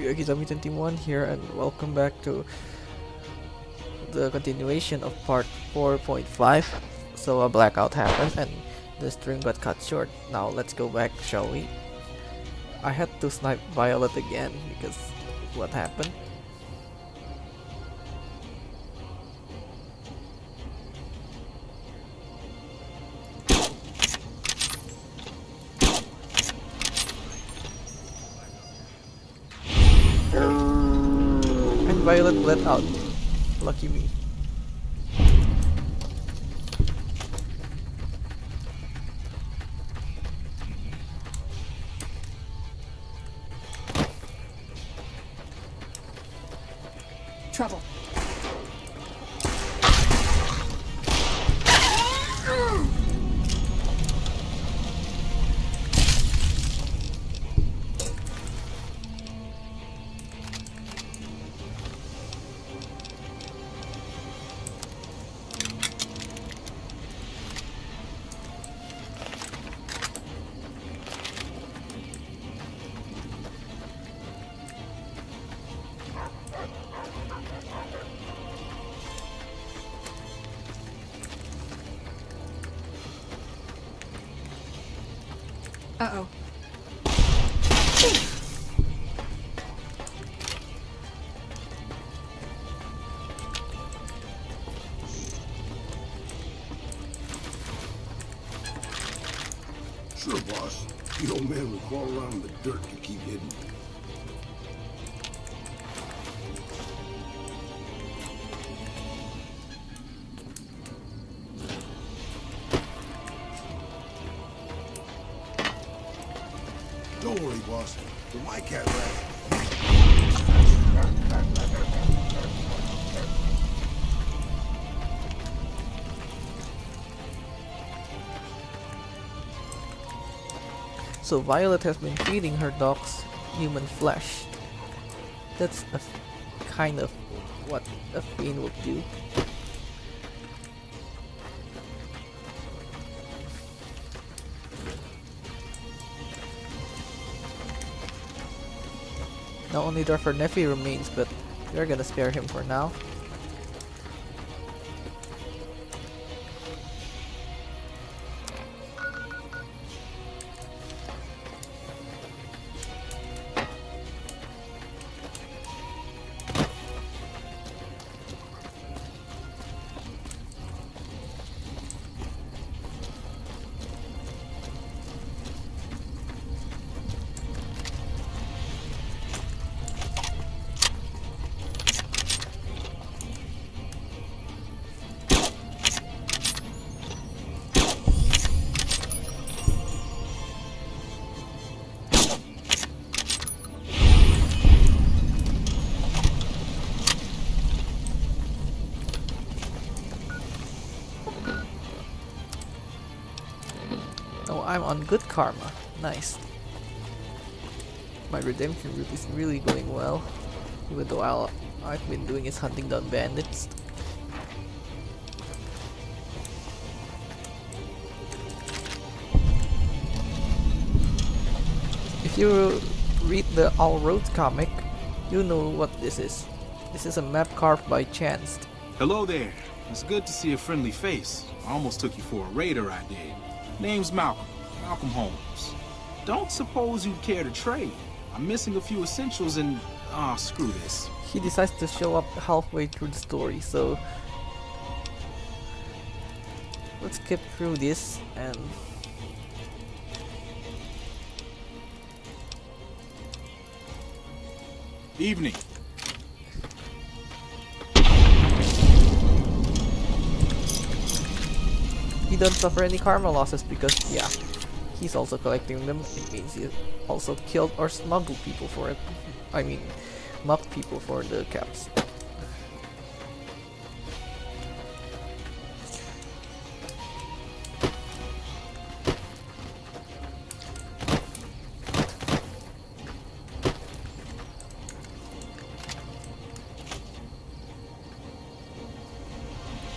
Yagizami21 here, and welcome back to the continuation of part 4.5. So a blackout happened and the stream got cut short. Now let's go back, shall we? I had to snipe Violet again because what happened? And Violet bled out. Lucky me. Trouble. Uh-oh. Sure, boss. The old man will crawl around in the dirt to keep hidden. Don't worry, boss. The white cat rat. So Violet has been feeding her dogs human flesh. That's kind of what a fiend would do. Not only Dwarfer Nephi remains, but we're gonna spare him for now. Oh, I'm on good karma. Nice. My redemption route is really going well, even though I've been doing is hunting down bandits. If you read the All Roads comic, you know what this is. This is a map carved by chance. Hello there. It's good to see a friendly face. I almost took you for a raider I did. Name's Malcolm. Malcolm Holmes. Don't suppose you'd care to trade. I'm missing a few essentials and... ah, screw this. He decides to show up halfway through the story, so let's skip through this and Evening. he doesn't suffer any karma losses because, yeah, he's also collecting them. It means he also killed or smuggled people for it. I mean, mocked people for the caps.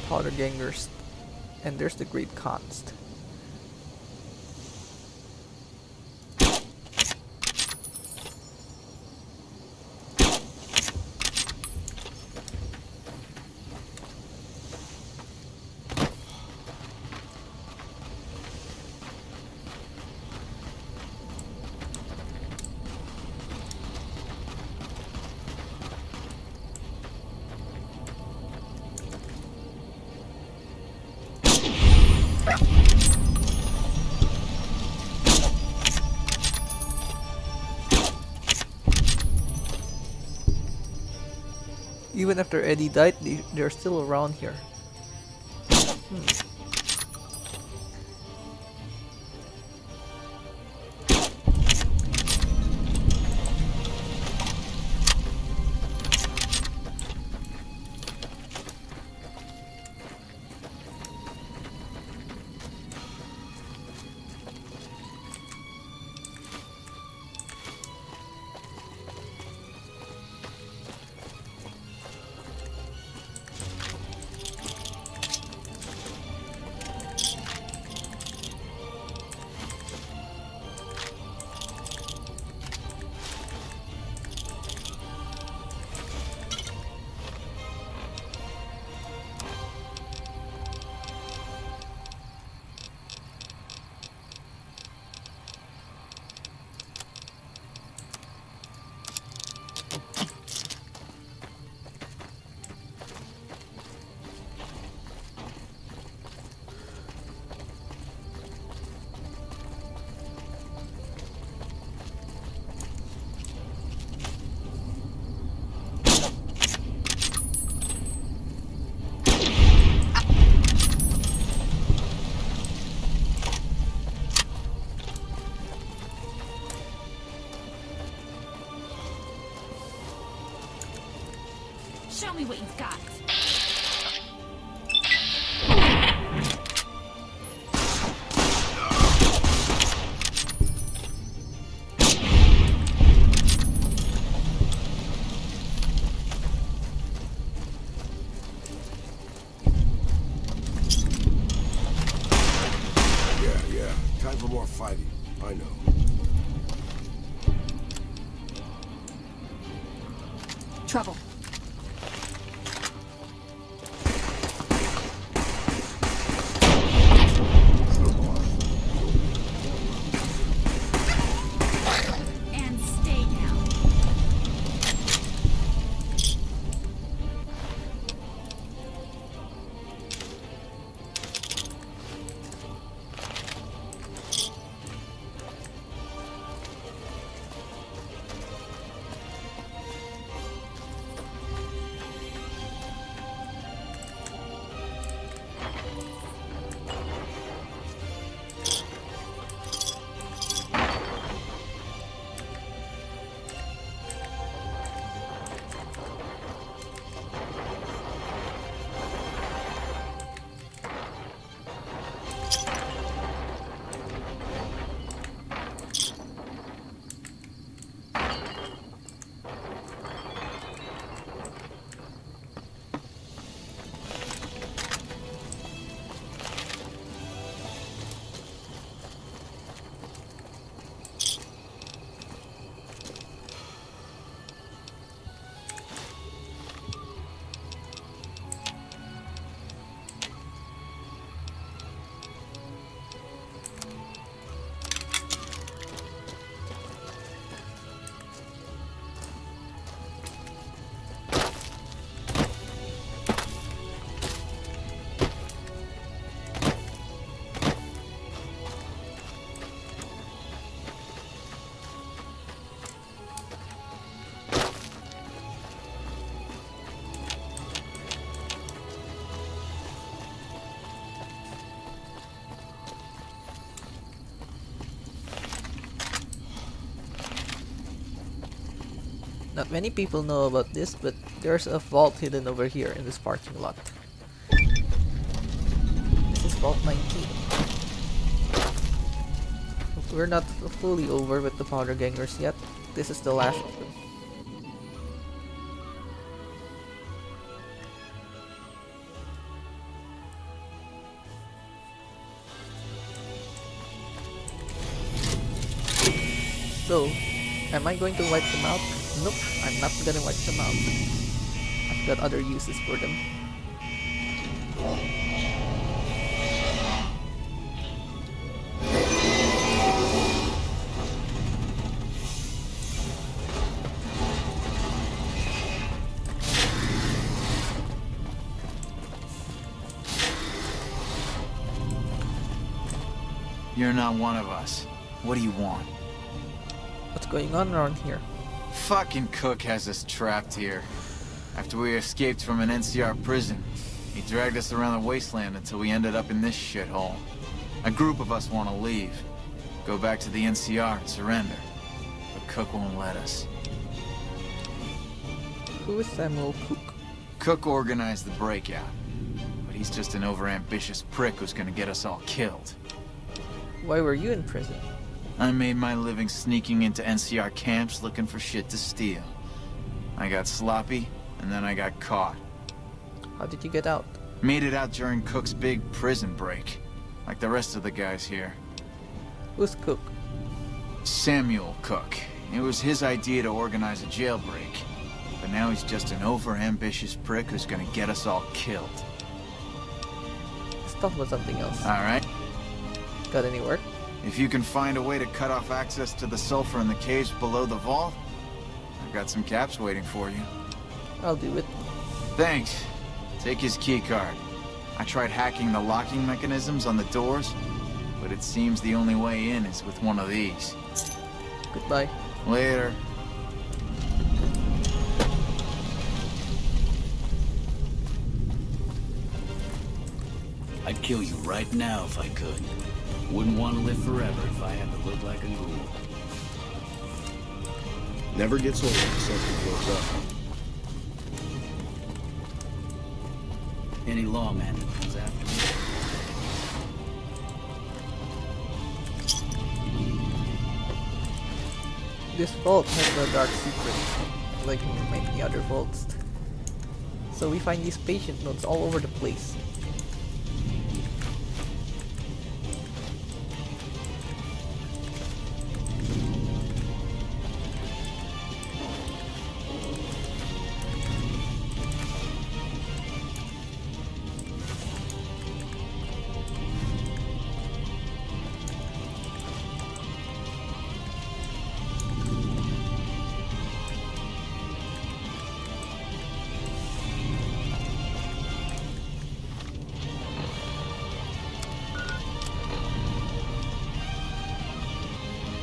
Powder Gangers, and there's the Great Const. Even after Eddie died, they're still around here. Show me what you've got. Yeah. Time for more fighting. I know. Trouble. And stay down. Not many people know about this, but there's a vault hidden over here in this parking lot. This is Vault 19. We're not fully over with the Powder Gangers yet. This is the last of them. So, am I going to wipe them out? Nope, I'm not gonna wipe them out. I've got other uses for them. You're not one of us. What do you want? What's going on around here? Fucking Cook has us trapped here. After we escaped from an NCR prison, he dragged us around the wasteland until we ended up in this shithole. A group of us want to leave. Go back to the NCR and surrender. But Cook won't let us. Who is Samuel Cook? Cook organized the breakout. But he's just an overambitious prick who's gonna get us all killed. Why were you in prison? I made my living sneaking into NCR camps looking for shit to steal. I got sloppy, and then I got caught. How did you get out? Made it out during Cook's big prison break. Like the rest of the guys here. Who's Cook? Samuel Cook. It was his idea to organize a jailbreak. But now he's just an overambitious prick who's gonna get us all killed. Let's talk about something else. Alright? Got any work? If you can find a way to cut off access to the sulfur in the caves below the vault, I've got some caps waiting for you. I'll do it. Thanks. Take his keycard. I tried hacking the locking mechanisms on the doors, but it seems the only way in is with one of these. Goodbye. Later. I'd kill you right now if I could. Wouldn't want to live forever if I had to look like a ghoul. Never gets old when something blows up. Any lawman that comes after me. This vault has a dark secret, like many other vaults. So we find these patient notes all over the place.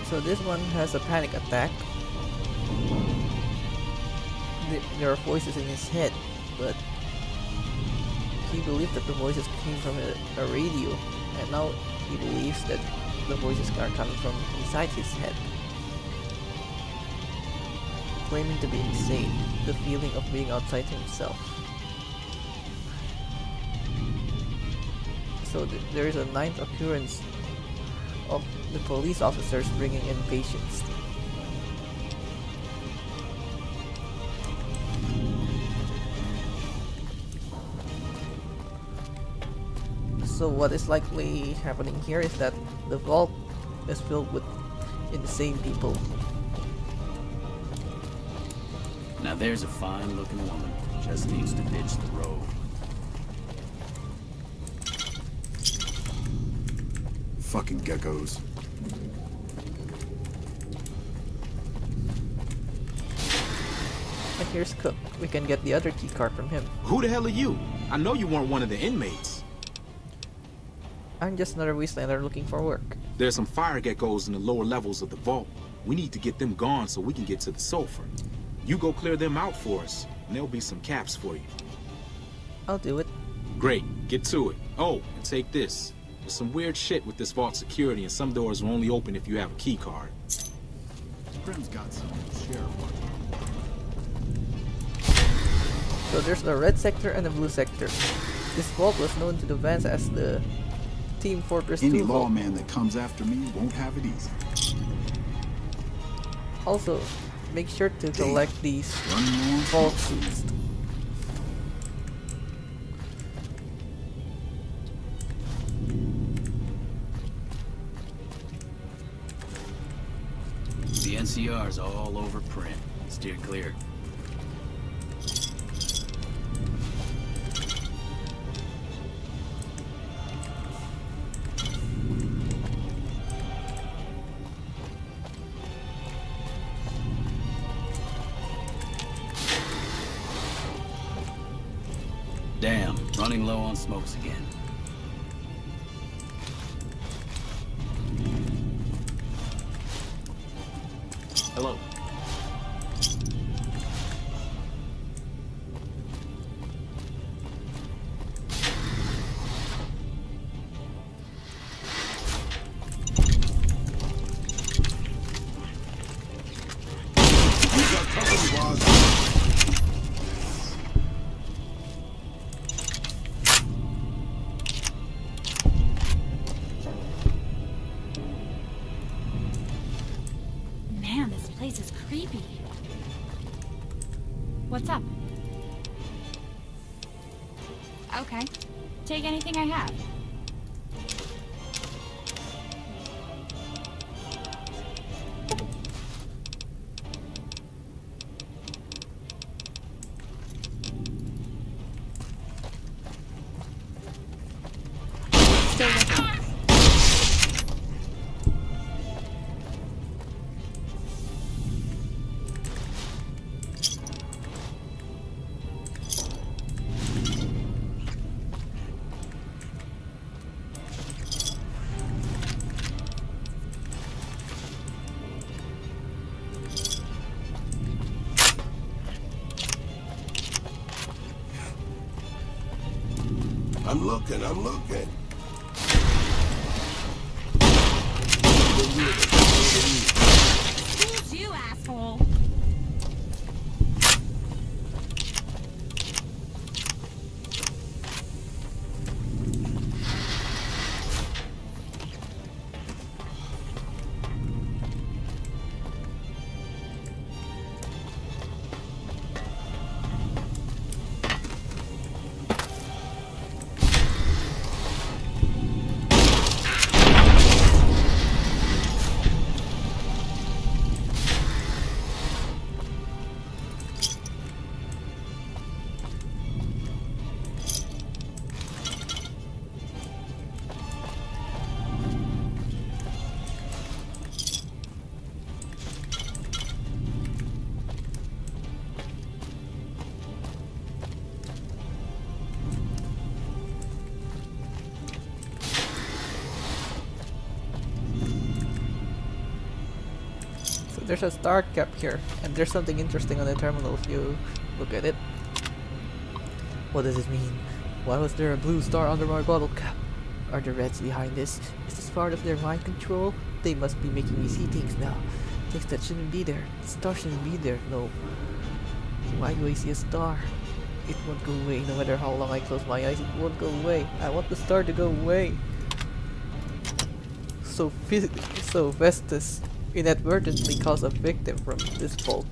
So this one has a panic attack. There are voices in his head, but he believed that the voices came from a radio, and now he believes that the voices are coming from inside his head. Claiming to be insane, the feeling of being outside himself. So there is a ninth occurrence of the police officers bringing in patients. So what is likely happening here is that the vault is filled with insane people. Now there's a fine-looking woman. Just needs to ditch the road. Fucking geckos. And here's Cook. We can get the other keycard from him. Who the hell are you? I know you weren't one of the inmates. I'm just another wastelander looking for work. There's some fire geckos in the lower levels of the vault. We need to get them gone so we can get to the sulfur. You go clear them out for us, and there'll be some caps for you. I'll do it. Great, get to it. Oh, and take this. There's some weird shit with this vault security, and some doors will only open if you have a key card. Prim's got some share one. So there's a red sector and a blue sector. This vault was known to the Vance as the Team Fortress 2 Any vault. lawman that comes after me won't have it easy. Also, make sure to collect these Running low on vault smoke. suits. The NCR's all over print. Steer clear. Damn, running low on smokes again. Hello. place is creepy. What's up? Okay. Take anything I have. Stay with me. I'm looking, I'm looking. Fooled you, asshole. So there's a star cap here, and there's something interesting on the terminal if you look at it. What does it mean? Why was there a blue star under my bottle cap? Are the Reds behind this? Is this part of their mind control? They must be making me see things now. Things that shouldn't be there. The star shouldn't be there, no. Why do I see a star? It won't go away, no matter how long I close my eyes, it won't go away. I want the star to go away. So Vestus inadvertently caused a victim from this fault.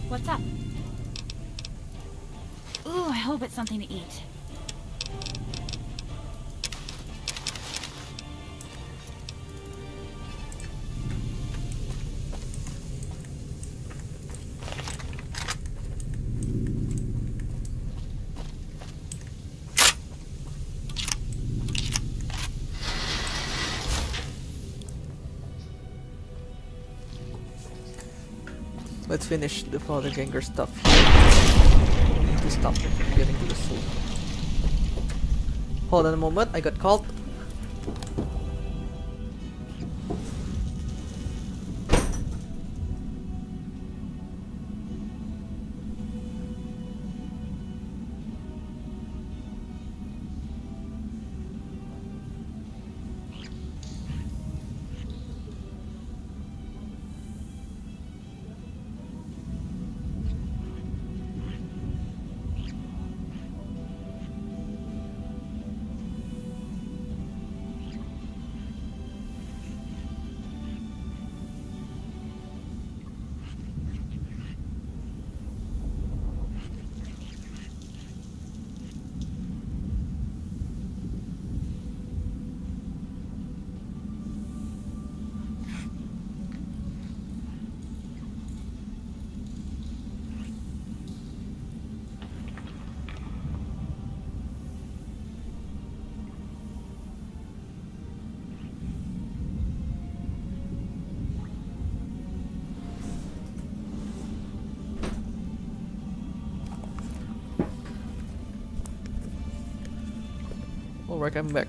What's up? Ooh, I hope it's something to eat. Let's finish the Father Gengar stuff. We need to stop him from getting to the soul. Hold on a moment, I got called. Alright, I'm back.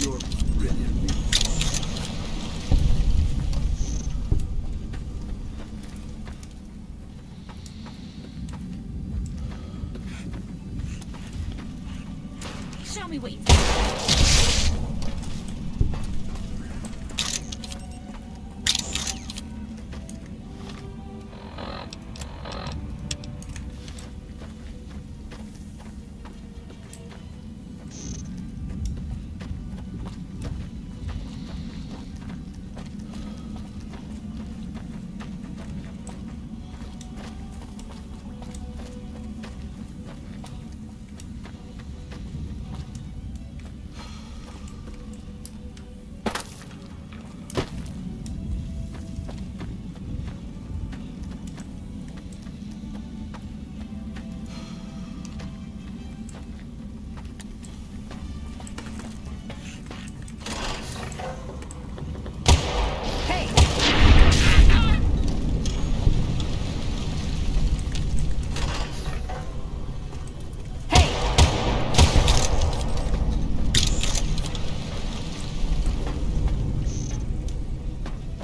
You're ready. Show me what you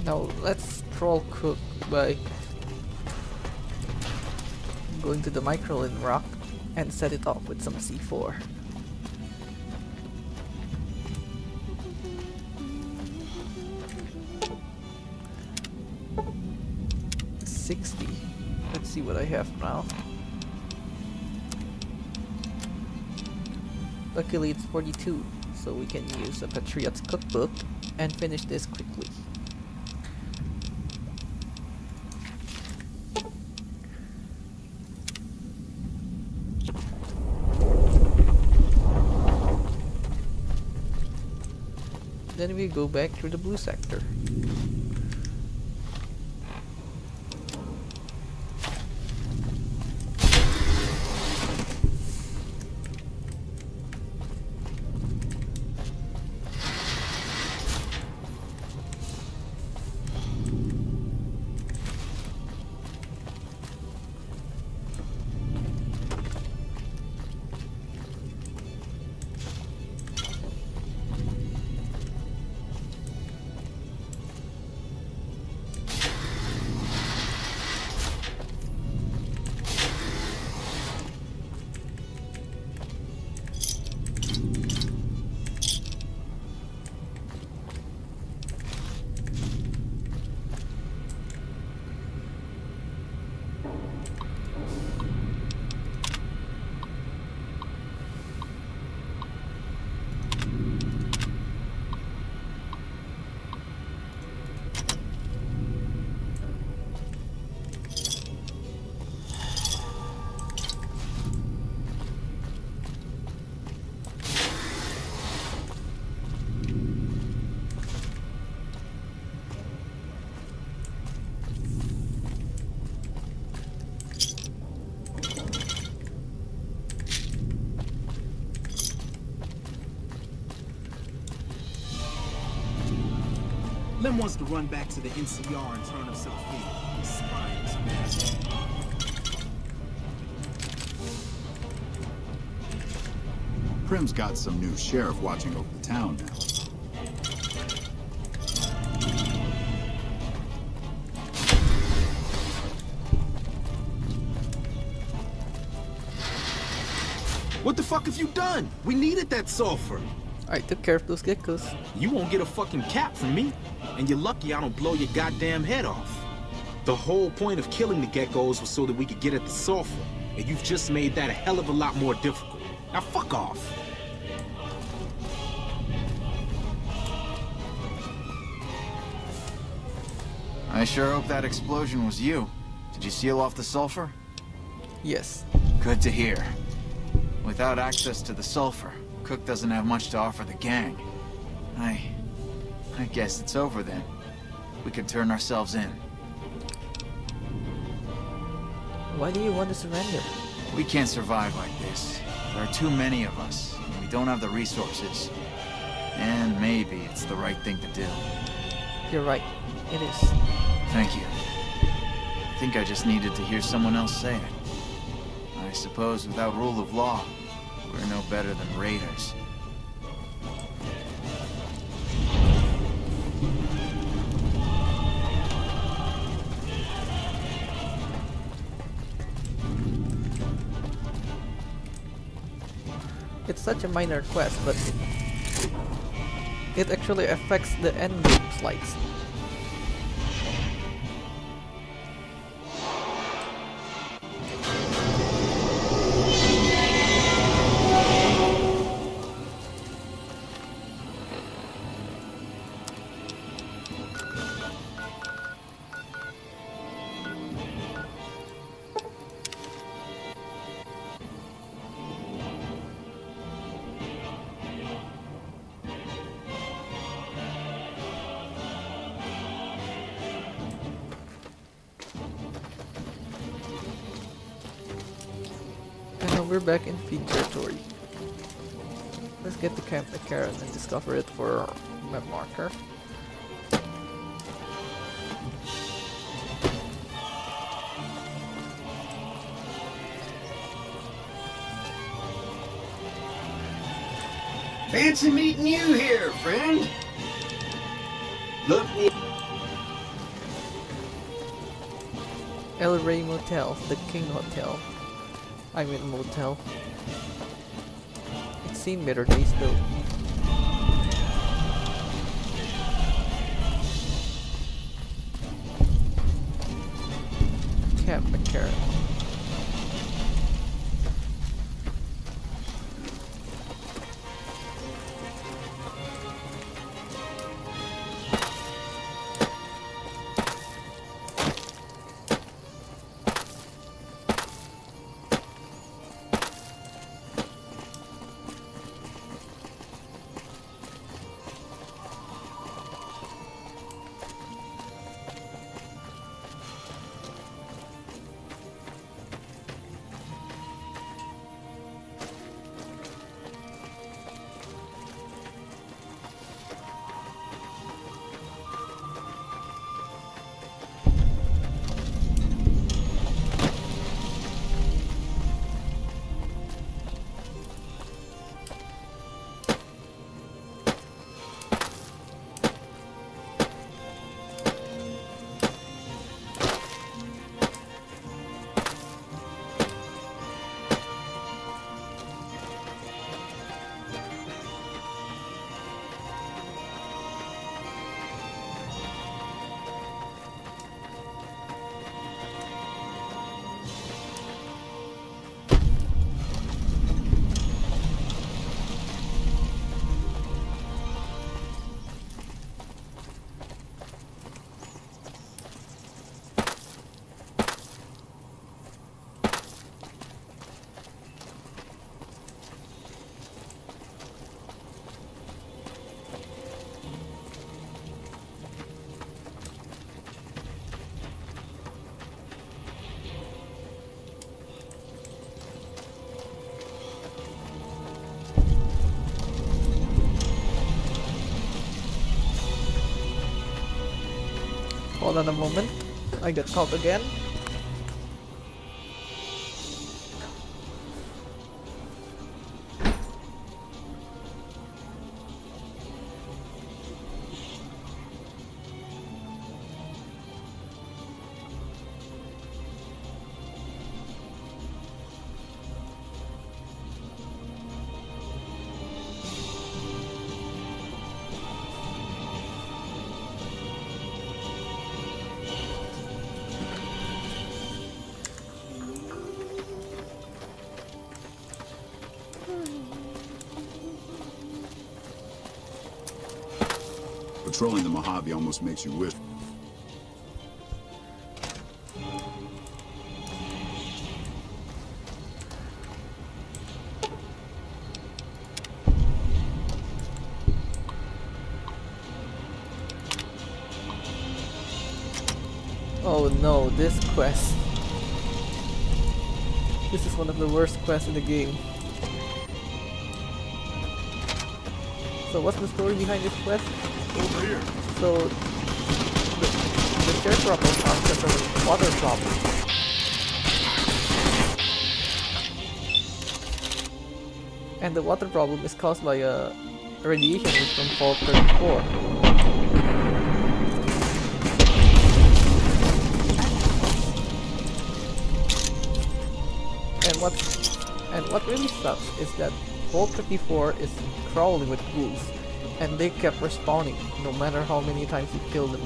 Now let's troll Cook by going to the Microlin rock and set it off with some C4. $60. Let's see what I have now. Luckily it's 42, so we can use a Patriot's cookbook and finish this quickly. Then we go back through the blue sector. Lem wants to run back to the NCR and turn himself in. Spineless bastard. Prim's got some new sheriff watching over the town now. What the fuck have you done? We needed that sulfur. I took care of those geckos. You won't get a fucking cap from me. And you're lucky I don't blow your goddamn head off. The whole point of killing the geckos was so that we could get at the sulfur. And you've just made that a hell of a lot more difficult. Now fuck off. I sure hope that explosion was you. Did you seal off the sulfur? Yes. Good to hear. Without access to the sulfur, Cook doesn't have much to offer the gang. I guess it's over then. We can turn ourselves in. Why do you want to surrender? We can't survive like this. There are too many of us, and we don't have the resources. And maybe it's the right thing to do. You're right. It is. Thank you. I think I just needed to hear someone else say it. I suppose without rule of law, we're no better than raiders. it's such a minor quest, but it actually affects the end game slides. And now we're back in feed territory. Let's get to Camp McCarran and discover it for map marker. Fancy meeting you here, friend. Look me. El Rey Motel, the King Hotel. I mean motel. It's seen better days though. Camp McCarran. Hold on a moment. I got caught again. Patrolling the Mojave almost makes you wish. Oh no, this quest. This is one of the worst quests in the game. So what's the story behind this quest? Over here. So the sharecropper farm has a water problem. And the water problem is caused by a radiation from Fault 34. And what really sucks is that Vault 54 is crawling with ghouls, and they kept respawning no matter how many times you kill them.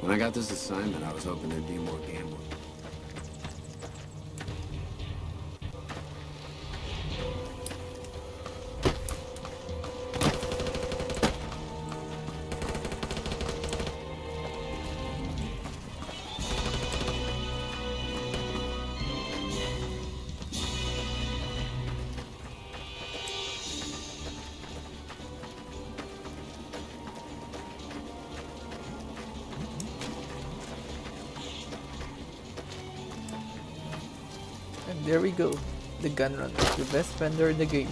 When I got this assignment, I was hoping there'd be more gambling. And there we go, the Gunrunner, the best vendor in the game.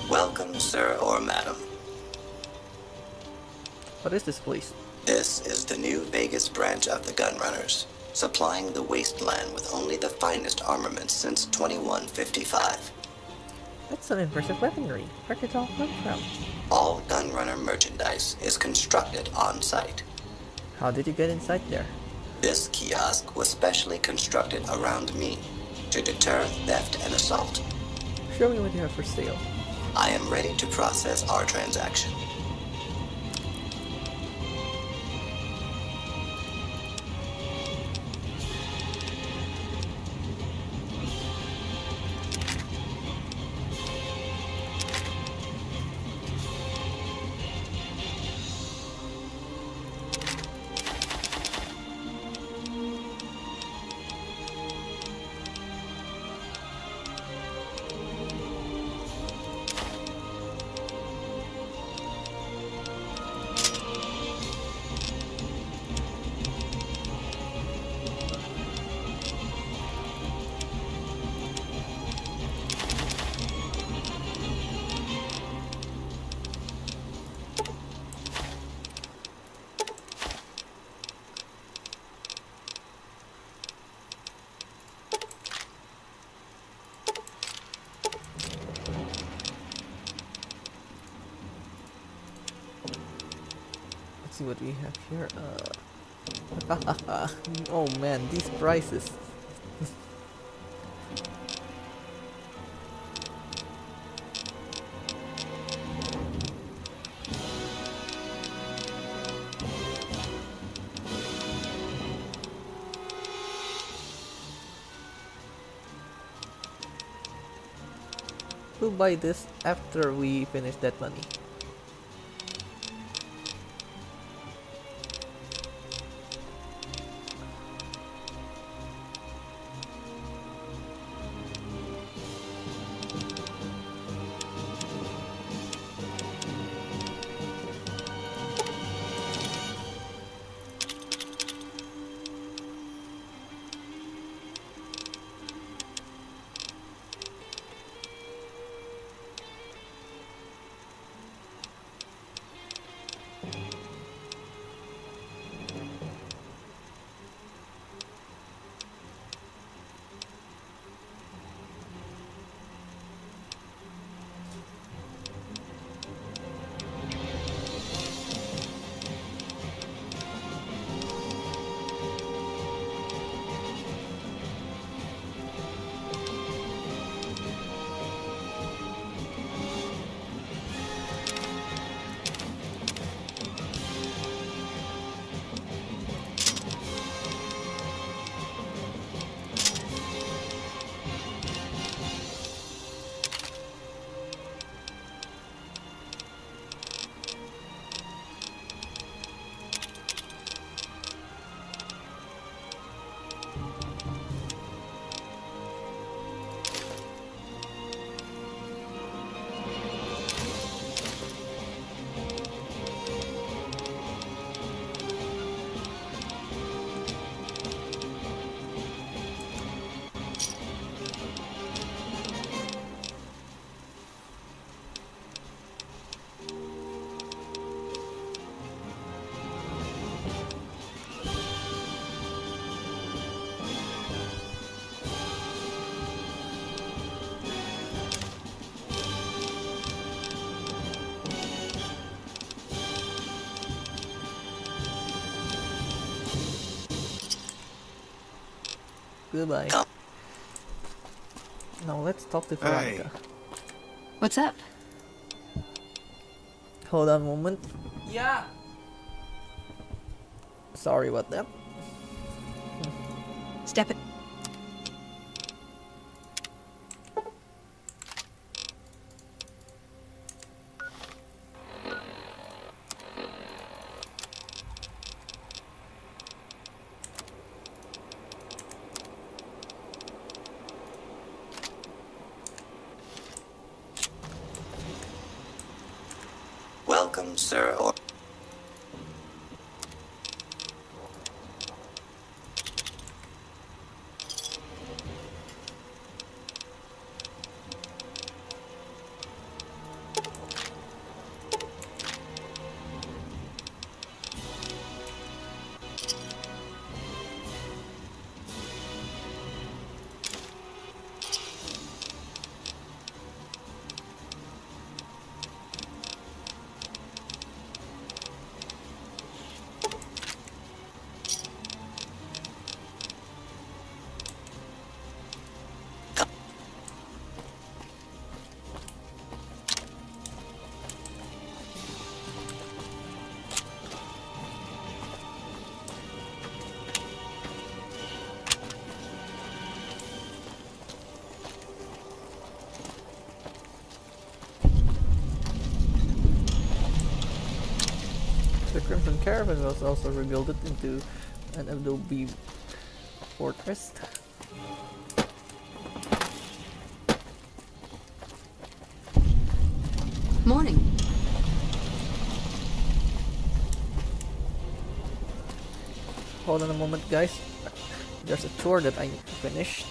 Welcome, sir or madam. What is this place? This is the new Vegas branch of the Gunrunners, supplying the wasteland with only the finest armaments since 2155. That's some impressive weaponry. Where did it all come from? All Gunrunner merchandise is constructed on site. How did you get inside there? This kiosk was specially constructed around me to deter theft and assault. Show me what you have for sale. I am ready to process our transaction. Let's see what we have here. Oh man, these prices. We'll buy this after we finish that money. Goodbye. Come. Now let's talk to Hey. Veronica. What's up? Hold on a moment. Yeah. Sorry about that. Step it. Welcome, sir. The Crimson Caravan was also rebuilt into an adobe fortress. Morning. Hold on a moment, guys. There's a tour that I finished.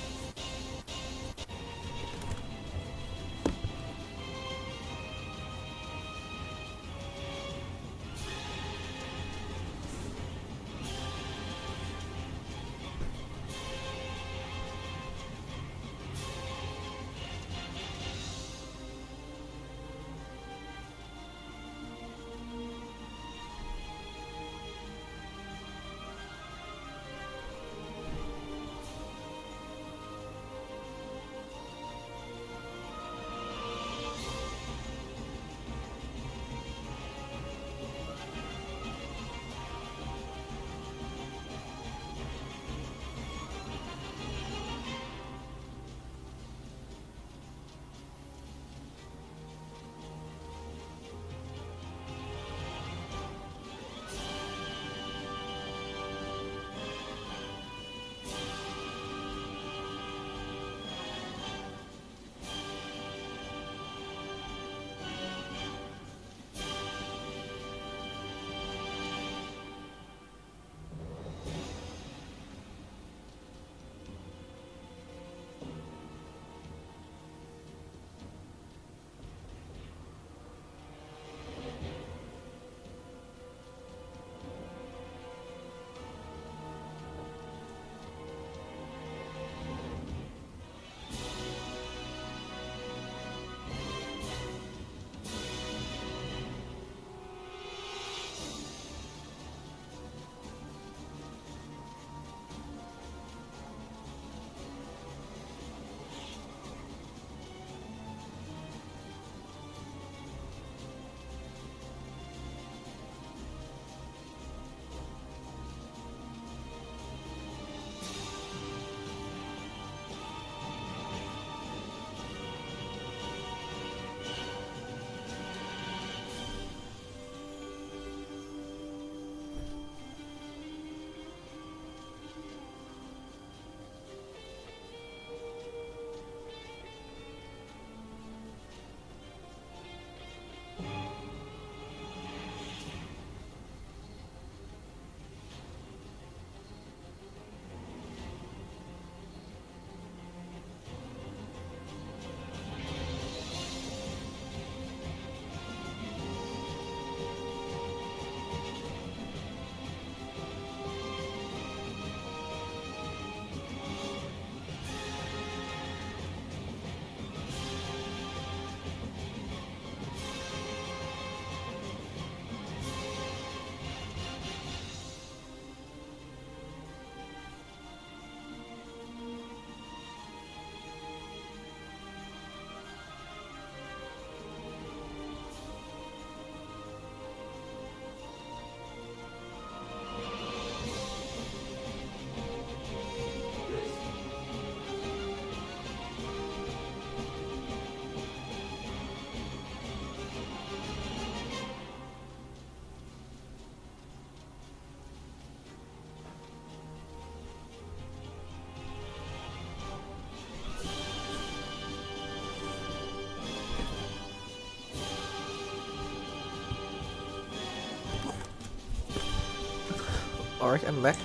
Alright, I'm back.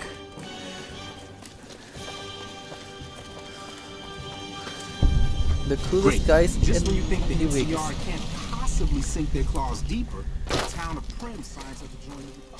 The coolest guys Just in when you think the New Vegas. NCR can't possibly sink their claws deeper, the town of Prim signs up to join the Republic.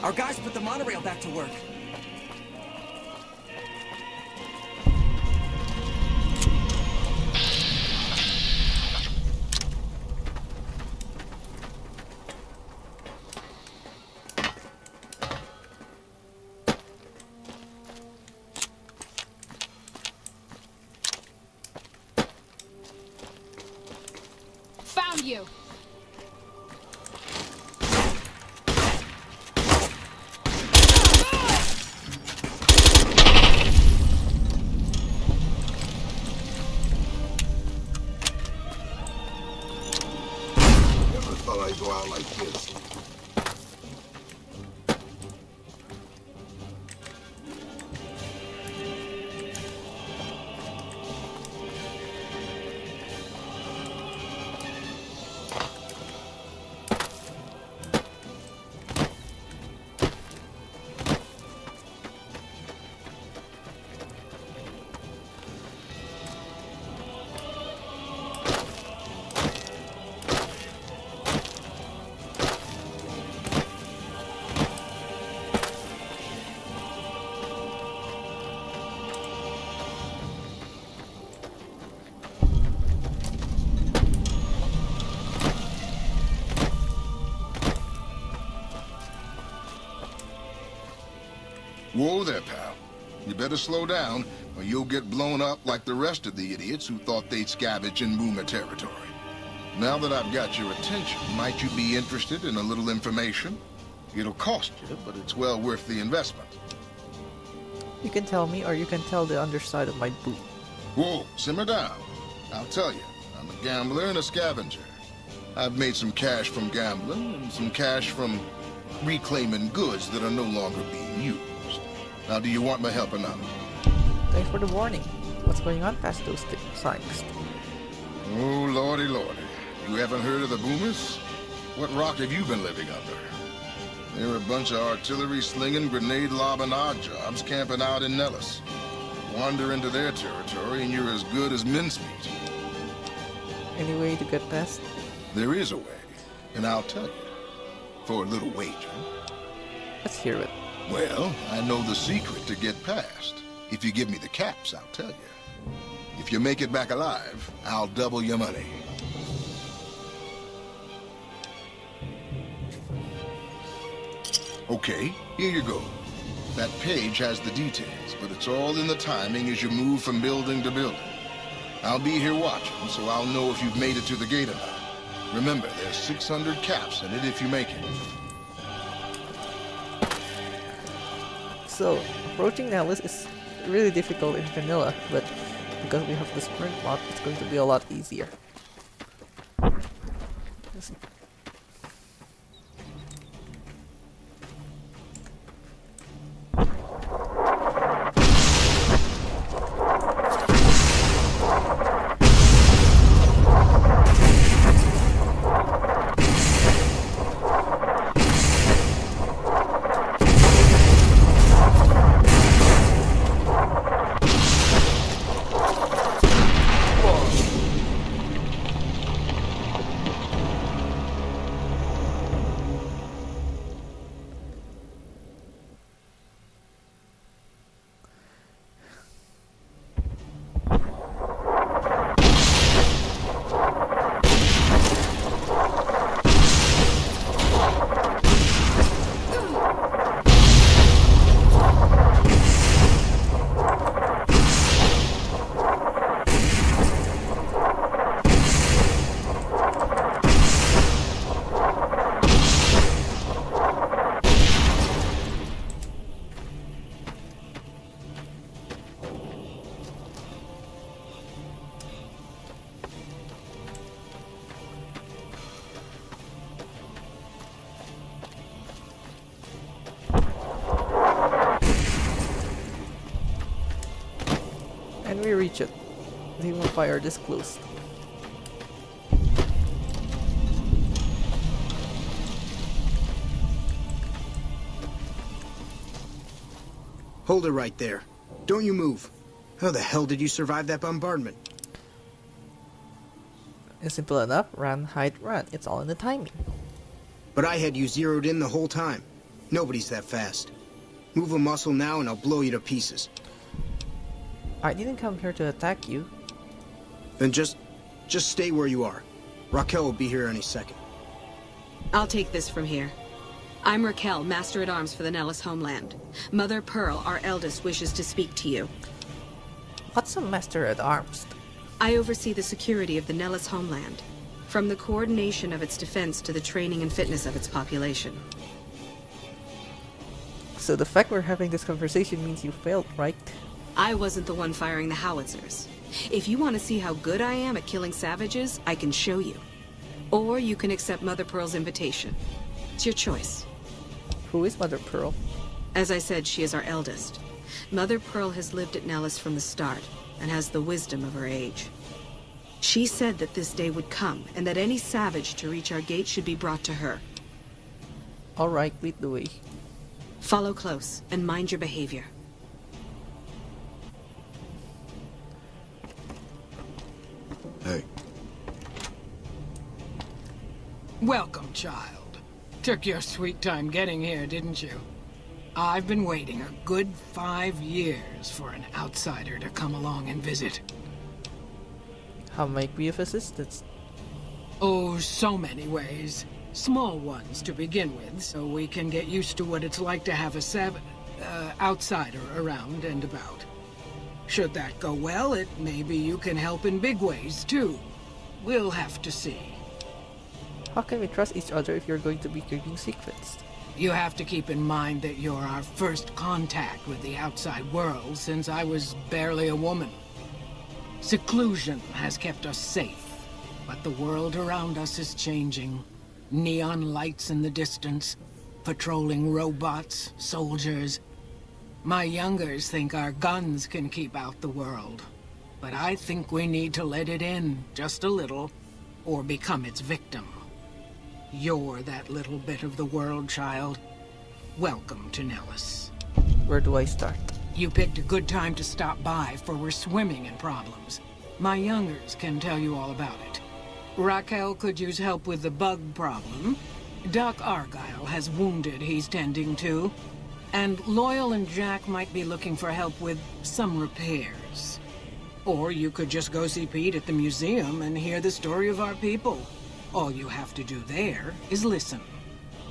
Our guys put the monorail back to work. Found you! Never thought I'd go out like this. Whoa there, pal. You better slow down, or you'll get blown up like the rest of the idiots who thought they'd scavenge in Boomer territory. Now that I've got your attention, might you be interested in a little information? It'll cost you, but it's well worth the investment. You can tell me, or you can tell the underside of my boot. Whoa, simmer down. I'll tell you, I'm a gambler and a scavenger. I've made some cash from gambling and some cash from reclaiming goods that are no longer being used. Now, do you want my help or not? Thanks for the warning. What's going on past those signs? Oh, lordy, lordy. You haven't heard of the Boomers? What rock have you been living under? They're a bunch of artillery-slinging, grenade-lobbing odd jobs camping out in Nellis. Wander into their territory and you're as good as mincemeat. Any way to get past? There is a way, and I'll tell you. For a little wager. Let's hear it. Well, I know the secret to get past. If you give me the caps, I'll tell you. If you make it back alive, I'll double your money. Okay, here you go. That page has the details, but it's all in the timing as you move from building to building. I'll be here watching, so I'll know if you've made it to the gate or not. Remember, there's 600 caps in it if you make it. So, approaching Nellis is really difficult in vanilla, but because we have the sprint mod, it's going to be a lot easier. And we reach it. The vampire this close. Hold it right there. Don't you move. How the hell did you survive that bombardment? It's simple enough. Run, hide, run. It's all in the timing. But I had you zeroed in the whole time. Nobody's that fast. Move a muscle now and I'll blow you to pieces. I didn't come here to attack you. Then just stay where you are. Raquel will be here any second. I'll take this from here. I'm Raquel, Master-at-Arms for the Nellis homeland. Mother Pearl, our eldest, wishes to speak to you. What's a Master-at-Arms? I oversee the security of the Nellis homeland, from the coordination of its defense to the training and fitness of its population. So the fact we're having this conversation means you failed, right? I wasn't the one firing the howitzers. If you want to see how good I am at killing savages, I can show you. Or you can accept Mother Pearl's invitation. It's your choice. Who is Mother Pearl? As I said, she is our eldest. Mother Pearl has lived at Nellis from the start, and has the wisdom of her age. She said that this day would come, and that any savage to reach our gate should be brought to her. Alright, lead the way. Follow close, and mind your behavior. Hey. Welcome, child. Took your sweet time getting here, didn't you? I've been waiting a good 5 years for an outsider to come along and visit. How may I be of assistance? Oh, so many ways. Small ones to begin with, so we can get used to what it's like to have a outsider around and about. Should that go well, maybe you can help in big ways, too. We'll have to see. How can we trust each other if you're going to be keeping secrets? You have to keep in mind that you're our first contact with the outside world since I was barely a woman. Seclusion has kept us safe, but the world around us is changing. Neon lights in the distance, patrolling robots, soldiers. My youngers think our guns can keep out the world, but I think we need to let it in just a little, or become its victim. You're that little bit of the world, child. welcome to Nellis. Where do I start? You picked a good time to stop by, for we're swimming in problems. My youngers can tell you all about it. Raquel could use help with the bug problem. Doc Argyle has wounded he's tending to. And Loyal and Jack might be looking for help with some repairs. Or you could just go see Pete at the museum and hear the story of our people. All you have to do there is listen.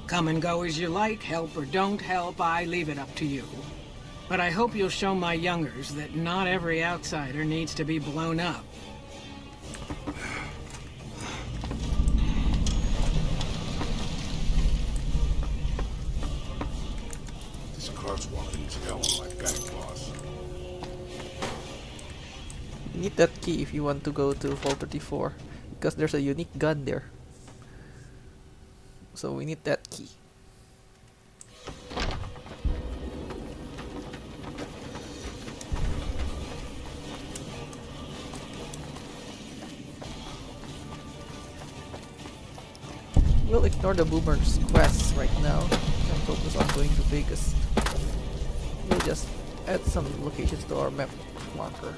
Come and go as you like, help or don't help, I leave it up to you. But I hope you'll show my youngers that not every outsider needs to be blown up. This car's walking into hell on my back, boss. You need that key if you want to go to Vault 34, because there's a unique gun there. So we need that key. We'll ignore the Boomer's quests right now and focus on going to Vegas. We'll just add some locations to our map marker.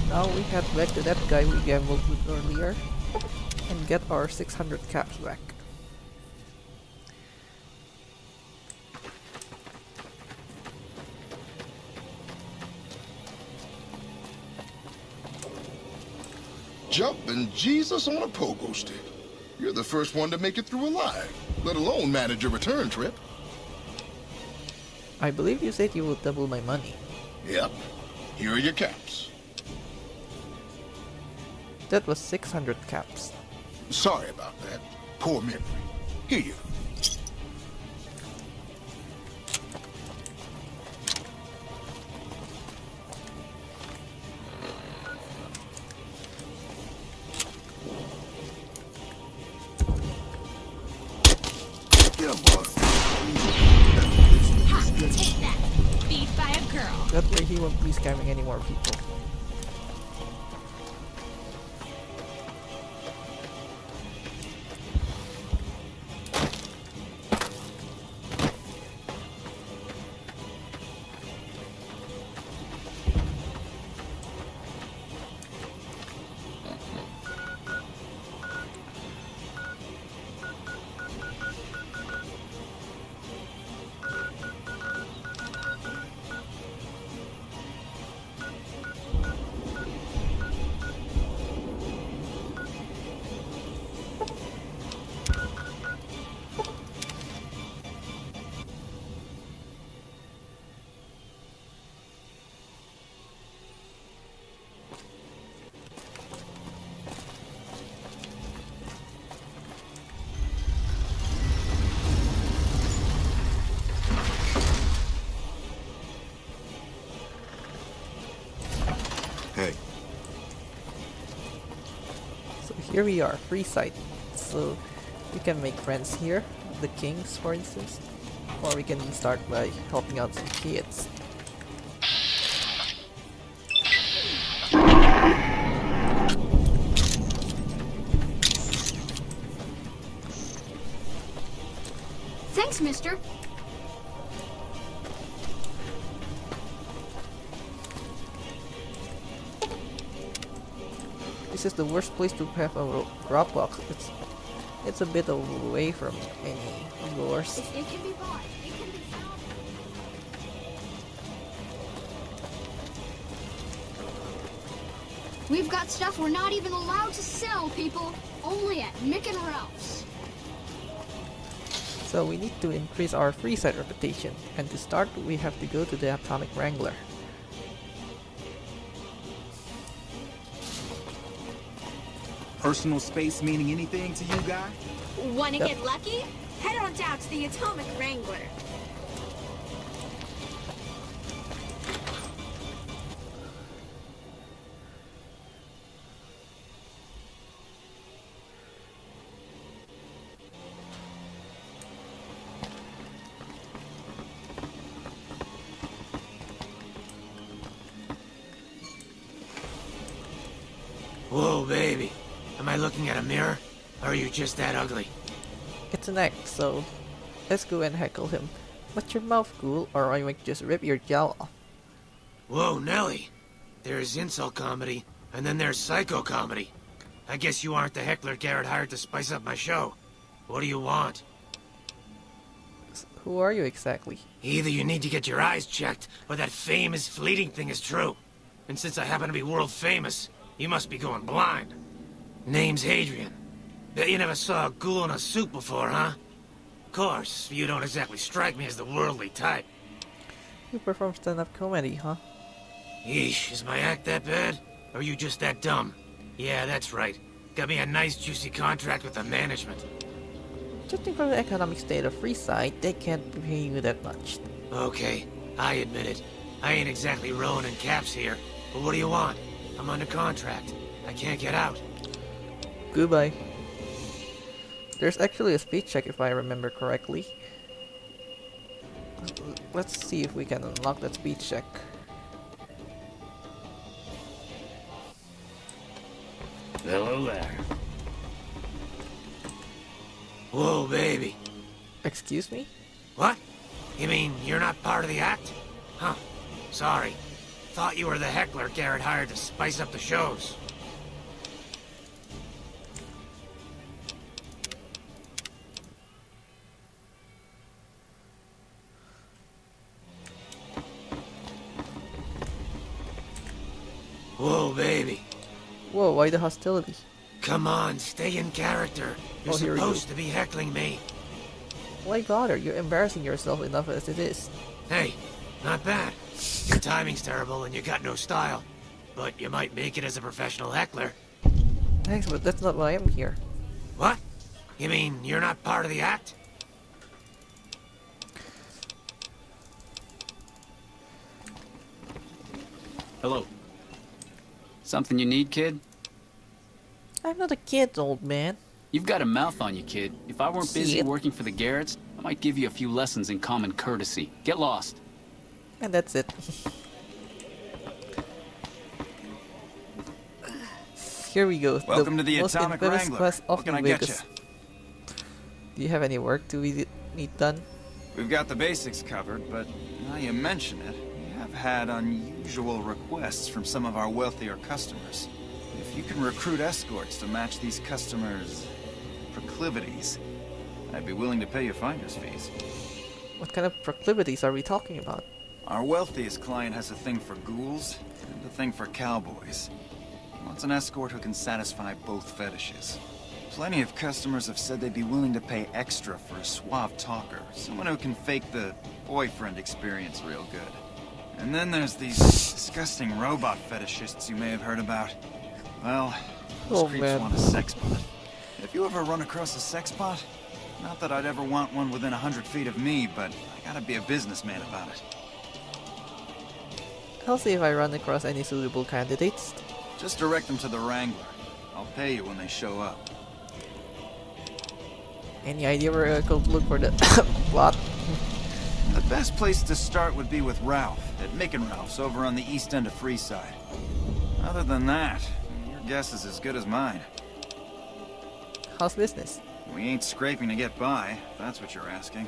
Now we head back to that guy we gambled with earlier and get our 600 caps back. Jumping Jesus on a pogo stick. You're the first one to make it through alive, let alone manage a return trip. I believe you said you would double my money. Yep. Here are your caps. That was 600 caps. Sorry about that. Poor memory. Here you go. Ha! Take that! Beat by a girl! That way he won't be scamming any more people. Hey. So here we are, free site. So we can make friends here, the kings for instance, or we can start by helping out some kids. Thanks, mister. This is the worst place to have a Dropbox. It's a bit away from any doors. It can be bought. It can be found. We've got stuff we're not even allowed to sell, people. Only at Mick and Ralph's. So we need to increase our Freeside reputation, and to start we have to go to the Atomic Wrangler. Personal space meaning anything to you, guy? Wanna Yep. get lucky? Head on down to the Atomic Wrangler. Whoa, baby. Am I looking at a mirror? Or are you just that ugly? It's an act, so let's go and heckle him. But your mouth cool, or I might just rip your jaw off. Whoa, Nelly. There's insult comedy, and then there's psycho comedy. I guess you aren't the heckler Garrett hired to spice up my show. What do you want? Who are you exactly? Either you need to get your eyes checked, or that fame is fleeting thing is true. And since I happen to be world famous, you must be going blind. Name's Hadrian. Bet you never saw a ghoul in a suit before, huh? Of course, you don't exactly strike me as the worldly type. You perform stand-up comedy, huh? Yeesh, is my act that bad? Or are you just that dumb? Yeah, that's right. Got me a nice juicy contract with the management. Judging from the economic state of Freeside, they can't be paying you that much. Okay, I admit it. I ain't exactly rowing in caps here. But what do you want? I'm under contract. I can't get out. Goodbye. There's actually a speed check if I remember correctly. Let's see if we can unlock that speed check. Hello there. Whoa, baby. Excuse me? What? You mean you're not part of the act? Huh. Sorry. Thought you were the heckler Garrett hired to spice up the shows. Whoa, baby. Whoa, why the hostility? Come on, stay in character. You're Here we go. supposed to be heckling me. Why bother? You're embarrassing yourself enough as it is. Hey, not bad. Your timing's terrible and you got no style. But you might make it as a professional heckler. Thanks, but that's not why I'm here. What? You mean you're not part of the act? Hello. Something you need, kid? I'm not a kid, old man. You've got a mouth on you, kid. If I weren't busy Shit. working for the Garretts, I might give you a few lessons in common courtesy. Get lost. And that's it. Here we go. Welcome to the most Atomic infamous Wrangler. quest of What can I New get Vegas. Do you have any work to need done? We've got the basics covered, but now you mention it, we have had unusual requests from some of our wealthier customers. If you can recruit escorts to match these customers' proclivities, I'd be willing to pay you finder's fees. What kind of proclivities are we talking about? Our wealthiest client has a thing for ghouls and a thing for cowboys. He wants an escort who can satisfy both fetishes. Plenty of customers have said they'd be willing to pay extra for a suave talker, someone who can fake the boyfriend experience real good. And then there's these disgusting robot fetishists you may have heard about. Well, those creeps man. want a sex bot. If you ever run across a sex bot, not that I'd ever want one within 100 feet of me, but I gotta be a businessman about it. I'll see if I run across any suitable candidates. Just direct them to the Wrangler. I'll pay you when they show up. Any idea where I could look for the plot? The best place to start would be with Ralph, at Mick and Ralph's over on the east end of Freeside. Other than that, your guess is as good as mine. How's business? We ain't scraping to get by, if that's what you're asking.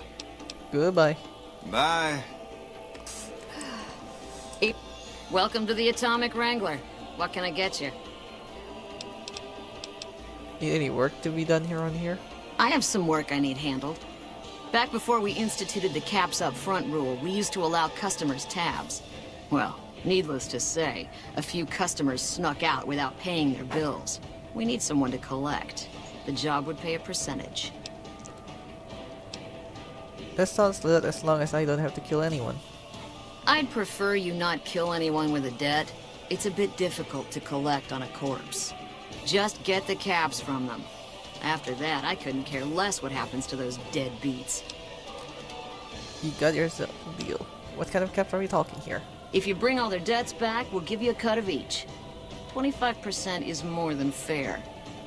Goodbye. Bye. Welcome to the Atomic Wrangler. What can I get you? Need any work to be done here on here? I have some work I need handled. Back before we instituted the caps up front rule, we used to allow customers tabs. Well, Needless to say, a few customers snuck out without paying their bills. We need someone to collect. The job would pay a percentage. That sounds good as long as I don't have to kill anyone. I'd prefer you not kill anyone with a debt. It's a bit difficult to collect on a corpse. Just get the caps from them. After that, I couldn't care less what happens to those deadbeats. You got yourself a deal. What kind of caps are we talking here? If you bring all their debts back, we'll give you a cut of each. 25% is more than fair.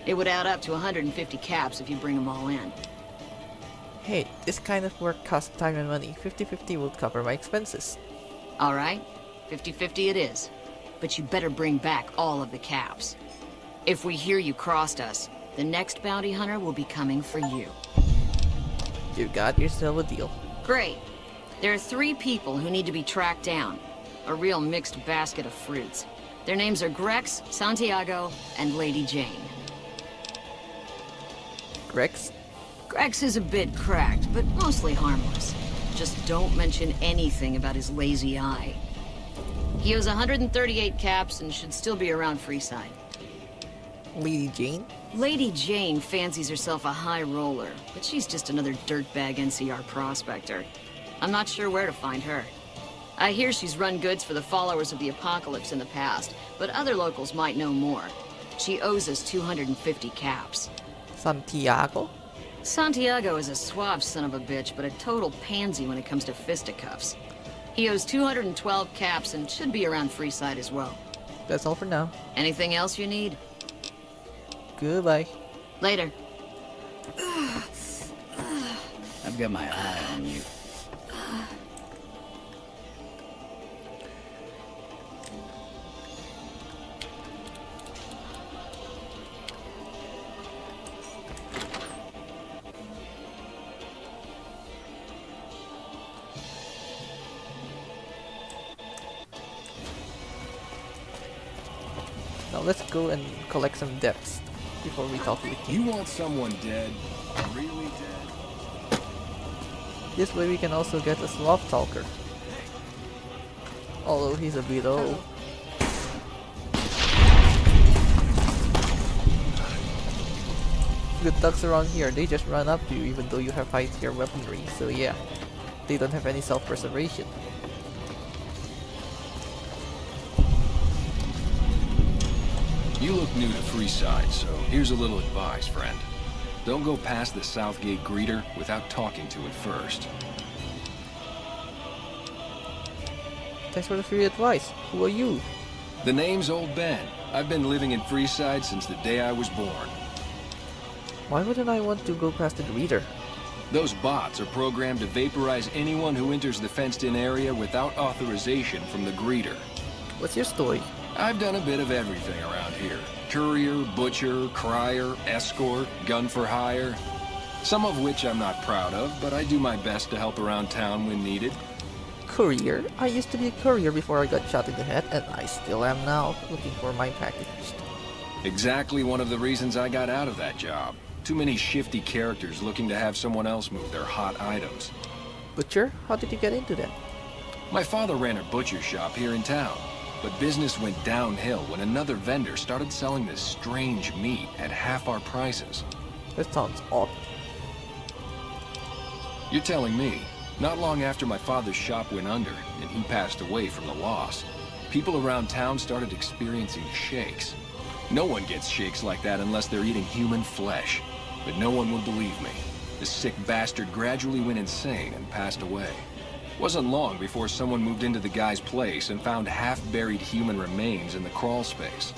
It would add up to 150 caps if you bring them all in. Hey, this kind of work costs time and money. 50-50 will cover my expenses. All right, 50-50 it is. But you better bring back all of the caps. If we hear you crossed us, the next bounty hunter will be coming for you. You got yourself a deal. Great. There are 3 people who need to be tracked down. A real mixed basket of fruits. Their names are Grex, Santiago, and Lady Jane. Grex? Grex is a bit cracked, but mostly harmless. Just don't mention anything about his lazy eye. He owes 138 caps and should still be around Freeside. Lady Jane? Lady Jane fancies herself a high roller, but she's just another dirtbag NCR prospector. I'm not sure where to find her. I hear she's run goods for the followers of the Apocalypse in the past, but other locals might know more. She owes us 250 caps. Santiago? Santiago is a suave son of a bitch, but a total pansy when it comes to fisticuffs. He owes 212 caps and should be around Freeside as well. That's all for now. Anything else you need? Goodbye. Later. I've got my eye on you. Now let's go and collect some debts before we talk to the king. You want someone dead? Really dead? This way we can also get a Sloth Talker. Although he's a bit old. The thugs around here, they just run up to you even though you have high tier weaponry, so yeah. They don't have any self-preservation. You look new to Freeside, so here's a little advice, friend. Don't go past the Southgate greeter without talking to it first. Thanks for the free advice. Who are you? The name's Old Ben. I've been living in Freeside since the day I was born. Why wouldn't I want to go past the greeter? Those bots are programmed to vaporize anyone who enters the fenced-in area without authorization from the greeter. What's your story? I've done a bit of everything around here. Courier, butcher, crier, escort, gun for hire. Some of which I'm not proud of, but I do my best to help around town when needed. Courier? I used to be a courier before I got shot in the head, and I still am now, looking for my package. Exactly one of the reasons I got out of that job. Too many shifty characters looking to have someone else move their hot items. Butcher? How did you get into that? My father ran a butcher shop here in town, but business went downhill when another vendor started selling this strange meat at half our prices. That sounds odd. You're telling me. Not long after my father's shop went under, and he passed away from the loss, people around town started experiencing shakes. No one gets shakes like that unless they're eating human flesh. But no one would believe me. The sick bastard gradually went insane and passed away. Wasn't long before someone moved into the guy's place and found half-buried human remains in the crawl space.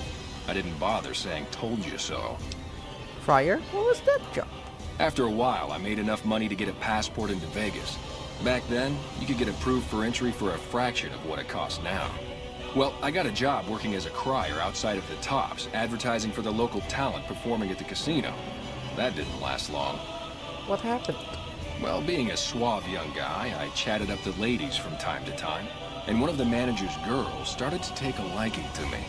I didn't bother saying "told you so." Friar? What was that job? After a while, I made enough money to get a passport into Vegas. Back then, you could get approved for entry for a fraction of what it costs now. Well, I got a job working as a crier outside of the Tops, advertising for the local talent performing at the casino. That didn't last long. What happened? Well, being a suave young guy, I chatted up the ladies from time to time, and one of the manager's girls started to take a liking to me.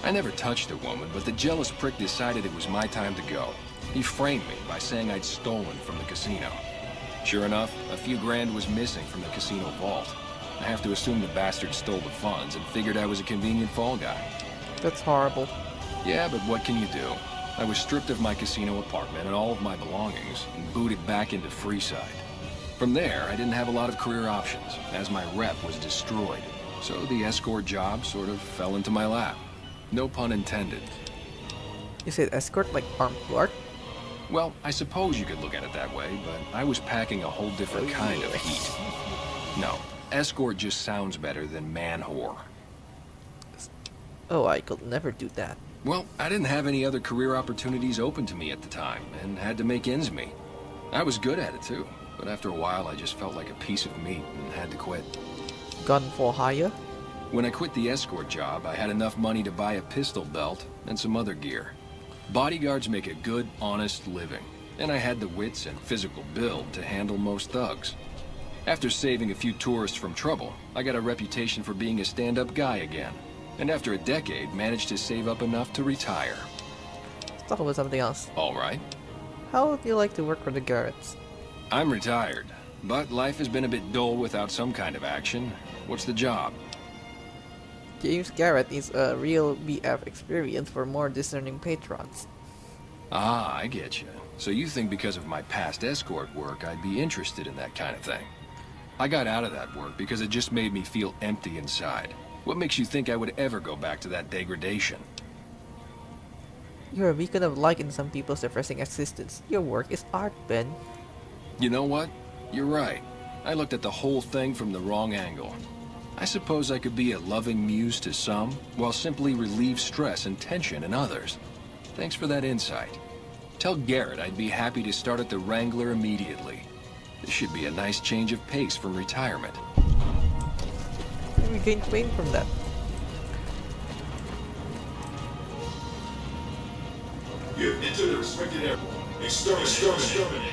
I never touched a woman, but the jealous prick decided it was my time to go. He framed me by saying I'd stolen from the casino. Sure enough, a few grand was missing from the casino vault. I have to assume the bastard stole the funds and figured I was a convenient fall guy. That's horrible. Yeah, but what can you do? I was stripped of my casino apartment and all of my belongings and booted back into Freeside. From there, I didn't have a lot of career options, as my rep was destroyed. So the escort job sort of fell into my lap. No pun intended. You said escort like armed guard? Well, I suppose you could look at it that way, but I was packing a whole different kind of heat. No, escort just sounds better than man-whore. Oh, I could never do that. Well, I didn't have any other career opportunities open to me at the time, and had to make ends meet. I was good at it too, but after a while I just felt like a piece of meat and had to quit. Gun for hire? When I quit the escort job, I had enough money to buy a pistol belt and some other gear. Bodyguards make a good, honest living, and I had the wits and physical build to handle most thugs. After saving a few tourists from trouble, I got a reputation for being a stand-up guy again, and after a decade, managed to save up enough to retire. Let's talk about something else. All right. How would you like to work for the Garretts? I'm retired, but life has been a bit dull without some kind of action. What's the job? James Garrett is a real BF experience for more discerning patrons. Ah, I get you. So you think because of my past escort work, I'd be interested in that kind of thing. I got out of that work because it just made me feel empty inside. What makes you think I would ever go back to that degradation? You're a beacon of light in some people's depressing existence. Your work is art, Ben. You know what? You're right. I looked at the whole thing from the wrong angle. I suppose I could be a loving muse to some, while simply relieve stress and tension in others. Thanks for that insight. Tell Garrett I'd be happy to start at the Wrangler immediately. This should be a nice change of pace from retirement. We gained fame from that. You have entered the restricted area. Exterminate.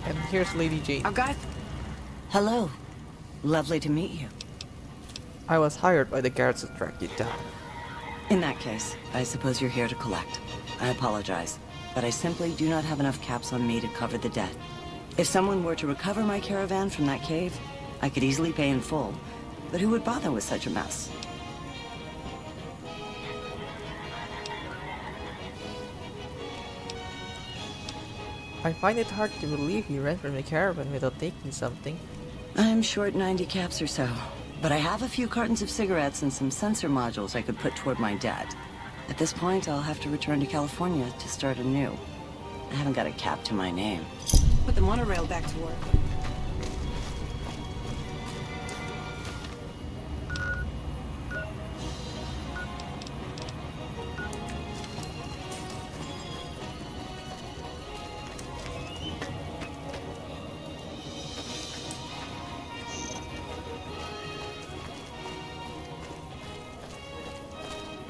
And here's Lady Jane. Okay. Hello. Lovely to meet you. I was hired by the Garretts to track you down. In that case, I suppose you're here to collect. I apologize, but I simply do not have enough caps on me to cover the debt. If someone were to recover my caravan from that cave, I could easily pay in full, but who would bother with such a mess? I find it hard to believe you ran from the caravan without taking something. I'm short 90 caps or so, but I have a few cartons of cigarettes and some sensor modules I could put toward my debt. At this point, I'll have to return to California to start anew. I haven't got a cap to my name. Put the monorail back to work.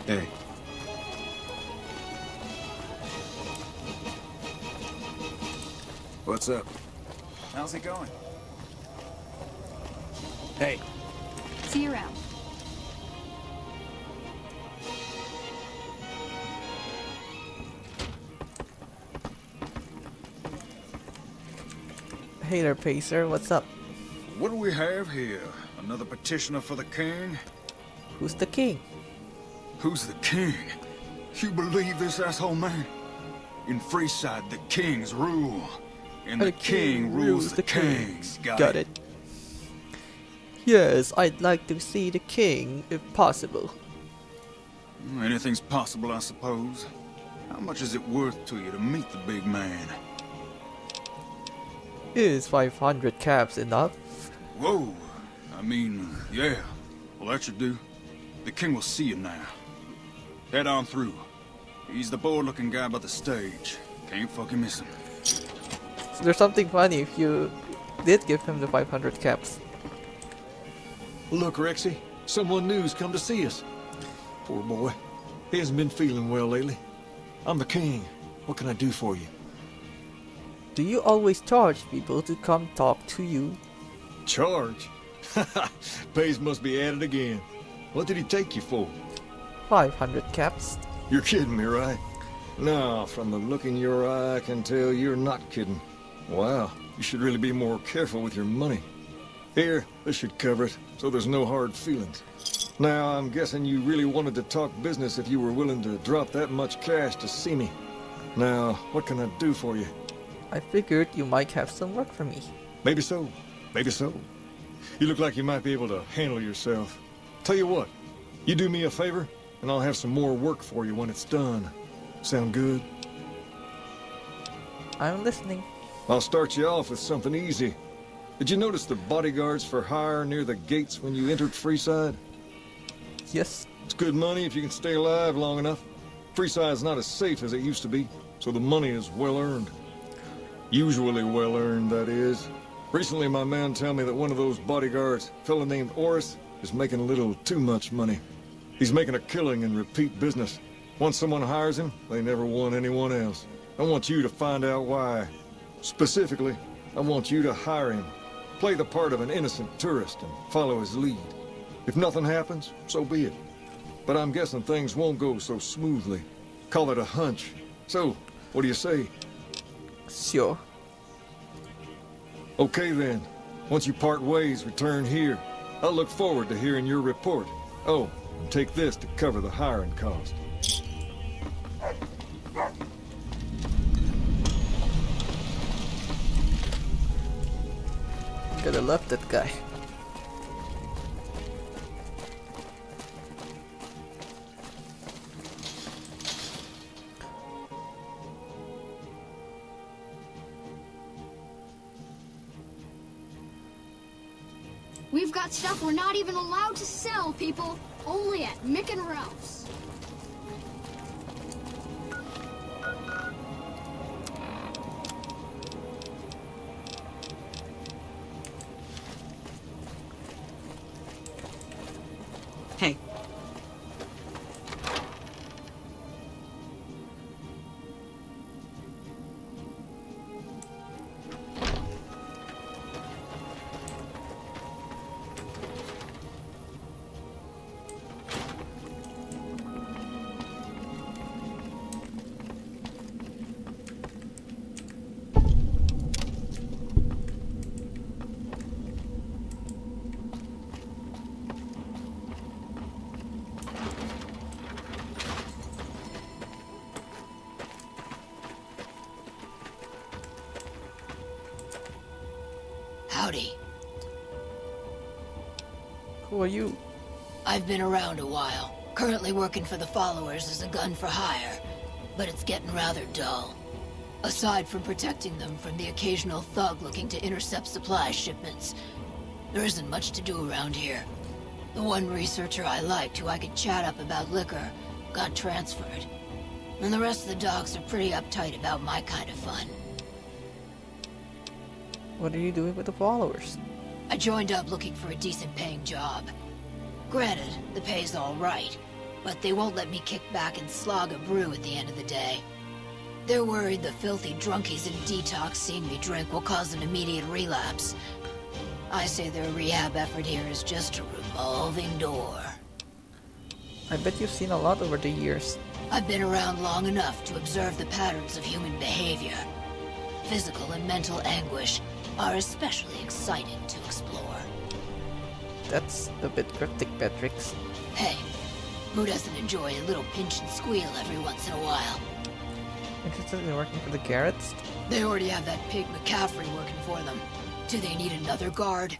Hey. What's up? How's it going? Hey. See you around. Hey there, Pacer. What's up? What do we have here? Another petitioner for the king? Who's the king? Who's the king? You believe this asshole, man? In Freeside, the kings rule. And the king rules the kings. Got it. Yes, I'd like to see the king, if possible. Anything's possible, I suppose. How much is it worth to you to meet the big man? Is 500 caps enough? Whoa. I mean, yeah. Well, that should do. The king will see you now. Head on through. He's the bored-looking guy by the stage. Can't fucking miss him. So there's something funny if you did give him the 500 caps. Look, Rexy, someone new's come to see us. Poor boy. He hasn't been feeling well lately. I'm the king. What can I do for you? Do you always charge people to come talk to you? Charge? Pays must be at it again. What did he take you for? 500 caps. You're kidding me, right? No, from the look in your eye, I can tell you're not kidding. Wow, you should really be more careful with your money. Here, this should cover it, so there's no hard feelings. Now, I'm guessing you really wanted to talk business if you were willing to drop that much cash to see me. Now, what can I do for you? I figured you might have some work for me. Maybe so. Maybe so. You look like you might be able to handle yourself. Tell you what, you do me a favor, and I'll have some more work for you when it's done. Sound good? I'm listening. I'll start you off with something easy. Did you notice the bodyguards for hire near the gates when you entered Freeside? Yes. It's good money if you can stay alive long enough. Freeside's not as safe as it used to be, so the money is well earned. Usually well earned, that is. Recently, my man told me that one of those bodyguards, a fellow named Oris, is making a little too much money. He's making a killing in repeat business. Once someone hires him, they never want anyone else. I want you to find out why. Specifically, I want you to hire him. Play the part of an innocent tourist and follow his lead. If nothing happens, so be it. But I'm guessing things won't go so smoothly. Call it a hunch. So, what do you say? Sure. Okay then. Once you part ways, return here. I'll look forward to hearing your report. Oh, and take this to cover the hiring cost. Gotta love that guy. We've got stuff we're not even allowed to sell, people. Only at Mick and Ralph's. Hey. Howdy. Who are you? I've been around a while. Currently working for the followers as a gun for hire, but it's getting rather dull. Aside from protecting them from the occasional thug looking to intercept supply shipments, there isn't much to do around here. The one researcher I liked who I could chat up about liquor got transferred, and the rest of the dogs are pretty uptight about my kind of fun. What are you doing with the followers? I joined up looking for a decent paying job. Granted, the pay's all right, but they won't let me kick back and slog a brew at the end of the day. They're worried the filthy drunkies in detox seeing me drink will cause an immediate relapse. I say their rehab effort here is just a revolving door. I bet you've seen a lot over the years. I've been around long enough to observe the patterns of human behavior. Physical and mental anguish are especially exciting to explore. That's a bit cryptic, Petrix. Hey, who doesn't enjoy a little pinch and squeal every once in a while? Interested in working for the Garretts? They already have that pig McCaffrey working for them. Do they need another guard?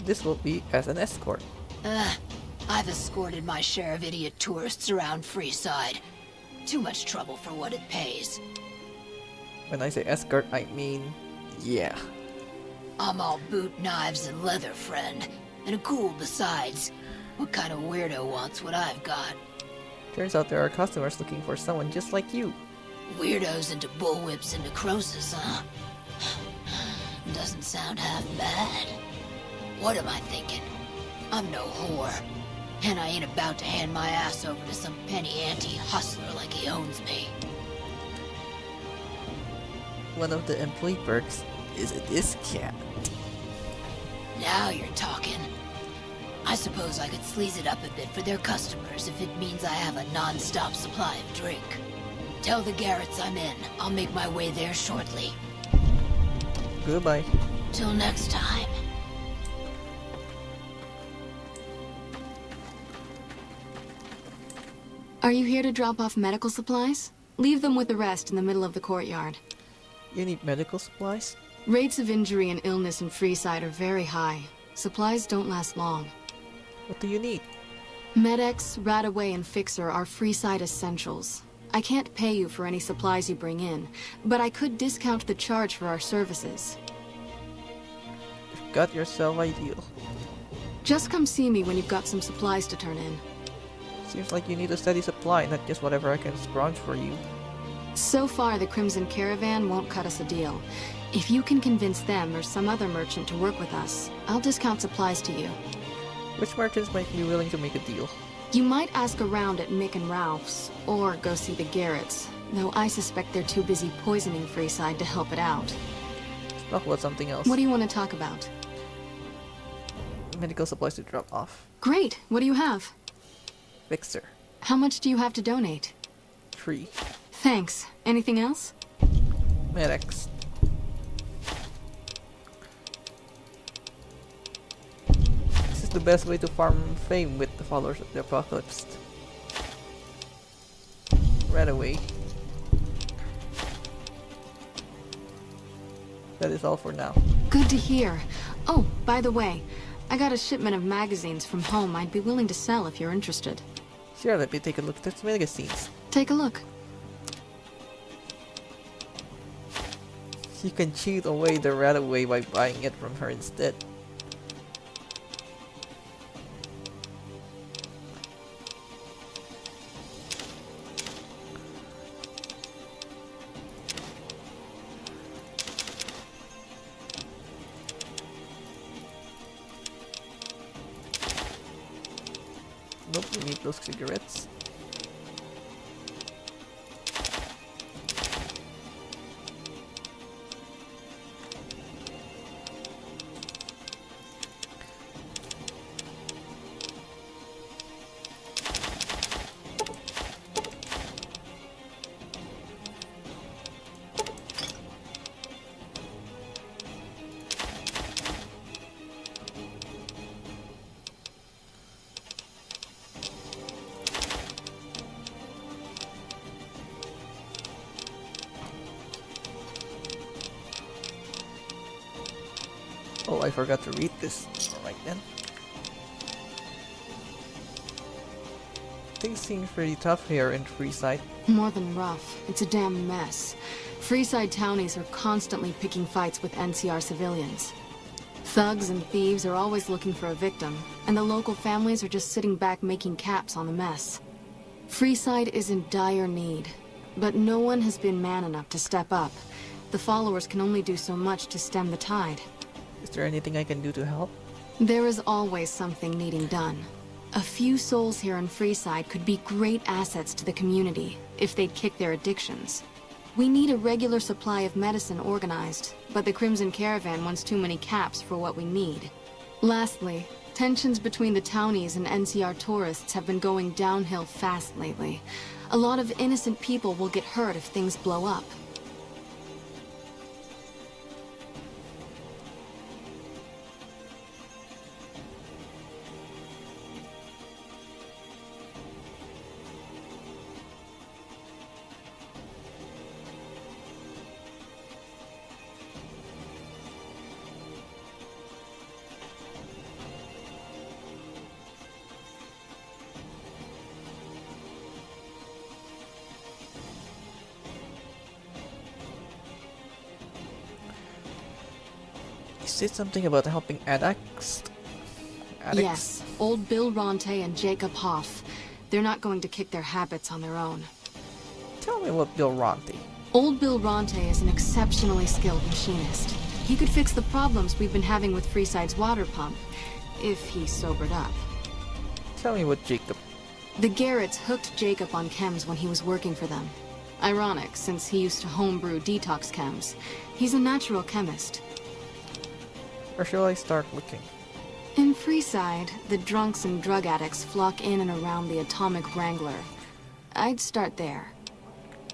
This will be as an escort. I've escorted my share of idiot tourists around Freeside. Too much trouble for what it pays. When I say escort, I mean... yeah. I'm all boot, knives, and leather, friend. And a ghoul besides. What kind of weirdo wants what I've got? Turns out there are customers looking for someone just like you. Weirdos into bullwhips and necrosis, huh? Doesn't sound half bad. What am I thinking? I'm no whore. And I ain't about to hand my ass over to some penny ante hustler like he owns me. One of the employee perks is a discount. Now you're talking. I suppose I could sleaze it up a bit for their customers if it means I have a non-stop supply of drink. Tell the Garretts I'm in. I'll make my way there shortly. Goodbye. Till next time. Are you here to drop off medical supplies? Leave them with the rest in the middle of the courtyard. You need medical supplies? Rates of injury and illness in Freeside are very high. Supplies don't last long. What do you need? Med-X, Radaway, and Fixer are Freeside essentials. I can't pay you for any supplies you bring in, but I could discount the charge for our services. You've got yourself a deal. Just come see me when you've got some supplies to turn in. Seems like you need a steady supply, not just whatever I can scrounge for you. So far, the Crimson Caravan won't cut us a deal. If you can convince them or some other merchant to work with us, I'll discount supplies to you. Which merchants might be willing to make a deal? You might ask around at Mick and Ralph's, or go see the Garretts, though I suspect they're too busy poisoning Freeside to help it out. Let's talk about something else. What do you want to talk about? Medical supplies to drop off. Great! What do you have? Fixer. How much do you have to donate? 3. Thanks. Anything else? Med-X. This is the best way to farm fame with the followers of the Apocalypse. Right away. That is all for now. Good to hear. Oh, by the way, I got a shipment of magazines from home I'd be willing to sell if you're interested. Sure, let me take a look at the magazines. Take a look. You can cheat away the Radaway by buying it from her instead. Nope, we need those cigarettes. Oh, I forgot to read this. Alright then. Things seem pretty tough here in Freeside. More than rough. It's a damn mess. Freeside townies are constantly picking fights with NCR civilians. Thugs and thieves are always looking for a victim, and the local families are just sitting back making caps on the mess. Freeside is in dire need, but no one has been man enough to step up. The followers can only do so much to stem the tide. Is there anything I can do to help? There is always something needing done. A few souls here in Freeside could be great assets to the community if they'd kick their addictions. We need a regular supply of medicine organized, but the Crimson Caravan wants too many caps for what we need. Lastly, tensions between the townies and NCR tourists have been going downhill fast lately. A lot of innocent people will get hurt if things blow up. You said something about helping addicts? Yes, old Bill Ronte and Jacob Hoff. They're not going to kick their habits on their own. Tell me about Bill Ronte. Old Bill Ronte is an exceptionally skilled machinist. He could fix the problems we've been having with Freeside's water pump, if he sobered up. Tell me about Jacob. The Garretts hooked Jacob on chems when he was working for them. Ironic, since he used to homebrew detox chems. He's a natural chemist. Where shall I start looking? In Freeside, the drunks and drug addicts flock in and around the Atomic Wrangler. I'd start there.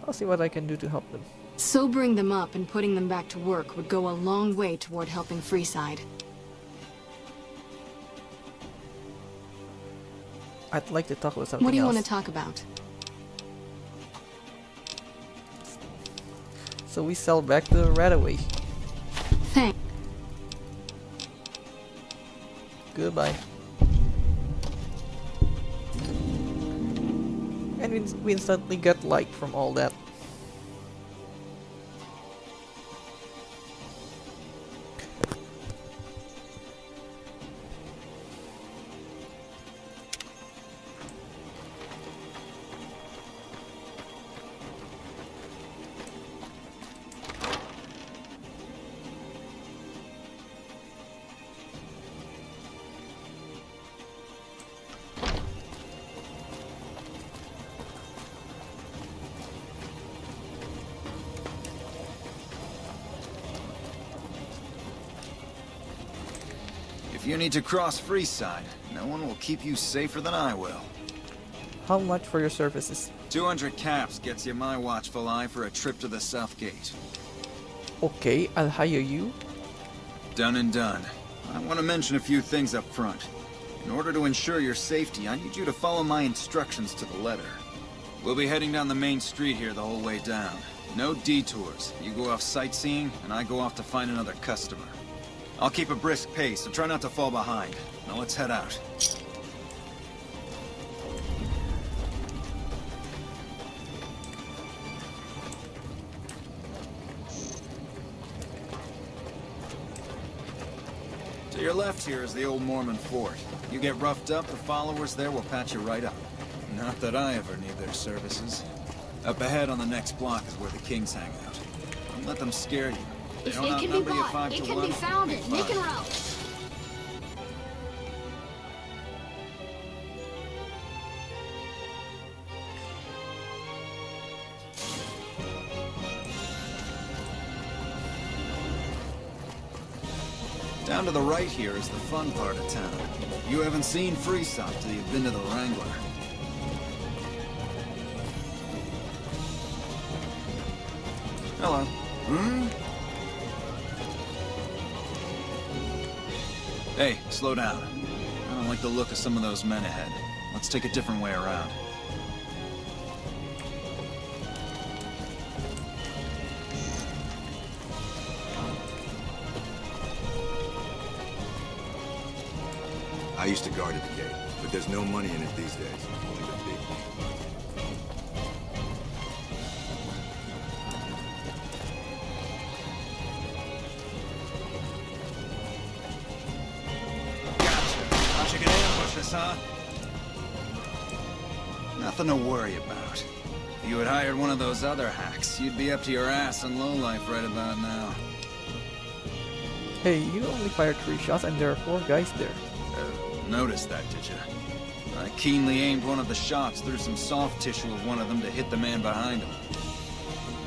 I'll see what I can do to help them. Sobering them up and putting them back to work would go a long way toward helping Freeside. I'd like to talk about something What do you else. want to talk about? So we sell back the Radaway. Thanks. Goodbye. And we instantly get light from all that. If you need to cross Freeside, no one will keep you safer than I will. How much for your services? 200 caps gets you my watchful eye for a trip to the South Gate. Okay, I'll hire you. Done and done. I want to mention a few things up front. In order to ensure your safety, I need you to follow my instructions to the letter. We'll be heading down the main street here the whole way down. No detours. You go off sightseeing, and I go off to find another customer. I'll keep a brisk pace, so try not to fall behind. Now let's head out. To your left here is the old Mormon fort. You get roughed up, the followers there will patch you right up. Not that I ever need their services. Up ahead on the next block is where the kings hang out. Don't let them scare you. If don't it can be outnumber you bought, 5 it to can 1, be found you'll at be Nick and fine. Ralph's. Down to the right here is the fun part of town. You haven't seen Freeside till you've been to the Wrangler. Hello. Hey, slow down. I don't like the look of some of those men ahead. Let's take a different way around. I used to guard at the gate, but there's no money in it these days. Only the big. How'd you get ambush us, huh? Nothing to worry about. If you had hired one of those other hacks, you'd be up to your ass in lowlife right about now. Hey, you only fired 3 shots and there are 4 guys there. Noticed that, did you? I keenly aimed one of the shots through some soft tissue of one of them to hit the man behind him.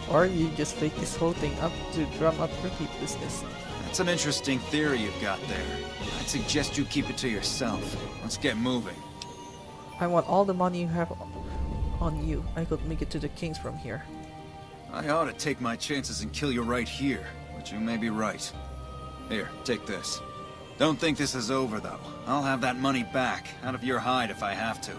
Or you just fake this whole thing up to drum up repeat business. That's an interesting theory you've got there. I'd suggest you keep it to yourself. Let's get moving. I want all the money you have on you. I could make it to the kings from here. I ought to take my chances and kill you right here, but you may be right. Here, take this. Don't think this is over, though. I'll have that money back, out of your hide if I have to.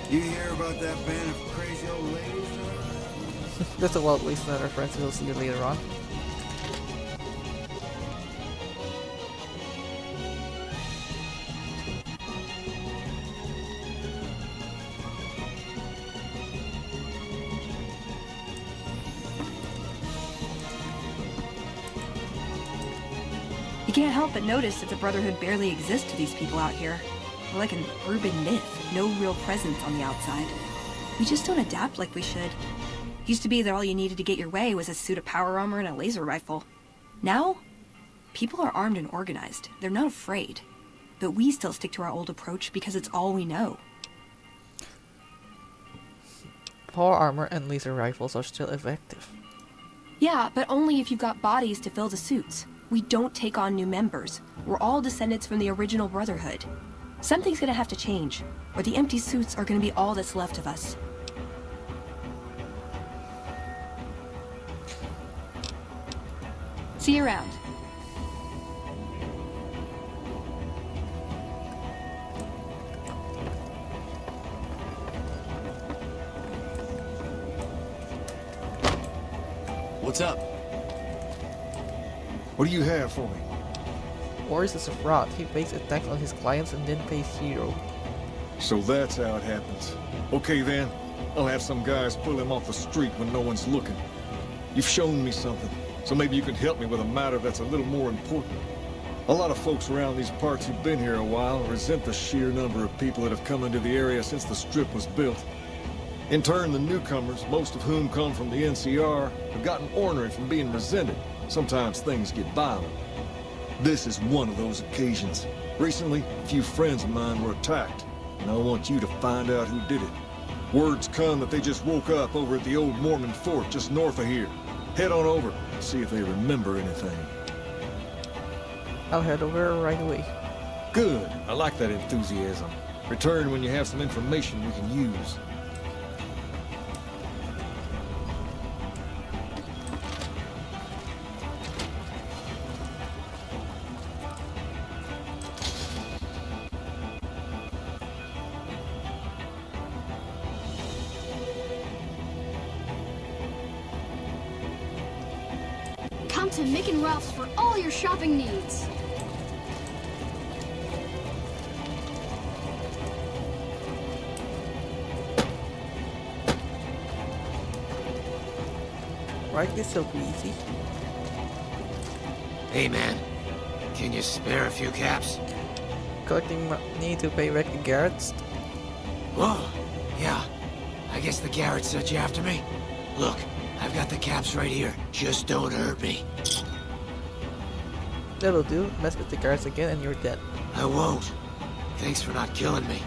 You hear about that band of crazy old ladies? That's a Wild Wasteland reference. We'll see you later on. You can't help but notice that the Brotherhood barely exists to these people out here. We're like an urban myth, no real presence on the outside. We just don't adapt like we should. Used to be that all you needed to get your way was a suit of power armor and a laser rifle. Now, people are armed and organized. They're not afraid. But we still stick to our old approach because it's all we know. Power armor and laser rifles are still effective. Yeah, but only if you've got bodies to fill the suits. We don't take on new members. We're all descendants from the original Brotherhood. Something's gonna have to change, or the empty suits are gonna be all that's left of us. See you around. What's up? What do you have for me? Boris is a fraud. He fakes attacks on his clients and then pays Hero. So that's how it happens. Okay then, I'll have some guys pull him off the street when no one's looking. You've shown me something, so maybe you can help me with a matter that's a little more important. A lot of folks around these parts who've been here a while resent the sheer number of people that have come into the area since the Strip was built. In turn, the newcomers, most of whom come from the NCR, have gotten ornery from being resented. Sometimes things get violent. This is one of those occasions. Recently, a few friends of mine were attacked, and I want you to find out who did it. Word's come that they just woke up over at the old Mormon fort just north of here. Head on over and see if they remember anything. I'll head over right away. Good. I like that enthusiasm. Return when you have some information we can use. Come to Mick and Ralph's for all your shopping needs. Right, this will be easy. Hey man, can you spare a few caps? Collecting money to pay back the Garretts. Whoa, yeah. I guess the Garretts sent you after me? Look, I've got the caps right here. Just don't hurt me. That'll do. Mess with the Garretts again and you're dead. I won't. Thanks for not killing me.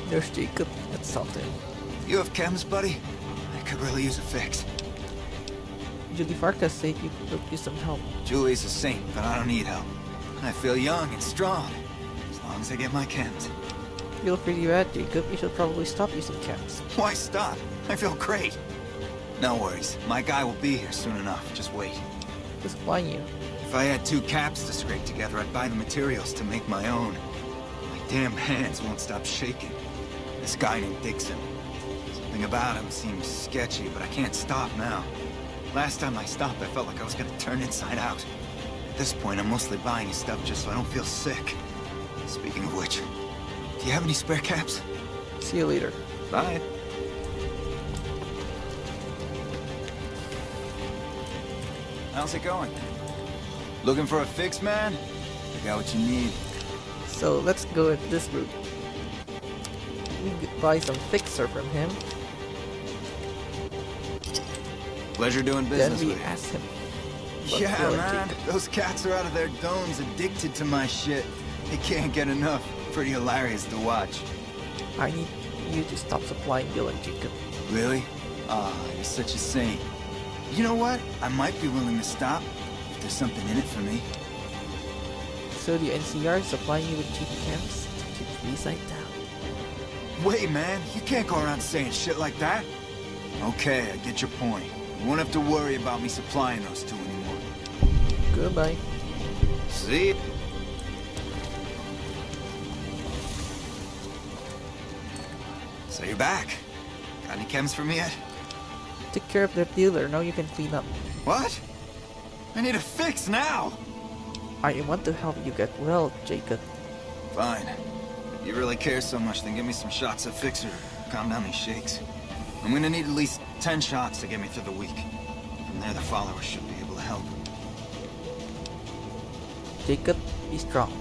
There's Jacob. That's something. You have chems, buddy? I could really use a fix. Julie Farkas said you could use some help. Julie's a saint, but I don't need help. I feel young and strong, as long as I get my chems. Feel pretty bad, Jacob. You should probably stop using chems. Why stop? I feel great. No worries. My guy will be here soon enough. Just wait. Just why you? If I had 2 caps to scrape together, I'd buy the materials to make my own. My damn hands won't stop shaking. This guy named Dixon. Something about him seems sketchy, but I can't stop now. Last time I stopped, I felt like I was gonna turn inside out. At this point, I'm mostly buying his stuff just so I don't feel sick. Speaking of which, do you have any spare caps? See you later. Bye. How's it going? Looking for a fix, man? I got what you need. So let's go at this route. We could buy some fixer from him. Pleasure doing business Then we with you. ask him. Yeah, for man. Jacob. Those cats are out of their domes, addicted to my shit. They can't get enough. Pretty hilarious to watch. I need you to stop supplying Bill and Jacob. Really? Ah, you're such a saint. You know what? I might be willing to stop if there's something in it for me. So the NCR is supplying you with cheap camps to keep Freeside down. Wait, man, you can't go around saying shit like that. Okay, I get your point. You won't have to worry about me supplying those two anymore. Goodbye. See? So you're back. Got any chems for me yet? Take care of that dealer, now you can clean up. What? I need a fix now! I want to help you get well, Jacob. Fine. If you really care so much, then give me some shots of Fixer. Calm down these shakes. I'm gonna need at least 10 shots to get me through the week. From there, the followers should be able to help. Jacob, be strong.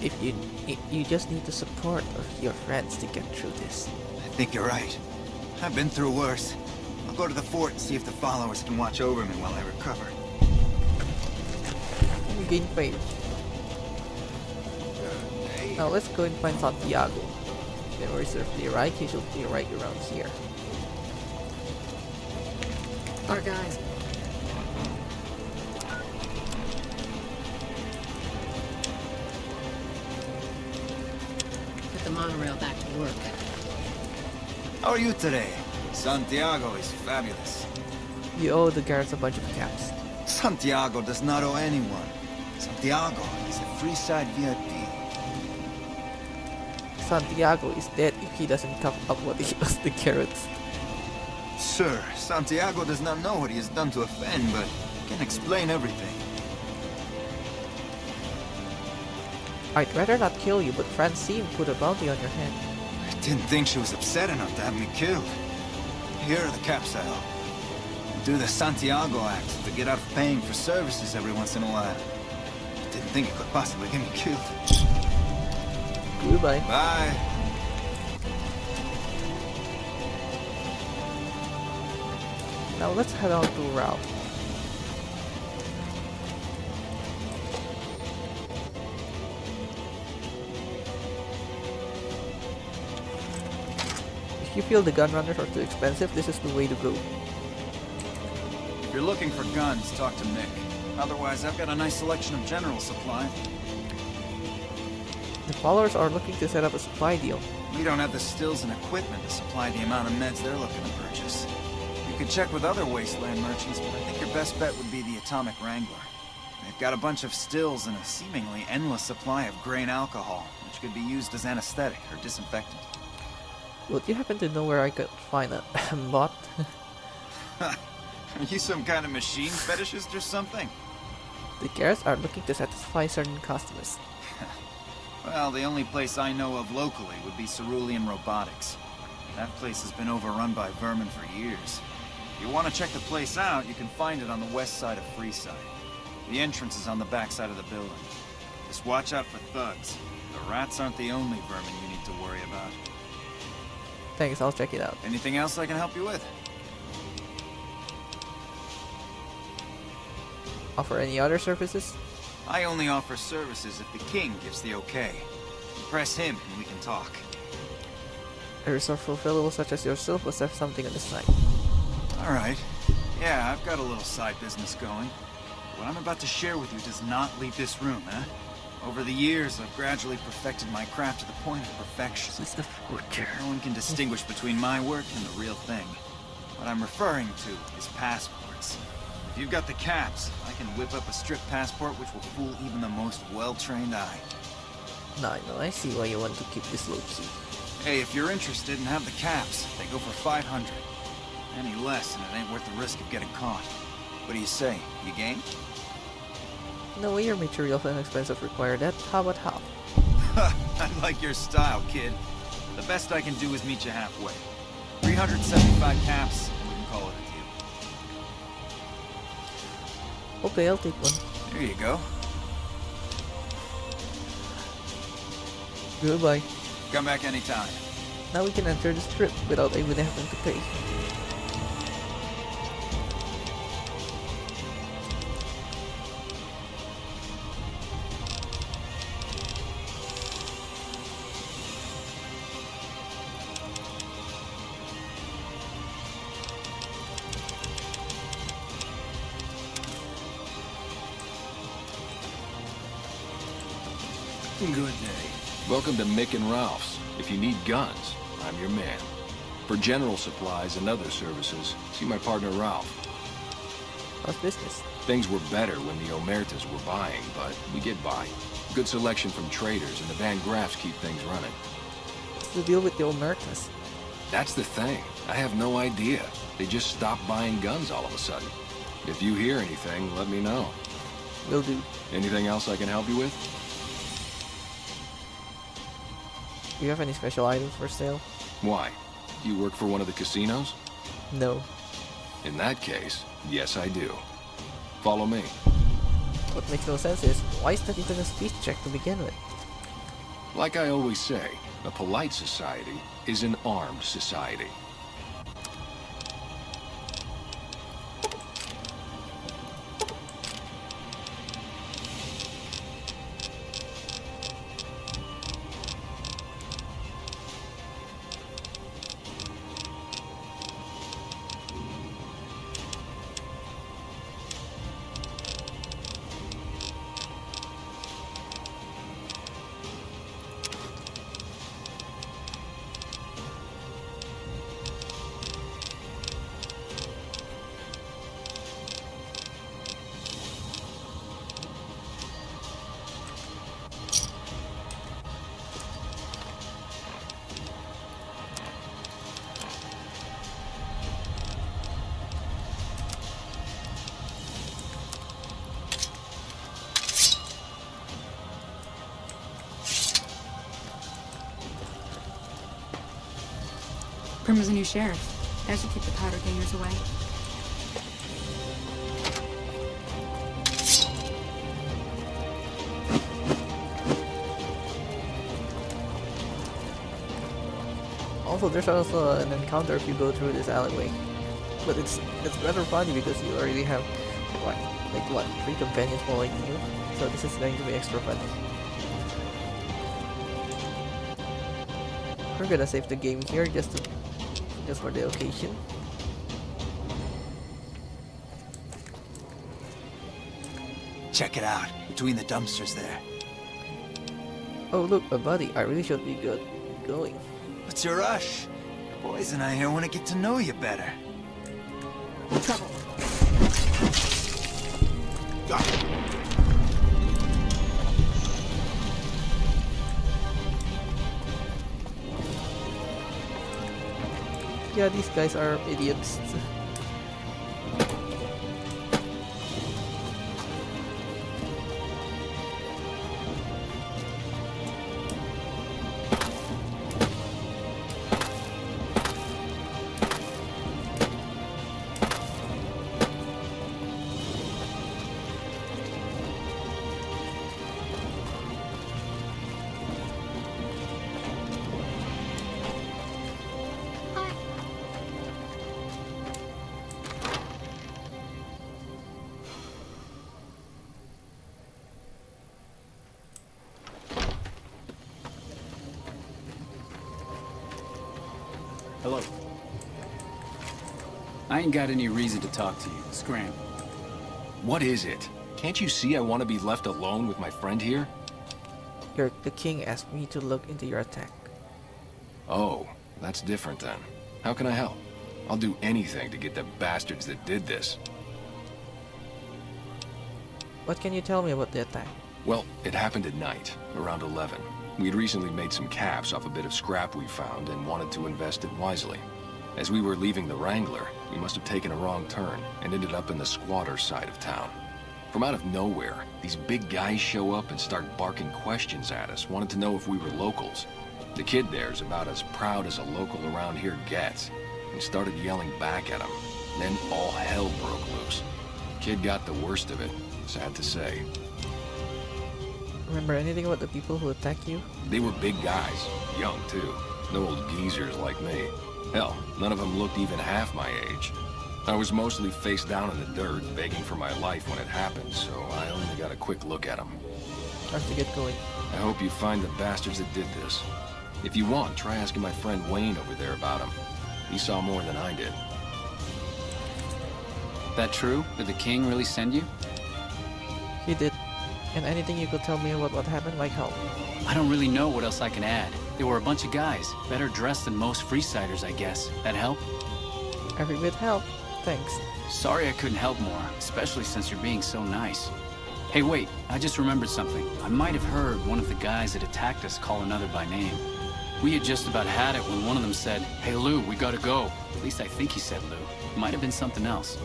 If you just need the support of your friends to get through this. I think you're right. I've been through worse. I'll go to the fort and see if the followers can watch over me while I recover. You gain faith. Now let's go and find Santiago. Then reserve the right, he should be right around here. Our guys. Get the monorail back to work. How are you today? Santiago is fabulous. You owe the guards a bunch of caps. Santiago does not owe anyone. Santiago is a Freeside VIP. Santiago is dead if he doesn't cough up what he owes the carrots. Sir, Santiago does not know what he has done to offend, but can explain everything. I'd rather not kill you, but Francine put a bounty on your head. I didn't think she was upset enough to have me killed. Here are the caps I owe. Do the Santiago act to get out of paying for services every once in a while. Didn't think it could possibly get me killed. Goodbye. Bye. Now let's head on to Ralph. If you feel the gun runners are too expensive, this is the way to go. If you're looking for guns, talk to Mick. Otherwise, I've got a nice selection of general supply. The followers are looking to set up a supply deal. We don't have the stills and equipment to supply the amount of meds they're looking to purchase. You could check with other wasteland merchants, but I think your best bet would be the Atomic Wrangler. They've got a bunch of stills and a seemingly endless supply of grain alcohol, which could be used as anesthetic or disinfectant. Would you happen to know where I could find a bot? Are you some kind of machine fetishist or something? The guards are looking to satisfy certain customers. Well, the only place I know of locally would be Cerulean Robotics. That place has been overrun by vermin for years. If you want to check the place out, you can find it on the west side of Freeside. The entrance is on the back side of the building. Just watch out for thugs. The rats aren't the only vermin you need to worry about. Thanks, I'll check it out. Anything else I can help you with? Offer any other services? I only offer services if the king gives the okay. Impress him and we can talk. A resourceful fellow such as yourself must have something on the side. Alright. Yeah, I've got a little side business going. What I'm about to share with you does not leave this room, eh? Over the years, I've gradually perfected my craft to the point of perfection. It's the future. No one can distinguish between my work and the real thing. What I'm referring to is passports. If you've got the caps, I can whip up a strict passport which will fool even the most well-trained eye. No, I see why you want to keep this low-key. Hey, if you're interested and have the caps, they go for 500. Any less, and it ain't worth the risk of getting caught. What do you say? You game? No way your materials and expenses require that. How about half? I like your style, kid. The best I can do is meet you halfway. 375 caps, and we can call it a deal. Okay, I'll take one. There you go. Goodbye. Come back anytime. Now we can enter the strip without even having to pay. Good day. Welcome to Mick and Ralph's. If you need guns, I'm your man. For general supplies and other services, see my partner Ralph. How's business? Things were better when the Omertas were buying, but we get by. Good selection from traders, and the Van Graffs keep things running. What's the deal with the Omertas? That's the thing. I have no idea. They just stopped buying guns all of a sudden. If you hear anything, let me know. Will do. Anything else I can help you with? Do you have any special items for sale? Why? You work for one of the casinos? No. In that case, yes I do. Follow me. What makes no sense is, why is that even a speech check to begin with? Like I always say, a polite society is an armed society. Prim is a new sheriff. That should keep the powder gangers away. Also, there's also an encounter if you go through this alleyway. But it's rather funny because you already have what 3 companions following you. So this is going to be extra funny. We're gonna save the game here just for the occasion. Check it out, between the dumpsters there. Oh look, a buddy. I really should be going. What's your rush? Boys and I here want to get to know you better. Trouble. Got it. Yeah, these guys are idiots. Hello. I ain't got any reason to talk to you. Scram. What is it? Can't you see I want to be left alone with my friend here? The king asked me to look into your attack. Oh, that's different then. How can I help? I'll do anything to get the bastards that did this. What can you tell me about the attack? Well, it happened at night, around 11. We'd recently made some caps off a bit of scrap we found and wanted to invest it wisely. As we were leaving the Wrangler, we must have taken a wrong turn and ended up in the squatter side of town. From out of nowhere, these big guys show up and start barking questions at us, wanted to know if we were locals. The kid there's about as proud as a local around here gets, and started yelling back at him. Then all hell broke loose. Kid got the worst of it, sad to say. Remember anything about the people who attacked you? They were big guys, young too. No old geezers like me. Hell, none of them looked even half my age. I was mostly face down in the dirt, begging for my life when it happened, so I only got a quick look at them. Time to get going. I hope you find the bastards that did this. If you want, try asking my friend Wayne over there about him. He saw more than I did. That true? Did the king really send you? He did. And anything you could tell me about what happened might help. I don't really know what else I can add. They were a bunch of guys, better dressed than most Freesiders, I guess. That help? Every bit helped. Thanks. Sorry I couldn't help more, especially since you're being so nice. Hey, wait, I just remembered something. I might have heard one of the guys that attacked us call another by name. We had just about had it when one of them said, "Hey Lou, we gotta go." At least I think he said Lou. It might have been something else.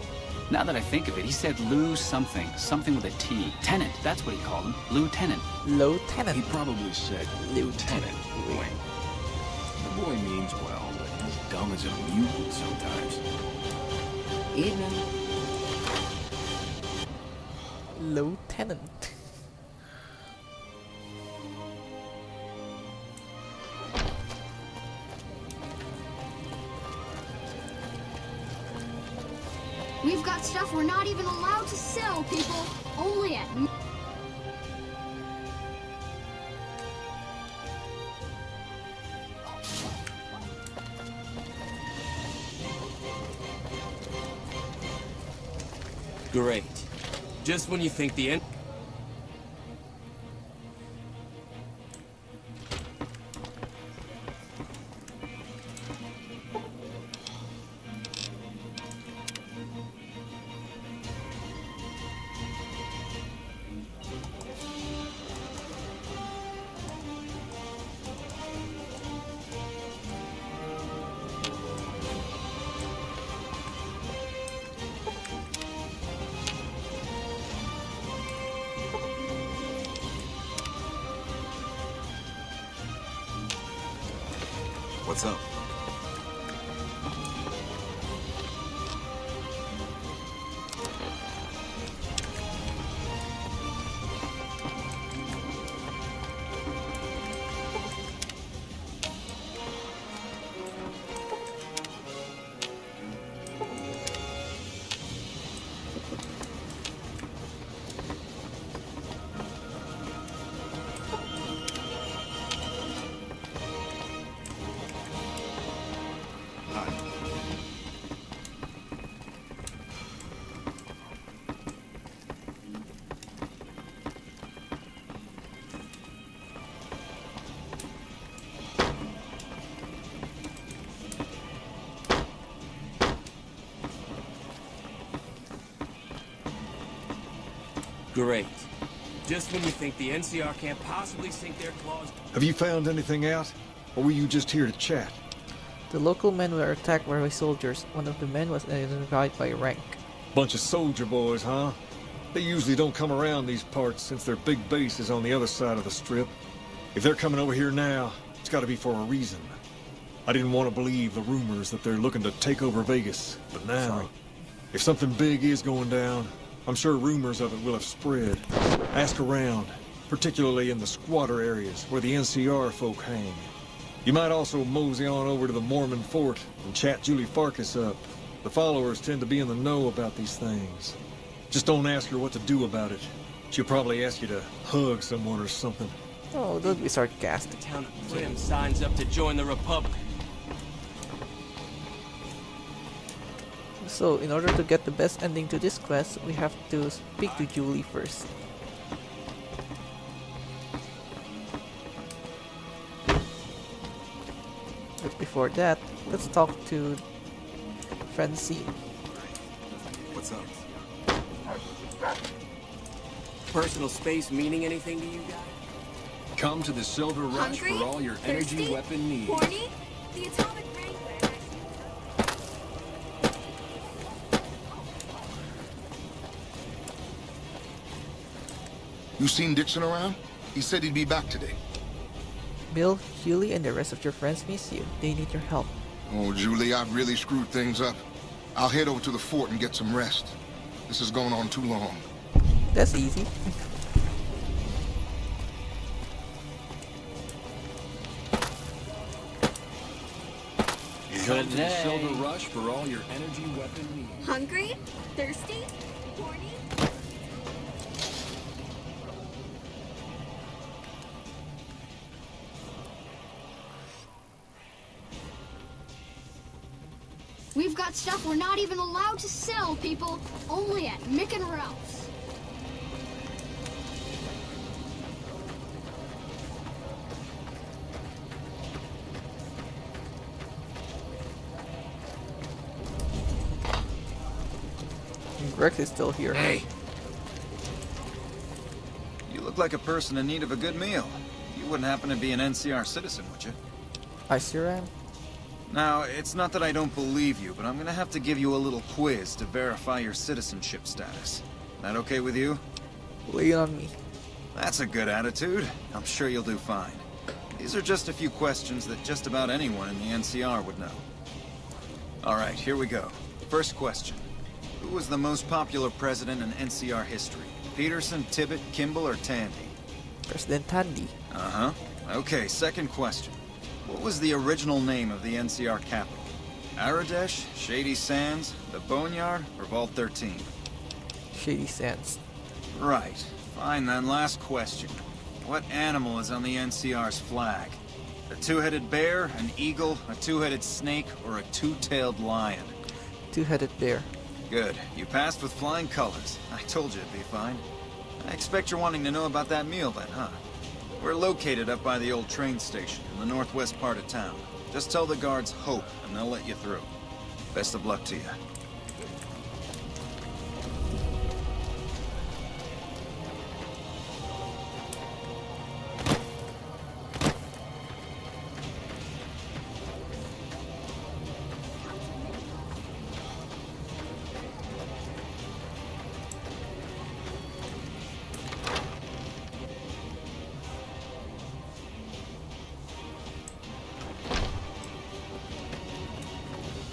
Now that I think of it, he said Lou something. Something with a T. Tenant, that's what he called him. Lieutenant. Lieutenant. He probably said Lieutenant. Wait. The boy means well, but he's dumb as a mutant sometimes. Evening. Lieutenant. We've got stuff we're not even allowed to sell, people. Only at... Great. Just when you think the end... What's up? Great. Just when you think the NCR can't possibly sink their claws... Have you found anything out? Or were you just here to chat? The local men were attacked by soldiers. One of the men was identified by rank. Bunch of soldier boys, huh? They usually don't come around these parts since their big base is on the other side of the strip. If they're coming over here now, it's gotta be for a reason. I didn't want to believe the rumors that they're looking to take over Vegas, but now, if something big is going down, I'm sure rumors of it will have spread. Ask around, particularly in the squatter areas where the NCR folk hang. You might also mosey on over to the Mormon fort and chat Julie Farkas up. The followers tend to be in the know about these things. Just don't ask her what to do about it. She'll probably ask you to hug someone or something. Oh, don't be sarcastic. Town of Primm signs up to join the Republic. So, in order to get the best ending to this quest, we have to speak to Julie first. But before that, let's talk to Francine. What's up? Personal space meaning anything to you guys? Come to the Silver Rush Hungry? for all your energy Thirsty? weapon needs. Horny? The atomic wrangler. You seen Dixon around? He said he'd be back today. Bill, Julie, and the rest of your friends miss you. They need your help. Oh, Julie, I've really screwed things up. I'll head over to the fort and get some rest. This is going on too long. That's easy. Come to the Silver Rush for all your energy weapon needs. Hungry? Thirsty? Horny? We've got stuff we're not even allowed to sell, people. Only at Mick and Ralph's. Rex is still here. Hey, You look like a person in need of a good meal. You wouldn't happen to be an NCR citizen, would you? I sure am. Now, it's not that I don't believe you, but I'm gonna have to give you a little quiz to verify your citizenship status. That okay with you? Lay it on me. That's a good attitude. I'm sure you'll do fine. These are just a few questions that just about anyone in the NCR would know. Alright, here we go. First question. Who was the most popular president in NCR history? Peterson, Tibbet, Kimball, or Tandy? President Tandy. Uh-huh. Okay, second question. What was the original name of the NCR capital? Aradesh, Shady Sands, the Boneyard, or Vault 13? Shady Sands. Right. Fine then, last question. What animal is on the NCR's flag? A two-headed bear, an eagle, a two-headed snake, or a two-tailed lion? Two-headed bear. Good. You passed with flying colors. I told you it'd be fine. I expect you're wanting to know about that meal then, huh? We're located up by the old train station in the northwest part of town. Just tell the guards Hope, and they'll let you through. Best of luck to you.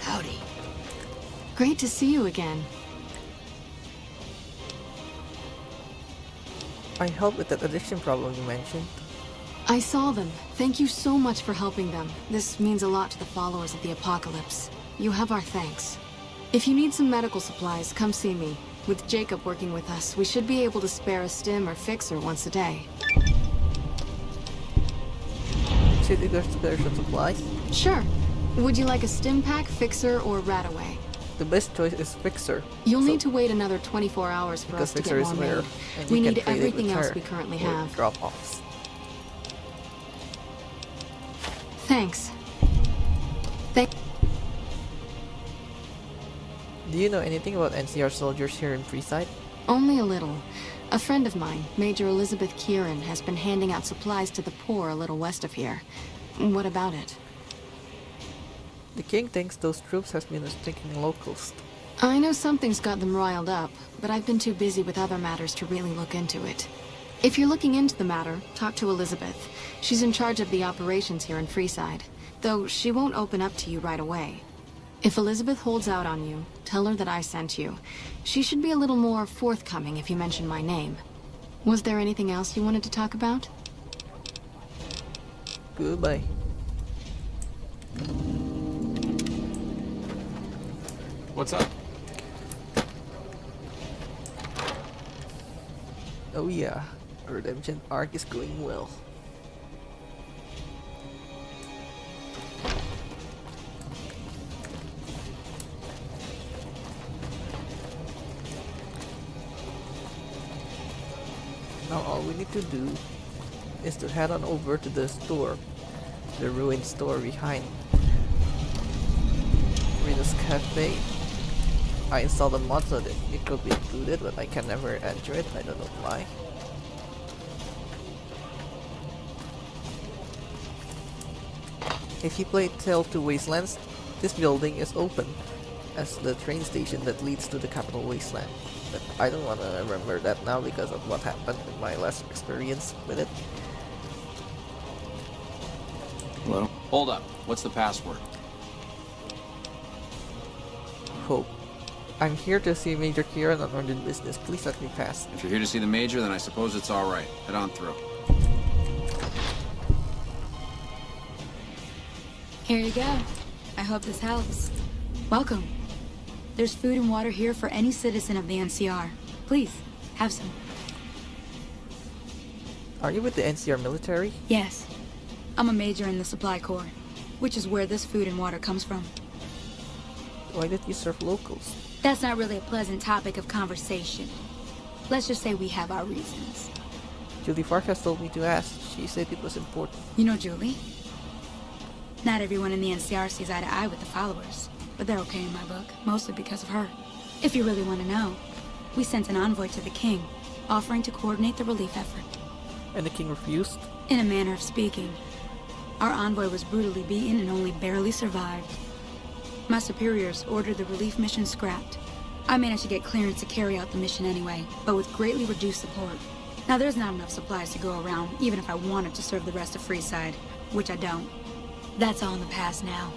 Howdy. Great to see you again. I helped with that addiction problem you mentioned. I saw them. Thank you so much for helping them. This means a lot to the followers of the Apocalypse. You have our thanks. If you need some medical supplies, come see me. With Jacob working with us, we should be able to spare a stim or fixer once a day. Should you go to some supplies? Sure. Would you like a stim pack, fixer, or Rataway? The best choice is Fixer. You'll need to wait another 24 hours for us to Fixer get is more rare, made. and We you can need trade it everything with else her we currently for have. drop-offs. Thanks. Do you know anything about NCR soldiers here in Freeside? Only a little. A friend of mine, Major Elizabeth Kieran, has been handing out supplies to the poor a little west of here. What about it? The king thinks those troops has been stinking locals. I know something's got them riled up, but I've been too busy with other matters to really look into it. If you're looking into the matter, talk to Elizabeth. She's in charge of the operations here in Freeside, though she won't open up to you right away. If Elizabeth holds out on you, tell her that I sent you. She should be a little more forthcoming if you mention my name. Was there anything else you wanted to talk about? Goodbye. What's up? Oh yeah, our redemption arc is going well. Now all we need to do is to head on over to the store, the ruined store behind Rita's Cafe. I installed a mod so that it could be included, but I can never enter it. I don't know why. If you play Tale to Wastelands, this building is open as the train station that leads to the Capital Wasteland. But I don't want to remember that now because of what happened in my last experience with it. Hello? Hold up. What's the password? Hope. I'm here to see Major Kieran on urgent business. Please let me pass. If you're here to see the Major, then I suppose it's all right. Head on through. Here you go. I hope this helps. Welcome. There's food and water here for any citizen of the NCR. Please, have some. Are you with the NCR military? Yes. I'm a major in the Supply Corps, which is where this food and water comes from. Why did you serve locals? That's not really a pleasant topic of conversation. Let's just say we have our reasons. Julie Farkas told me to ask. She said it was important. You know Julie? Not everyone in the NCR sees eye to eye with the followers. but they're okay in my book, mostly because of her. If you really want to know, we sent an envoy to the king, offering to coordinate the relief effort. And the king refused? In a manner of speaking. Our envoy was brutally beaten and only barely survived. My superiors ordered the relief mission scrapped. I managed to get clearance to carry out the mission anyway, but with greatly reduced support. Now there's not enough supplies to go around, even if I wanted to serve the rest of Freeside, which I don't. That's all in the past now.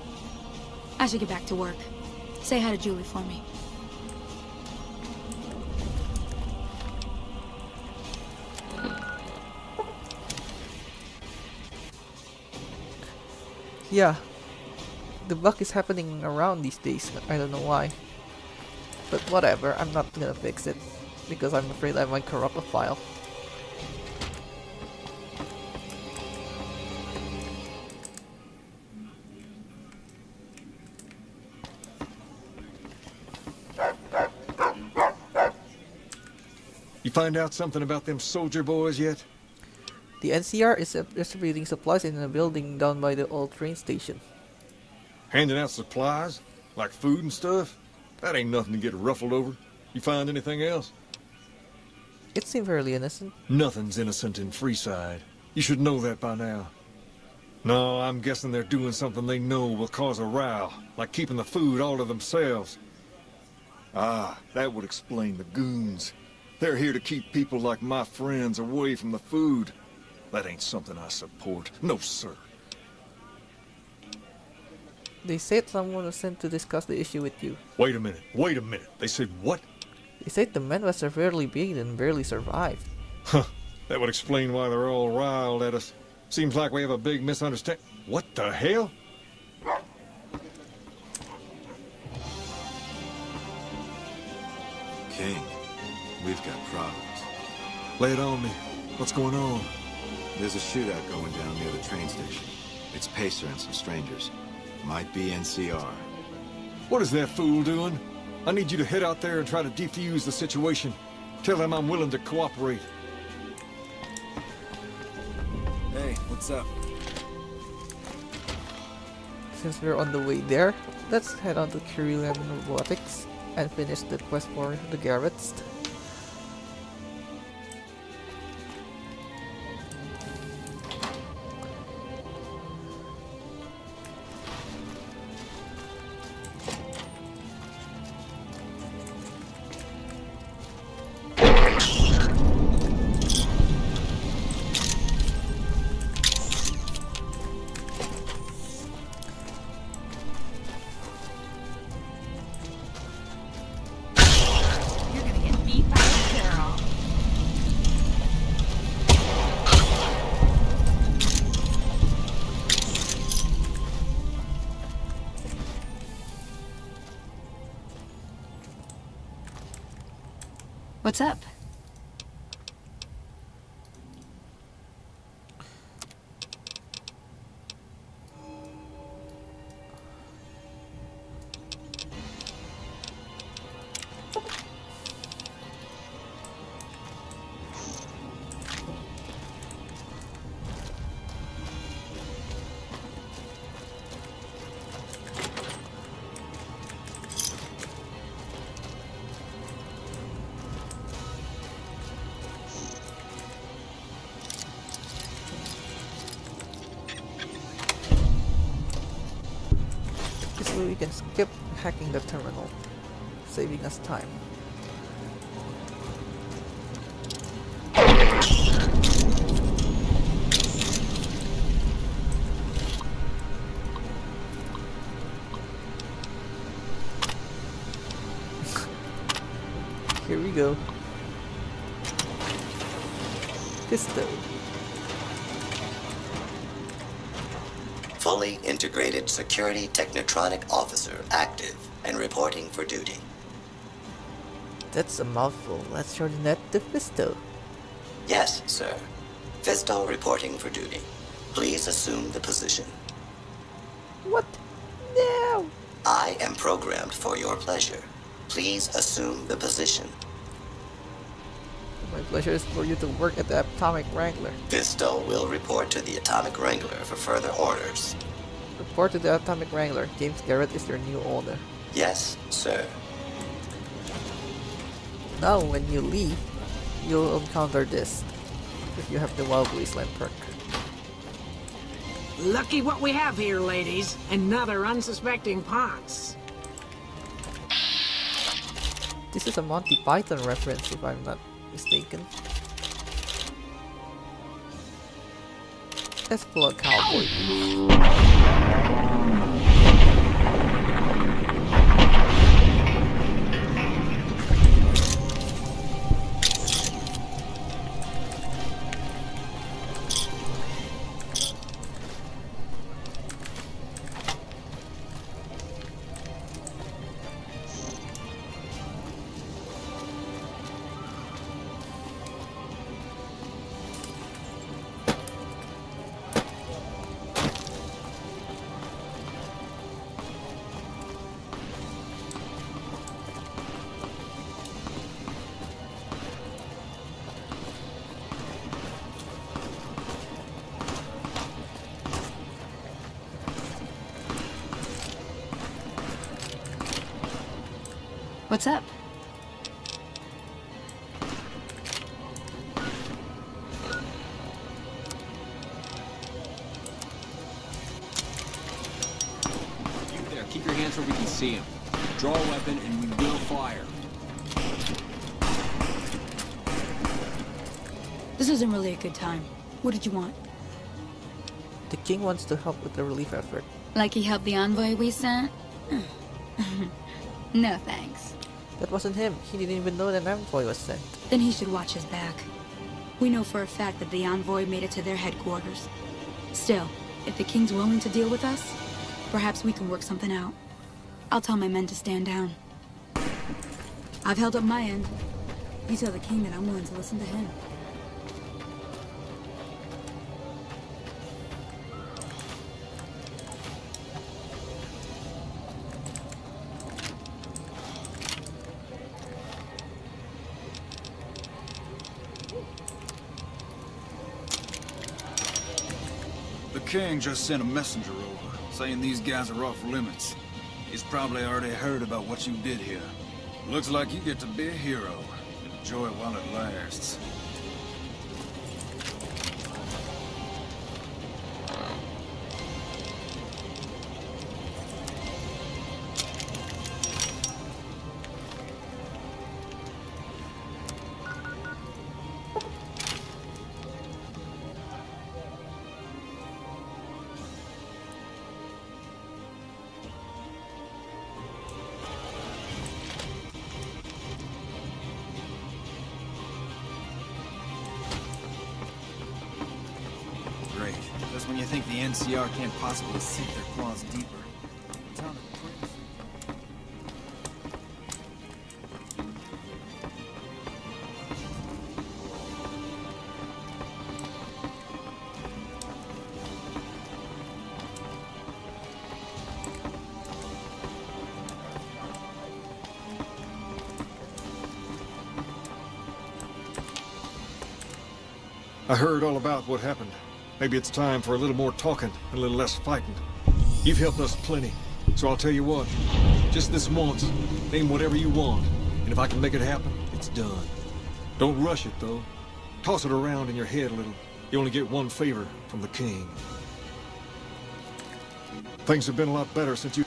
I should get back to work. Say hi to Julie for me. Yeah. The bug is happening around these days. I don't know why. But whatever, I'm not gonna fix it. Because I'm afraid I might corrupt a file. You find out something about them soldier boys yet? The NCR is distributing supplies in a building down by the old train station. Handing out supplies? Like food and stuff? That ain't nothing to get ruffled over. You find anything else? It seemed fairly innocent. Nothing's innocent in Freeside. You should know that by now. No, I'm guessing they're doing something they know will cause a row, like keeping the food all to themselves. Ah, that would explain the goons. They're here to keep people like my friends away from the food. That ain't something I support. No, sir. They said someone was sent to discuss the issue with you. Wait a minute. Wait a minute. They said what? They said the man was severely beaten and barely survived. Huh. That would explain why they're all riled at us. Seems like we have a big misunderstanding. What the hell? King, we've got problems. Lay it on me. What's going on? There's a shootout going down near the train station. It's Pacer and some strangers. Might be NCR. What is that fool doing? I need you to head out there and try to defuse the situation. Tell them I'm willing to cooperate. Hey, what's up? Since we're on the way there, let's head on to Kirilian Robotics and finish the quest for the Garretts. What's up? This way we can skip hacking the terminal, saving us time. Here we go. Pistol. Fully integrated security technotronic officer active and reporting for duty. That's a mouthful. Let's shorten that to Fisto. Yes, sir. Fisto reporting for duty. Please assume the position. What? No! I am programmed for your pleasure. Please assume the position. My pleasure is for you to work at the Atomic Wrangler. Fisto will report to the Atomic Wrangler for further orders. Report to the Atomic Wrangler. James Garrett is your new owner. Yes, sir. Now, when you leave, you'll encounter this. If you have the Wild Wasteland perk. Lucky what we have here, ladies. Another unsuspecting Ponce. This is a Monty Python reference, if I'm not mistaken. Let's pull a cowboy. What's up? You there, keep your hands where we can see him. Draw a weapon and we will fire. This isn't really a good time. What did you want? The king wants to help with the relief effort. Like he helped the envoy we sent? No thanks. That wasn't him. He didn't even know that an envoy was sent. Then he should watch his back. We know for a fact that the envoy made it to their headquarters. Still, if the king's willing to deal with us, perhaps we can work something out. I'll tell my men to stand down. I've held up my end. You tell the king that I'm willing to listen to him. The king just sent a messenger over, saying these guys are off limits. He's probably already heard about what you did here. Looks like you get to be a hero. Enjoy it while it lasts. Great. Just when you think the NCR can't possibly sink their claws deeper. Town of Prince. I heard all about what happened. Maybe it's time for a little more talking, and a little less fighting. You've helped us plenty, so I'll tell you what. Just this once, name whatever you want, and if I can make it happen, it's done. Don't rush it, though. Toss it around in your head a little. You only get one favor from the king. Things have been a lot better since you...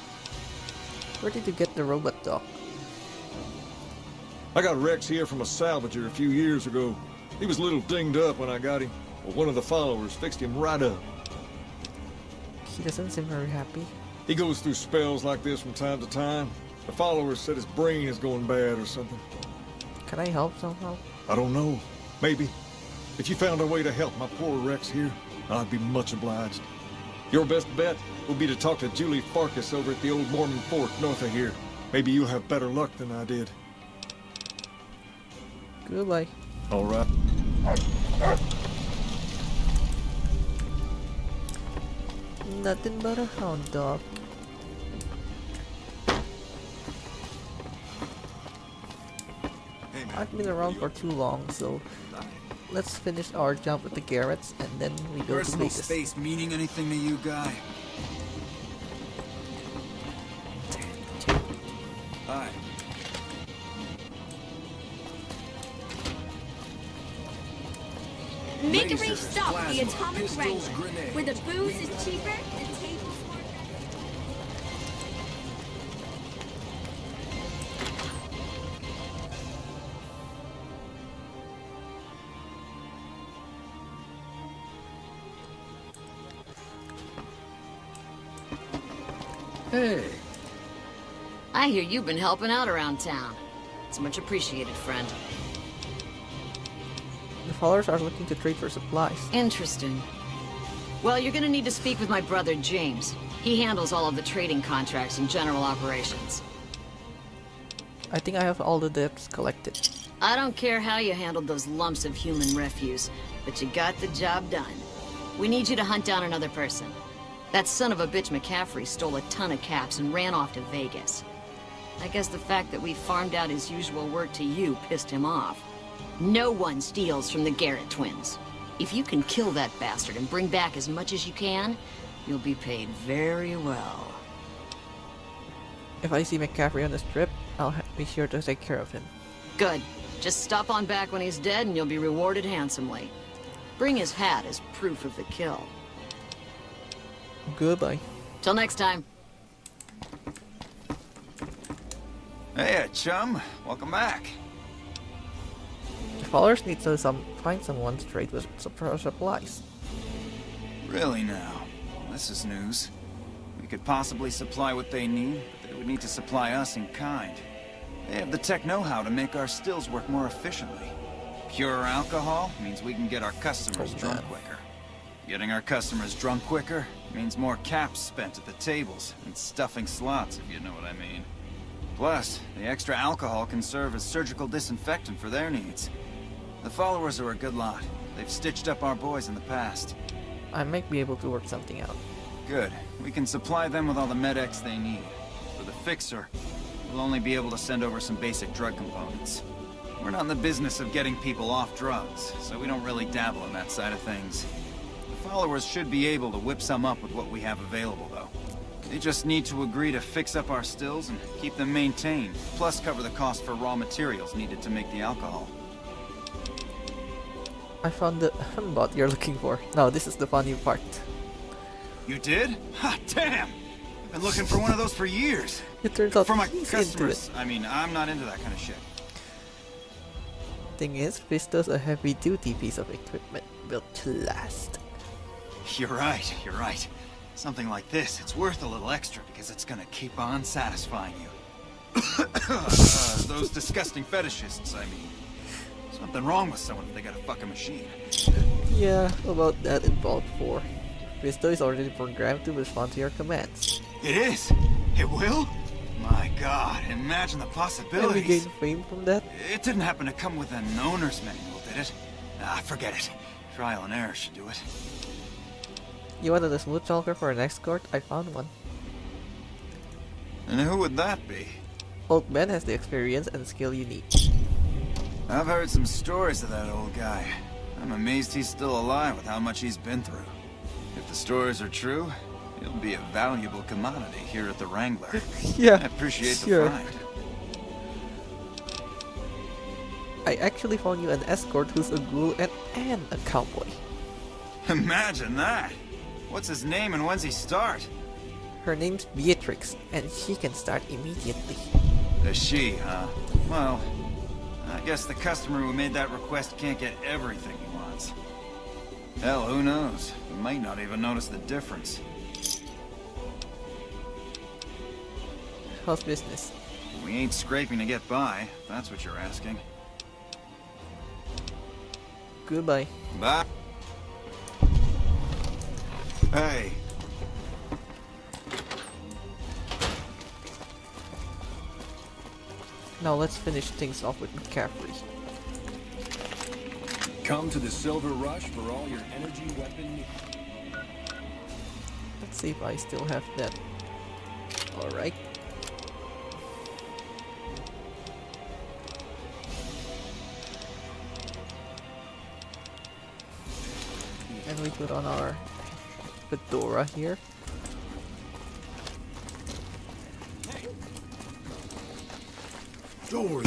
Where did you get the robot dog? I got Rex here from a salvager a few years ago. He was a little dinged up when I got him. Well, one of the followers fixed him right up. He doesn't seem very happy. He goes through spells like this from time to time. The followers said his brain is going bad or something. Can I help somehow? I don't know. Maybe. If you found a way to help my poor Rex here, I'd be much obliged. Your best bet will be to talk to Julie Farkas over at the old Mormon fort north of here. Maybe you'll have better luck than I did. Goodbye. All right. Nothing but a hound dog. I've been around for too long, so let's finish our jump with the Garretts and then we go to Personal Vegas. space meaning anything to you, guy? Make a race Lasers, stop the plasma, Atomic pistols, Wrangler, grenades. where the booze is cheaper and tables more. Hey. I hear you've been helping out around town. It's much appreciated, friend. The followers are looking to trade for supplies. Interesting. Well, you're gonna need to speak with my brother, James. He handles all of the trading contracts and general operations. I think I have all the debts collected. I don't care how you handled those lumps of human refuse, but you got the job done. We need you to hunt down another person. That son of a bitch McCaffrey stole a ton of caps and ran off to Vegas. I guess the fact that we farmed out his usual work to you pissed him off. No one steals from the Garrett twins. If you can kill that bastard and bring back as much as you can, you'll be paid very well. If I see McCaffrey on the strip, I'll be sure to take care of him. Good. Just stop on back when he's dead and you'll be rewarded handsomely. Bring his hat as proof of the kill. Goodbye. Till next time. Hey, chum. Welcome back. The followers need to find someone to trade with supplies. Really now? This is news. We could possibly supply what they need, but they would need to supply us in kind. They have the tech know-how to make our stills work more efficiently. Pure alcohol means we can get our customers drunk quicker. Getting our customers drunk quicker means more caps spent at the tables and stuffing slots, if you know what I mean. Plus, the extra alcohol can serve as surgical disinfectant for their needs. The followers are a good lot. They've stitched up our boys in the past. I might be able to work something out. Good. We can supply them with all the med-X they need. For the Fixer, we'll only be able to send over some basic drug components. We're not in the business of getting people off drugs, so we don't really dabble in that side of things. The followers should be able to whip some up with what we have available, though. They just need to agree to fix up our stills and keep them maintained, plus cover the cost for raw materials needed to make the alcohol. I found the bot you're looking for. Now this is the funny part. You did? Ha, damn! I've been looking for one of those for years. It turns out for my he's customers. into it. I mean, I'm not into that kind of shit. Thing is, Fisto's a heavy-duty piece of equipment built to last. You're right, you're right. Something like this, it's worth a little extra because it's gonna keep on satisfying you. Those disgusting fetishists, I mean. Something wrong with someone if they got a fucking machine. Yeah, about that in Vault 4. Fisto is already programmed to respond to your commands. It is? It will? My god, imagine the And we possibilities. gain fame from that? It didn't happen to come with an owner's manual, did it? Ah, forget it. Trial and error should do it. You wanted a smooth talker for an escort? I found one. And who would that be? Old Ben has the experience and skill you need. I've heard some stories of that old guy. I'm amazed he's still alive with how much he's been through. If the stories are true, he'll be a valuable commodity here at the Wrangler. Yeah, I appreciate sure. the find. I actually found you an escort who's a ghoul and a cowboy. Imagine that! What's his name and when's he start? Her name's Beatrix, and she can start immediately. A she, huh? Well, I guess the customer who made that request can't get everything he wants. Hell, who knows? He might not even notice the difference. How's business? We ain't scraping to get by, if that's what you're asking. Goodbye. Bye. Hey. Now let's finish things off with McCaffrey. Come to the Silver Rush for all your energy weapon needs. Let's see if I still have that. Alright. And we put on our fedora here. story.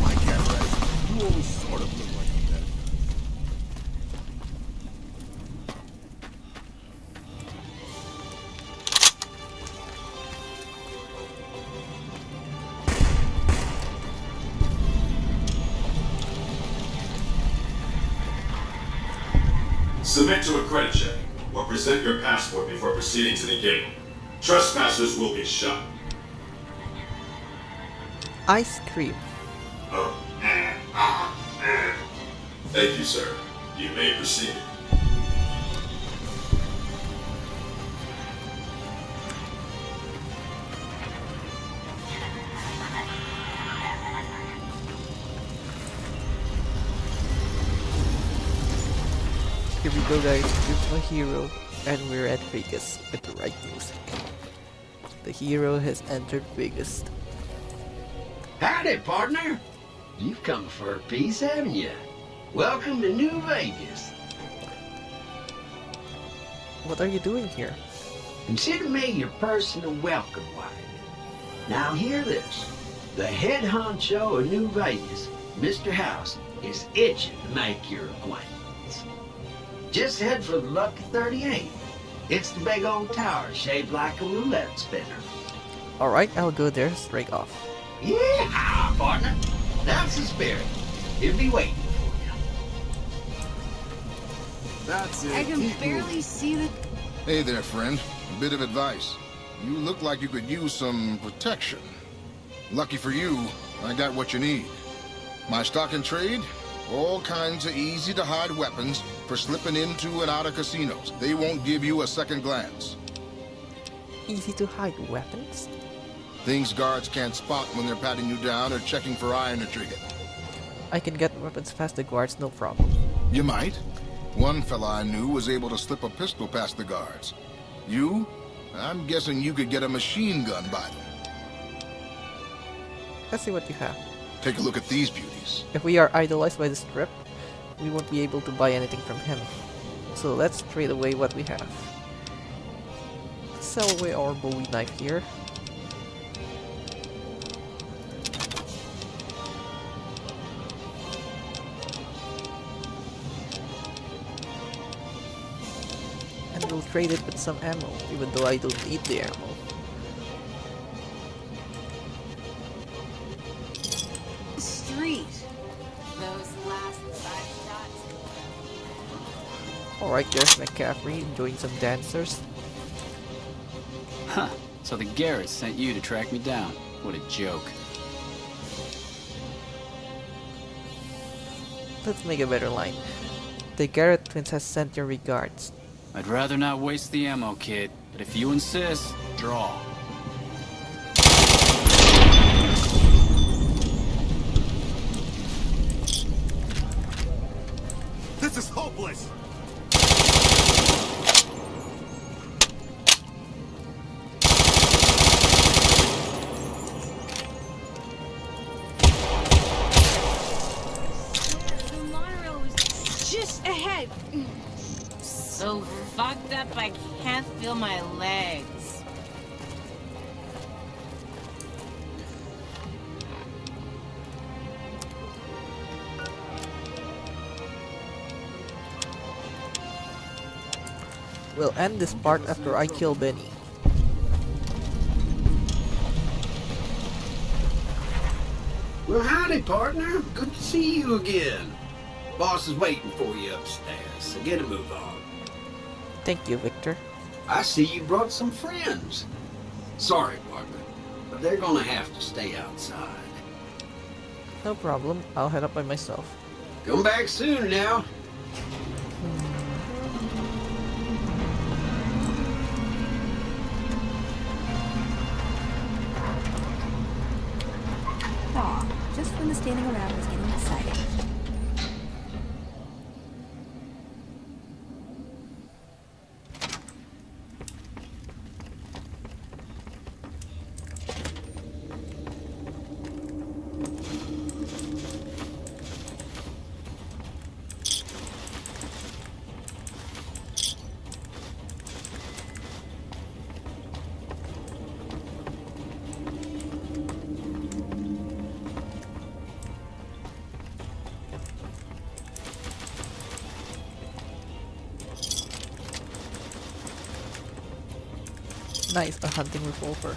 My camera, you always sort of look like a dead. Submit to a credit check, or present your passport before proceeding to the gate. Trespassers will be shot. Ice cream. Oh, Thank you, sir. You may proceed. Here we go, guys. Here's my hero, and we're at Vegas with the right music. The hero has entered Vegas. Howdy, partner. You've come for a piece, haven't you? Welcome to New Vegas. What are you doing here? Consider me your personal welcome wagon. Now hear this. The head honcho of New Vegas, Mr. House, is itching to make your acquaintance. Just head for the Lucky 38. It's the big old tower shaped like a roulette spinner. Alright, I'll go there straight off. Yeah, partner. That's the spirit. He'll be waiting for you. That's it. I can barely see the... Hey there, friend. A bit of advice. You look like you could use some protection. Lucky for you, I got what you need. My stock and trade? All kinds of easy-to-hide weapons for slipping into and out of casinos. They won't give you a second glance. Easy to hide weapons? Things guards can't spot when they're patting you down or checking for eye on the trigger. I can get weapons past the guards, no problem. You might. One fella I knew was able to slip a pistol past the guards. You? I'm guessing you could get a machine gun by them. Let's see what you have. Take a look at these beauties. If we are idolized by the strip, we won't be able to buy anything from him. So let's trade away what we have. Sell away our Bowie knife here. And we'll trade it with some ammo, even though I don't need the ammo. street. Those last 5 shots. Alright, there's McCaffrey enjoying some dancers. Huh, so the Garretts sent you to track me down. What a joke. Let's make a better line. The Garrett twins has sent your regards. I'd rather not waste the ammo, kid, but if you insist, draw. This is hopeless! The monorail is just ahead. So fucked up I can't feel my legs. We'll end this part after I kill Benny. Well, howdy, partner. Good to see you again. Boss is waiting for you upstairs, so get a move on. Thank you, Victor. I see you brought some friends. Sorry, partner, but they're gonna have to stay outside. No problem, I'll head up by myself. Come back soon now. Aw, just when the standing around was getting exciting. Nice, a hunting revolver.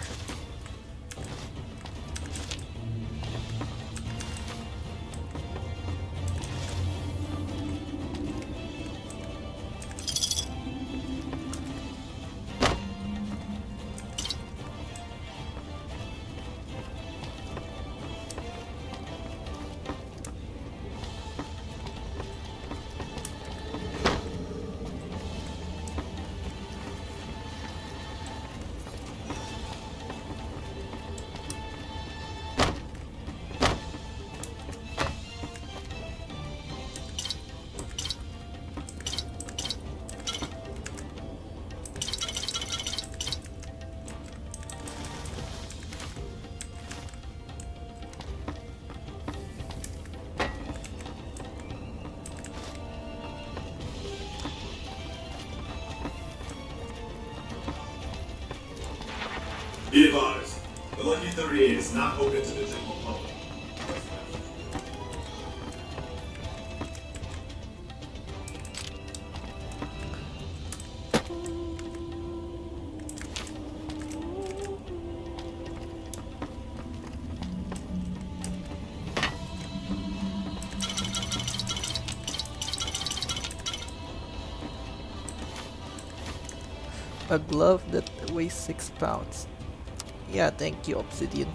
Be advised, the Lucky 38 is not open to the general public. A glove that weighs 6 pounds. Yeah, thank you, Obsidian.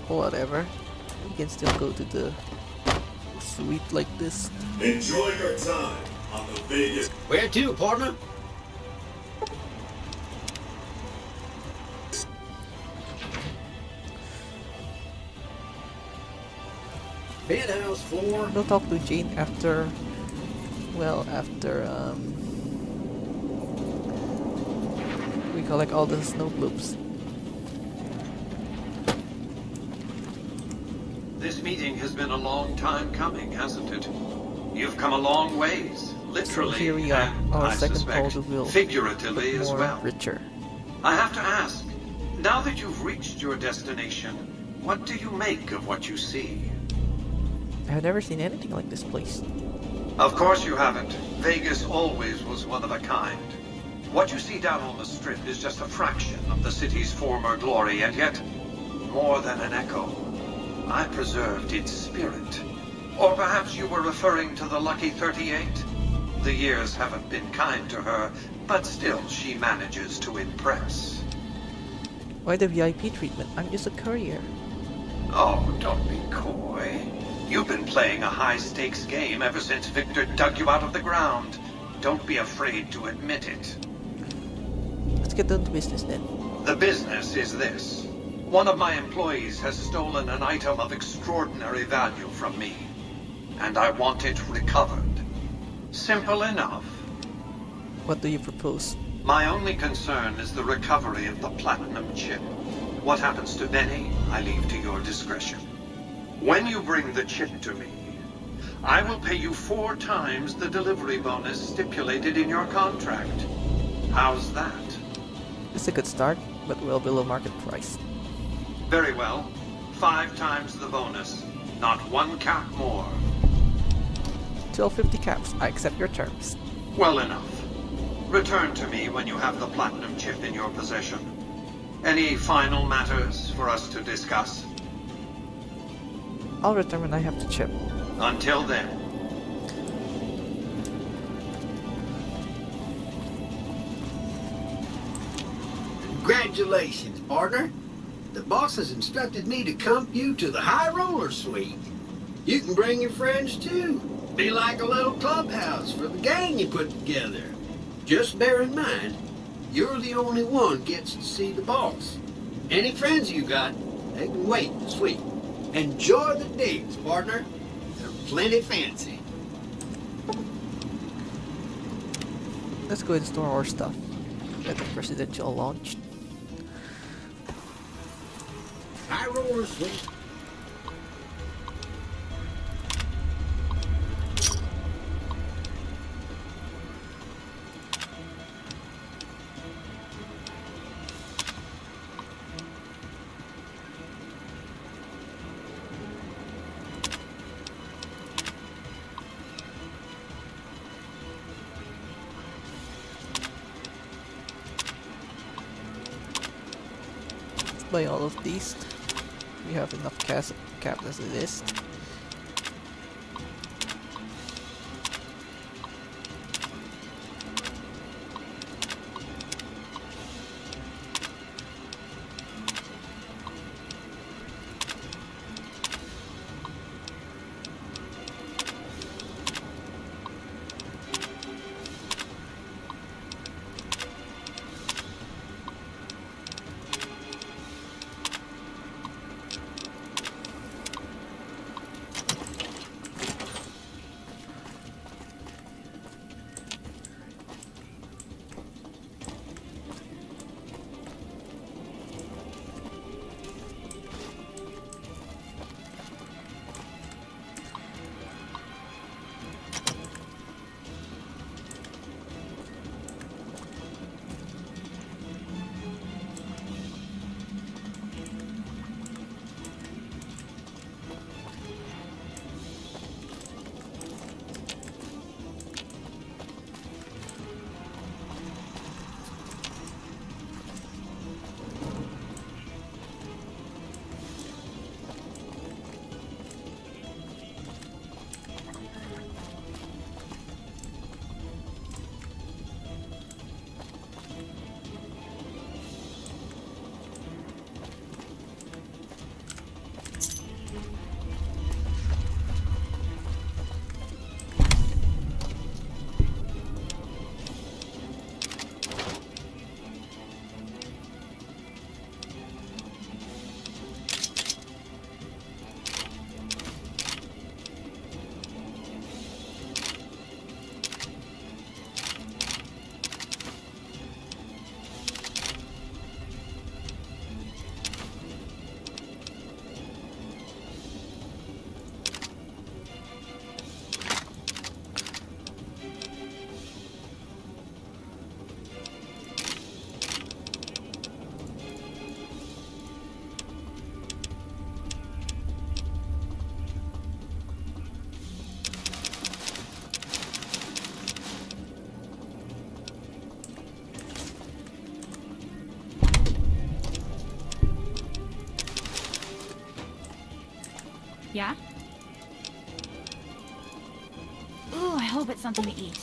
Whatever. We can still go to the suite like this. Enjoy your time on the Vegas. Where to, partner? Penthouse floor. We'll talk to Jane after, well, after we collect all the snow globes. This meeting has been a long time coming, hasn't it? You've come a long ways, literally, So here we are, and, our I second suspect, pole wheel, figuratively but as more well. richer. I have to ask, now that you've reached your destination, what do you make of what you see? I've never seen anything like this place. Of course you haven't. Vegas always was one of a kind. What you see down on the Strip is just a fraction of the city's former glory, and yet, more than an echo. I preserved its spirit. Or perhaps you were referring to the Lucky 38? The years haven't been kind to her, but still she manages to impress. Why the VIP treatment? I'm just a courier. Oh, don't be coy. You've been playing a high-stakes game ever since Victor dug you out of the ground. Don't be afraid to admit it. Let's get down to business then. The business is this. One of my employees has stolen an item of extraordinary value from me, and I want it recovered. Simple enough. What do you propose? My only concern is the recovery of the platinum chip. What happens to Benny, I leave to your discretion. When you bring the chip to me, I will pay you 4 times the delivery bonus stipulated in your contract. How's that? It's a good start, but well below market price. Very well. 5 times the bonus. Not 1 cap more. 1250 caps. I accept your terms. Well enough. Return to me when you have the platinum chip in your possession. Any final matters for us to discuss? I'll return when I have the chip. Until then. Congratulations, partner. The boss has instructed me to comp you to the High Roller Suite. You can bring your friends too. Be like a little clubhouse for the gang you put together. Just bear in mind, you're the only one gets to see the boss. Any friends you got, they can wait in the suite. Enjoy the digs, partner. They're plenty fancy. Let's go and store our stuff. Get the presidential launch. High Roller Suite. buy all of these. We have enough cap as it is. Yeah? Ooh, I hope it's something to eat.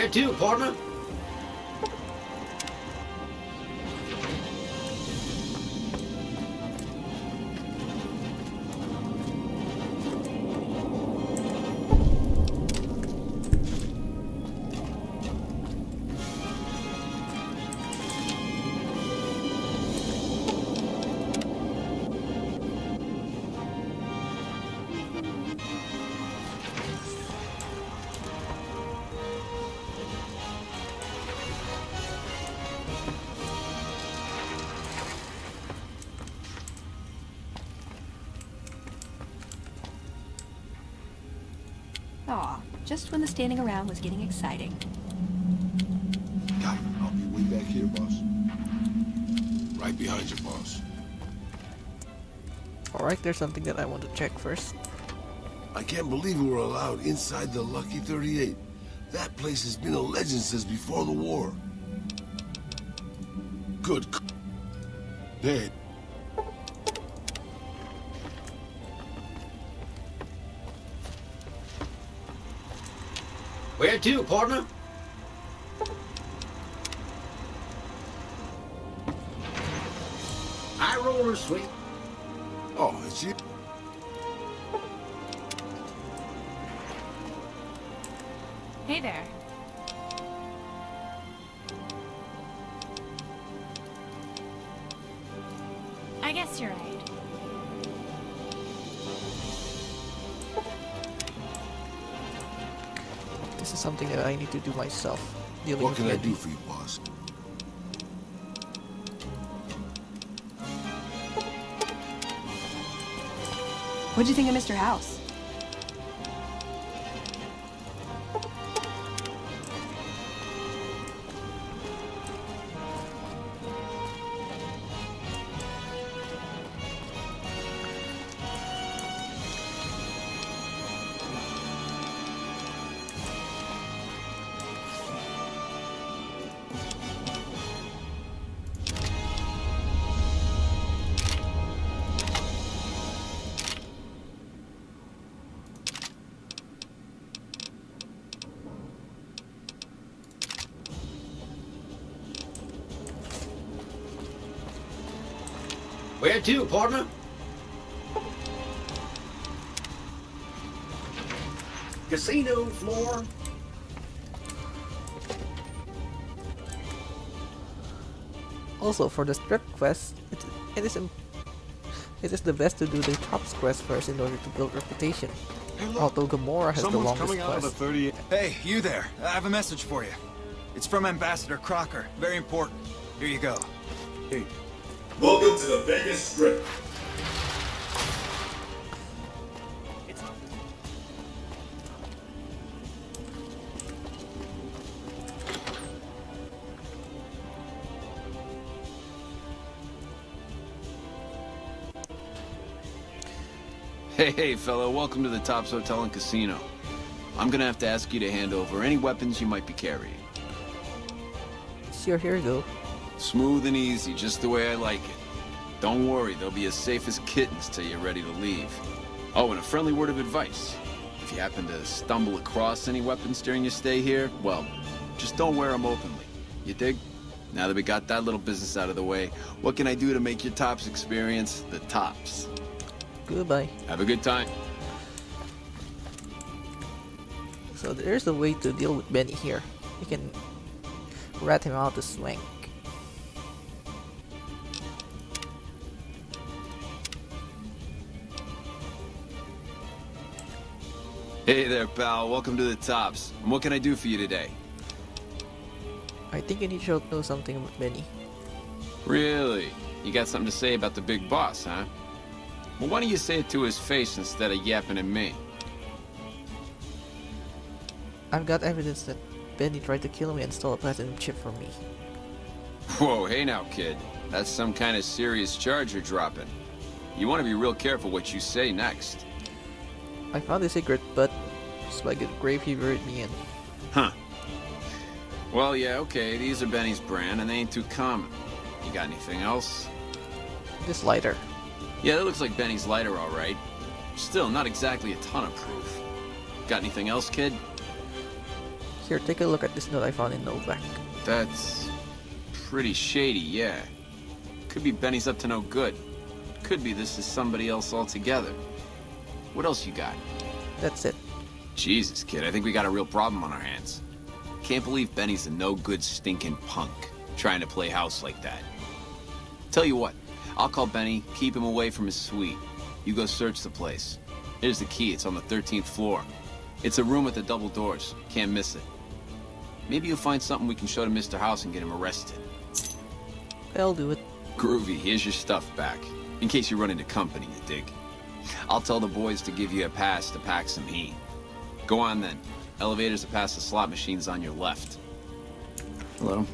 Where to, partner? Aw, just when the standing around was getting exciting. Got it. I'll be way back here, boss. Right behind you, boss. Alright, there's something that I want to check first. I can't believe we were allowed inside the Lucky 38. That place has been a legend since before the war. Good. Hey. Where to, partner? High roller, sweet. Oh, it's you. Hey there. I guess you're right. This is something that I need to do myself. Dealing What with can I Eddie. do for you, boss? What'd you think of Mr. House? Where to, partner? Casino floor. Also, for the strip quest, it is the best to do the Tops quest first in order to build reputation. Although Gamora has the longest quest. Hey, you there. I have a message for you. It's from Ambassador Crocker. Very important. Here you go. Hey. Welcome to the Vegas Strip. Hey, fella, welcome to the Tops Hotel and Casino. I'm gonna have to ask you to hand over any weapons you might be carrying. Sure, here you go. Smooth and easy, just the way I like it. Don't worry, they'll be as safe as kittens till you're ready to leave. Oh, and a friendly word of advice. If you happen to stumble across any weapons during your stay here, well, just don't wear them openly. You dig? Now that we got that little business out of the way, what can I do to make your Tops experience the tops? Goodbye. Have a good time. So there's a way to deal with Benny here. You can rat him out to swank. Hey there, pal. Welcome to the Tops. And what can I do for you today? I think you need to know something about Benny. Really? You got something to say about the big boss, huh? Well, why don't you say it to his face instead of yapping at me? I've got evidence that Benny tried to kill me and stole a platinum chip from me. Whoa, hey now, kid. That's some kind of serious charge you're dropping. You want to be real careful what you say next. I found a secret, but it's like a grave he buried me in. Huh. Well, yeah, okay, these are Benny's brand, and they ain't too common. You got anything else? This lighter. Yeah, that looks like Benny's lighter, all right. Still, not exactly a ton of proof. Got anything else, kid? Here, take a look at this note I found in Novak. That's pretty shady, yeah. Could be Benny's up to no good. Could be this is somebody else altogether. What else you got? That's it. Jesus, kid, I think we got a real problem on our hands. Can't believe Benny's a no-good stinking punk, trying to play house like that. Tell you what, I'll call Benny, keep him away from his suite. You go search the place. Here's the key, it's on the 13th floor. It's a room with the double doors, can't miss it. Maybe you'll find something we can show to Mr. House and get him arrested. I'll do it. Groovy, here's your stuff back. In case you run into company, you dig. I'll tell the boys to give you a pass to pack some heat. Go on then. Elevators to pass the slot machines on your left. Hello.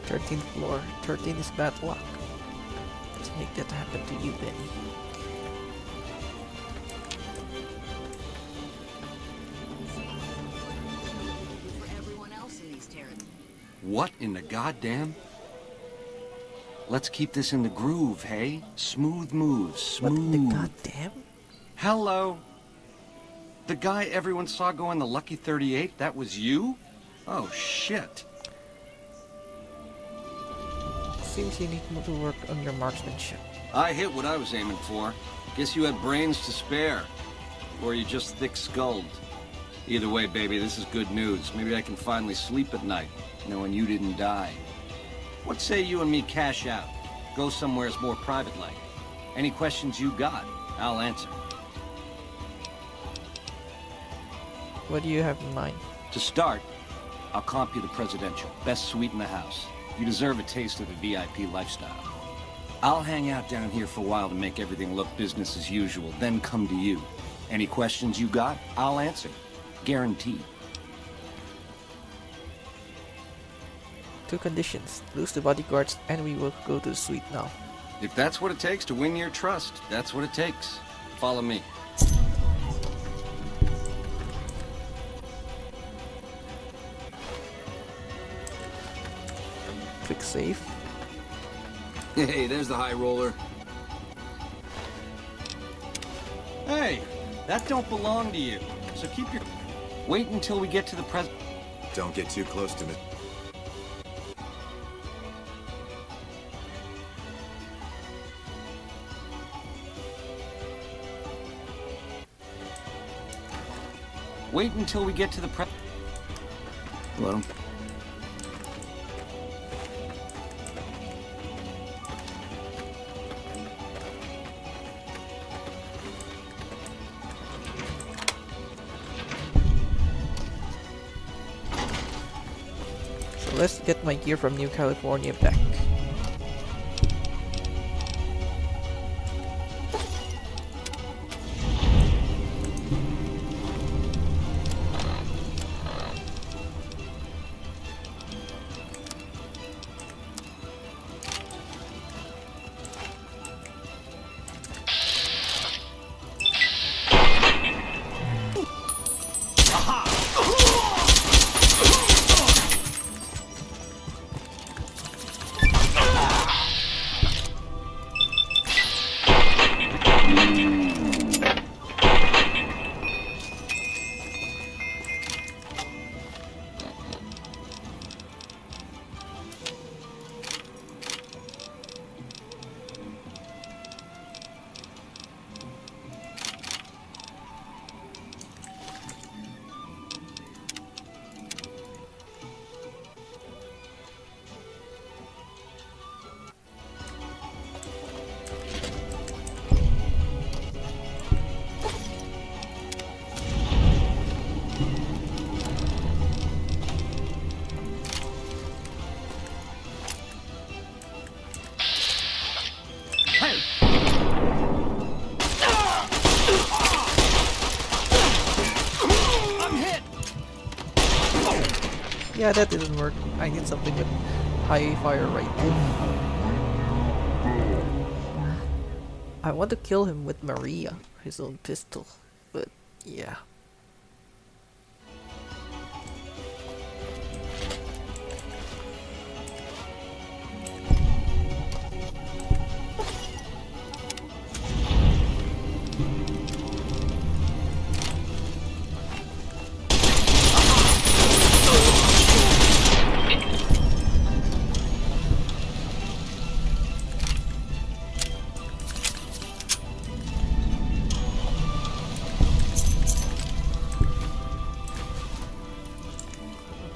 Thirteenth floor. 13 is bad luck. Let's make that happen to you, Benny. What in the goddamn? Let's keep this in the groove, hey? Smooth moves, smooth. What the goddamn? Hello? The guy everyone saw go in the Lucky 38, that was you? Oh, shit. Seems you need to work on your marksmanship. I hit what I was aiming for. Guess you had brains to spare. Or you just thick-skulled. Either way, baby, this is good news. Maybe I can finally sleep at night, knowing you didn't die. What say you and me cash out? Go somewheres more private-like. Any questions you got, I'll answer. What do you have in mind? To start, I'll comp you the presidential. Best suite in the house. You deserve a taste of the VIP lifestyle. I'll hang out down here for a while to make everything look business as usual, then come to you. Any questions you got, I'll answer. Guaranteed. 2 conditions. Lose the bodyguards and we will go to the suite now. If that's what it takes to win your trust, that's what it takes. Follow me. Quick save. Hey, there's the high roller. Hey, that don't belong to you. So keep your... Wait until we get to the pres... Don't get too close to me. Wait until we get to the pres... Hello. Let's get my gear from New California back. Yeah, that didn't work. I need something with high fire rate. I want to kill him with Maria, his own pistol. but yeah.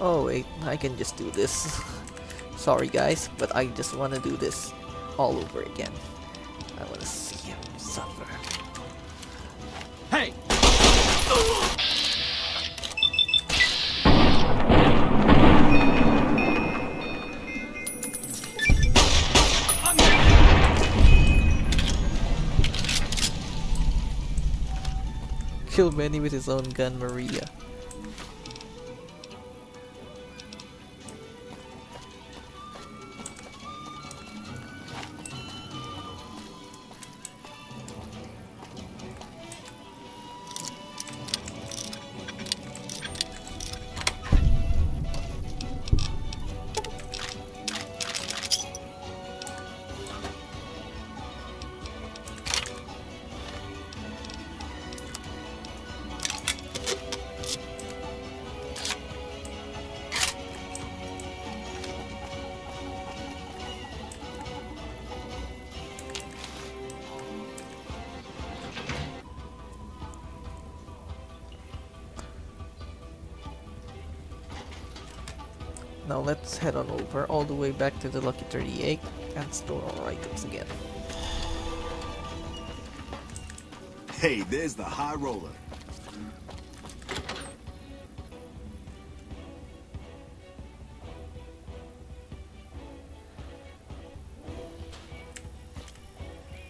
Oh wait, I can just do this. Sorry guys, but I just want to do this all over again. I want to see him suffer. Hey! Kill Benny with his own gun, Maria. Now let's head on over all the way back to the Lucky 38 and store our items again. Hey, there's the high roller.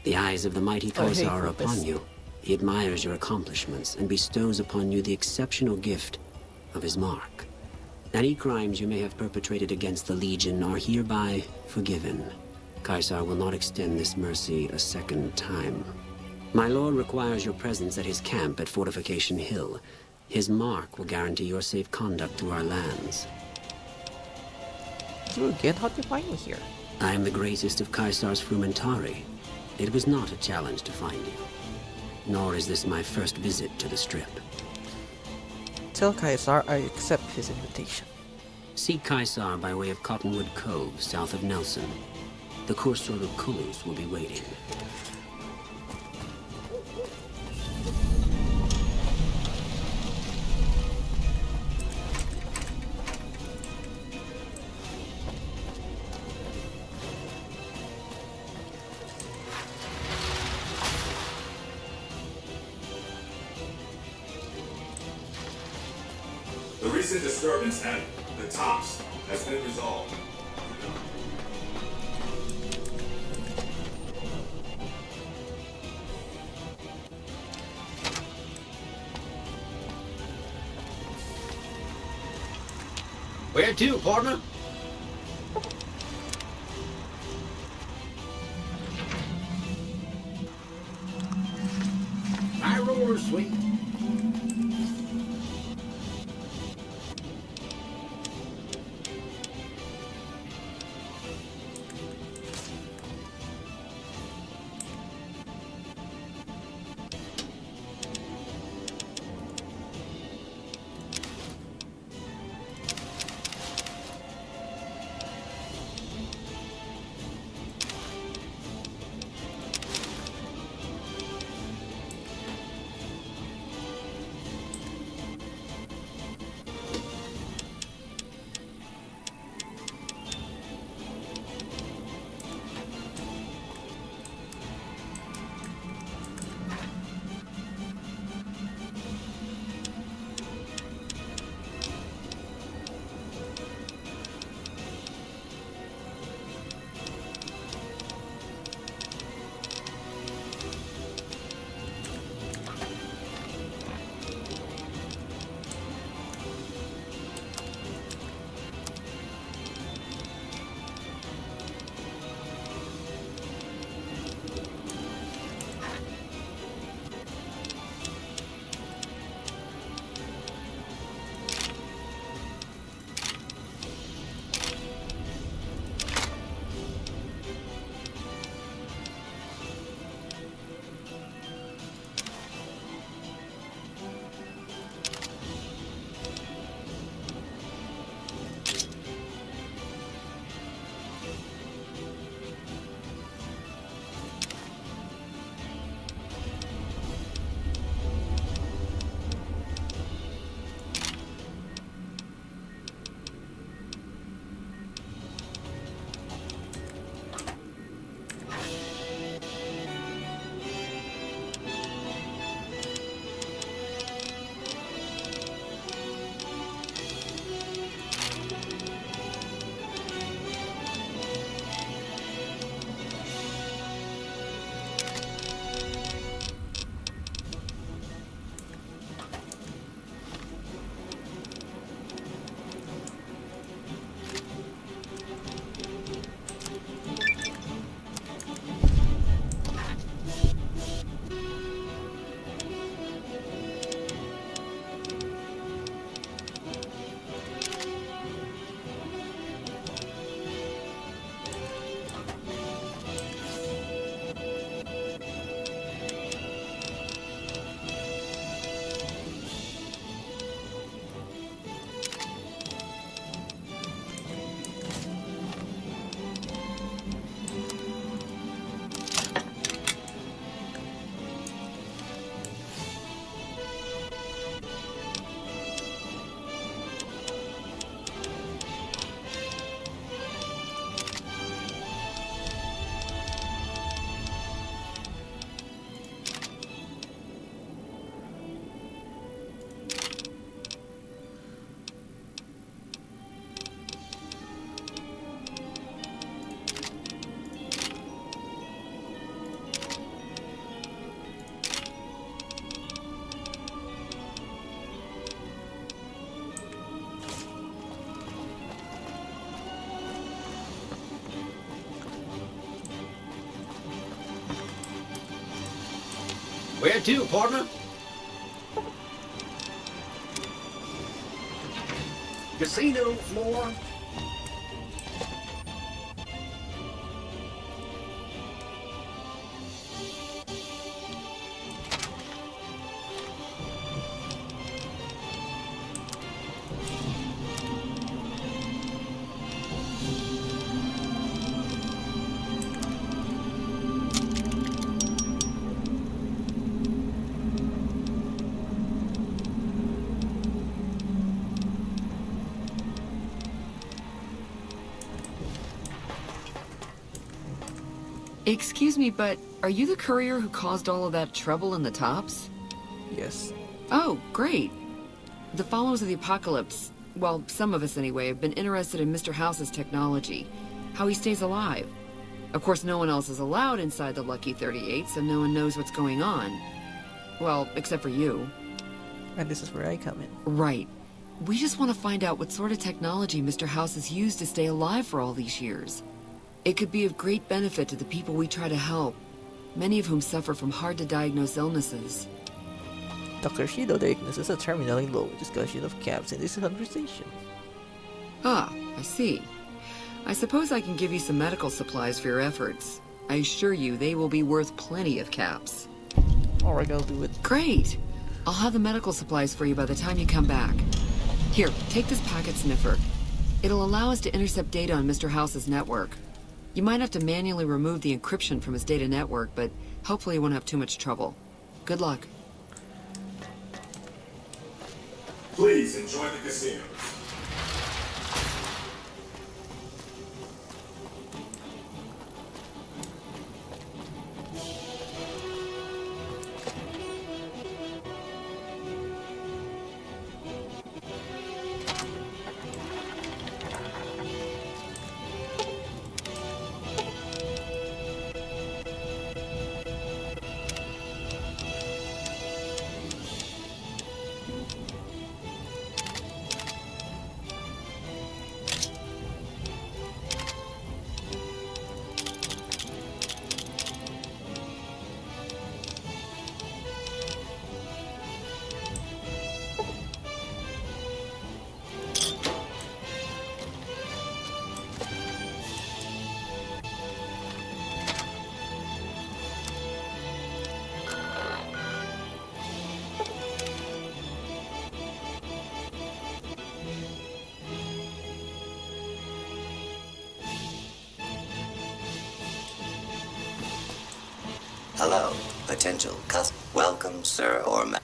The eyes of the mighty Caesar are upon you. He admires your accomplishments and bestows upon you the exceptional gift of his mark. Any crimes you may have perpetrated against the Legion are hereby forgiven. Caesar will not extend this mercy a second time. My lord requires your presence at his camp at Fortification Hill. His mark will guarantee your safe conduct through our lands. You again? How'd you find me here? I am the greatest of Caesar's Frumentari. It was not a challenge to find you. Nor is this my first visit to the Strip. Tell Caesar I accept his invitation. Seek Caesar by way of Cottonwood Cove, south of Nelson. The Cursor Lucullus will be waiting. The recent disturbance at the Tops has been resolved. Where to, partner? High roller, sweet. Where to, partner? Casino floor? Excuse me, but are you the courier who caused all of that trouble in the tops? Yes. Oh, great. The followers of the apocalypse, well, some of us anyway, have been interested in Mr. House's technology, how he stays alive. Of course, no one else is allowed inside the Lucky 38, so no one knows what's going on. Well, except for you. And this is where I come in. Right. We just want to find out what sort of technology Mr. House has used to stay alive for all these years. It could be of great benefit to the people we try to help, many of whom suffer from hard-to-diagnose illnesses. Dr. Shido diagnoses a terminally low discussion of caps in this conversation. Ah, I see. I suppose I can give you some medical supplies for your efforts. I assure you they will be worth plenty of caps. Alright, I'll do it. Great! I'll have the medical supplies for you by the time you come back. Here, take this packet sniffer. It'll allow us to intercept data on Mr. House's network. You might have to manually remove the encryption from his data network, but hopefully you won't have too much trouble. Good luck. Please enjoy the casino. Hello, potential customer. Welcome, sir or ma'am.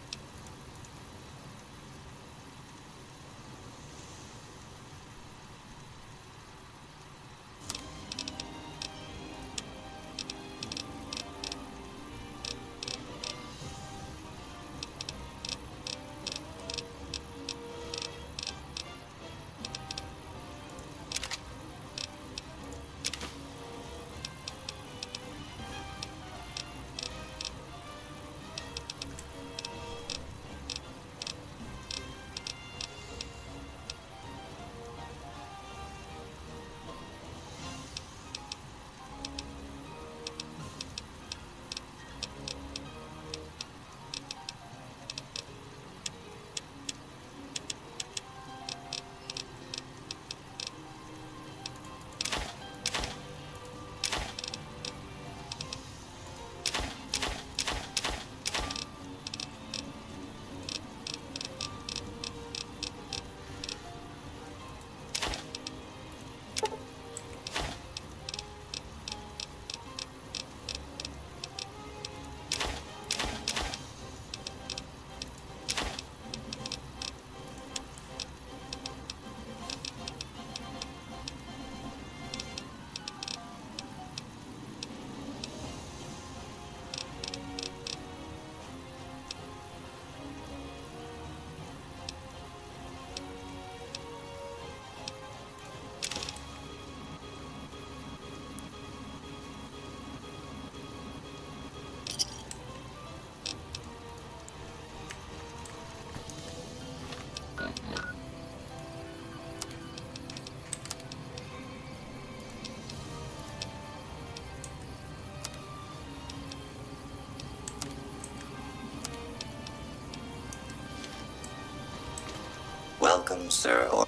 Welcome, sir, or...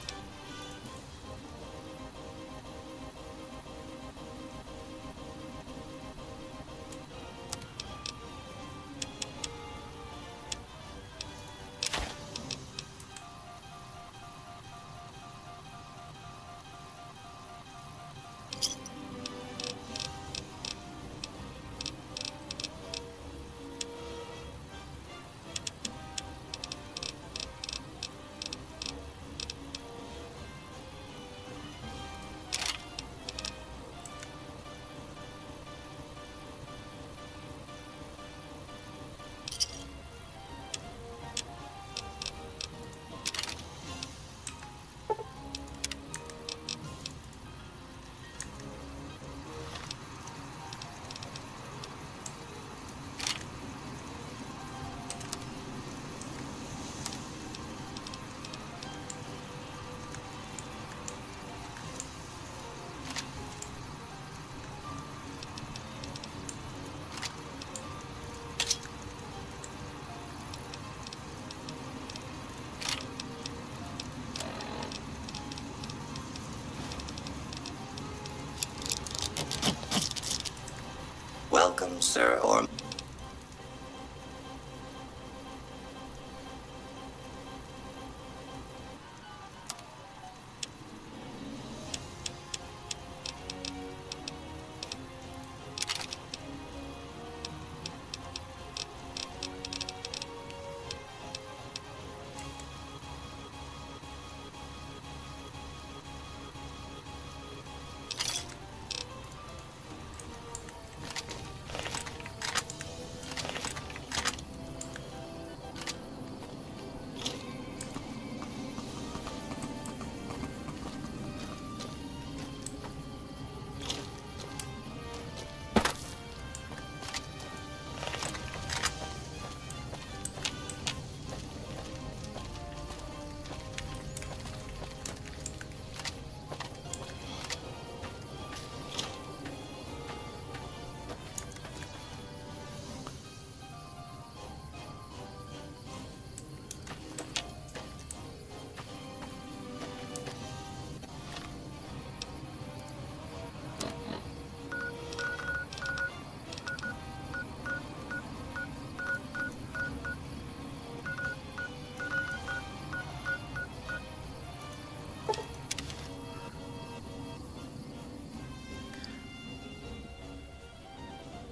Welcome, sir, or...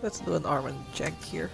Let's do an armor check here.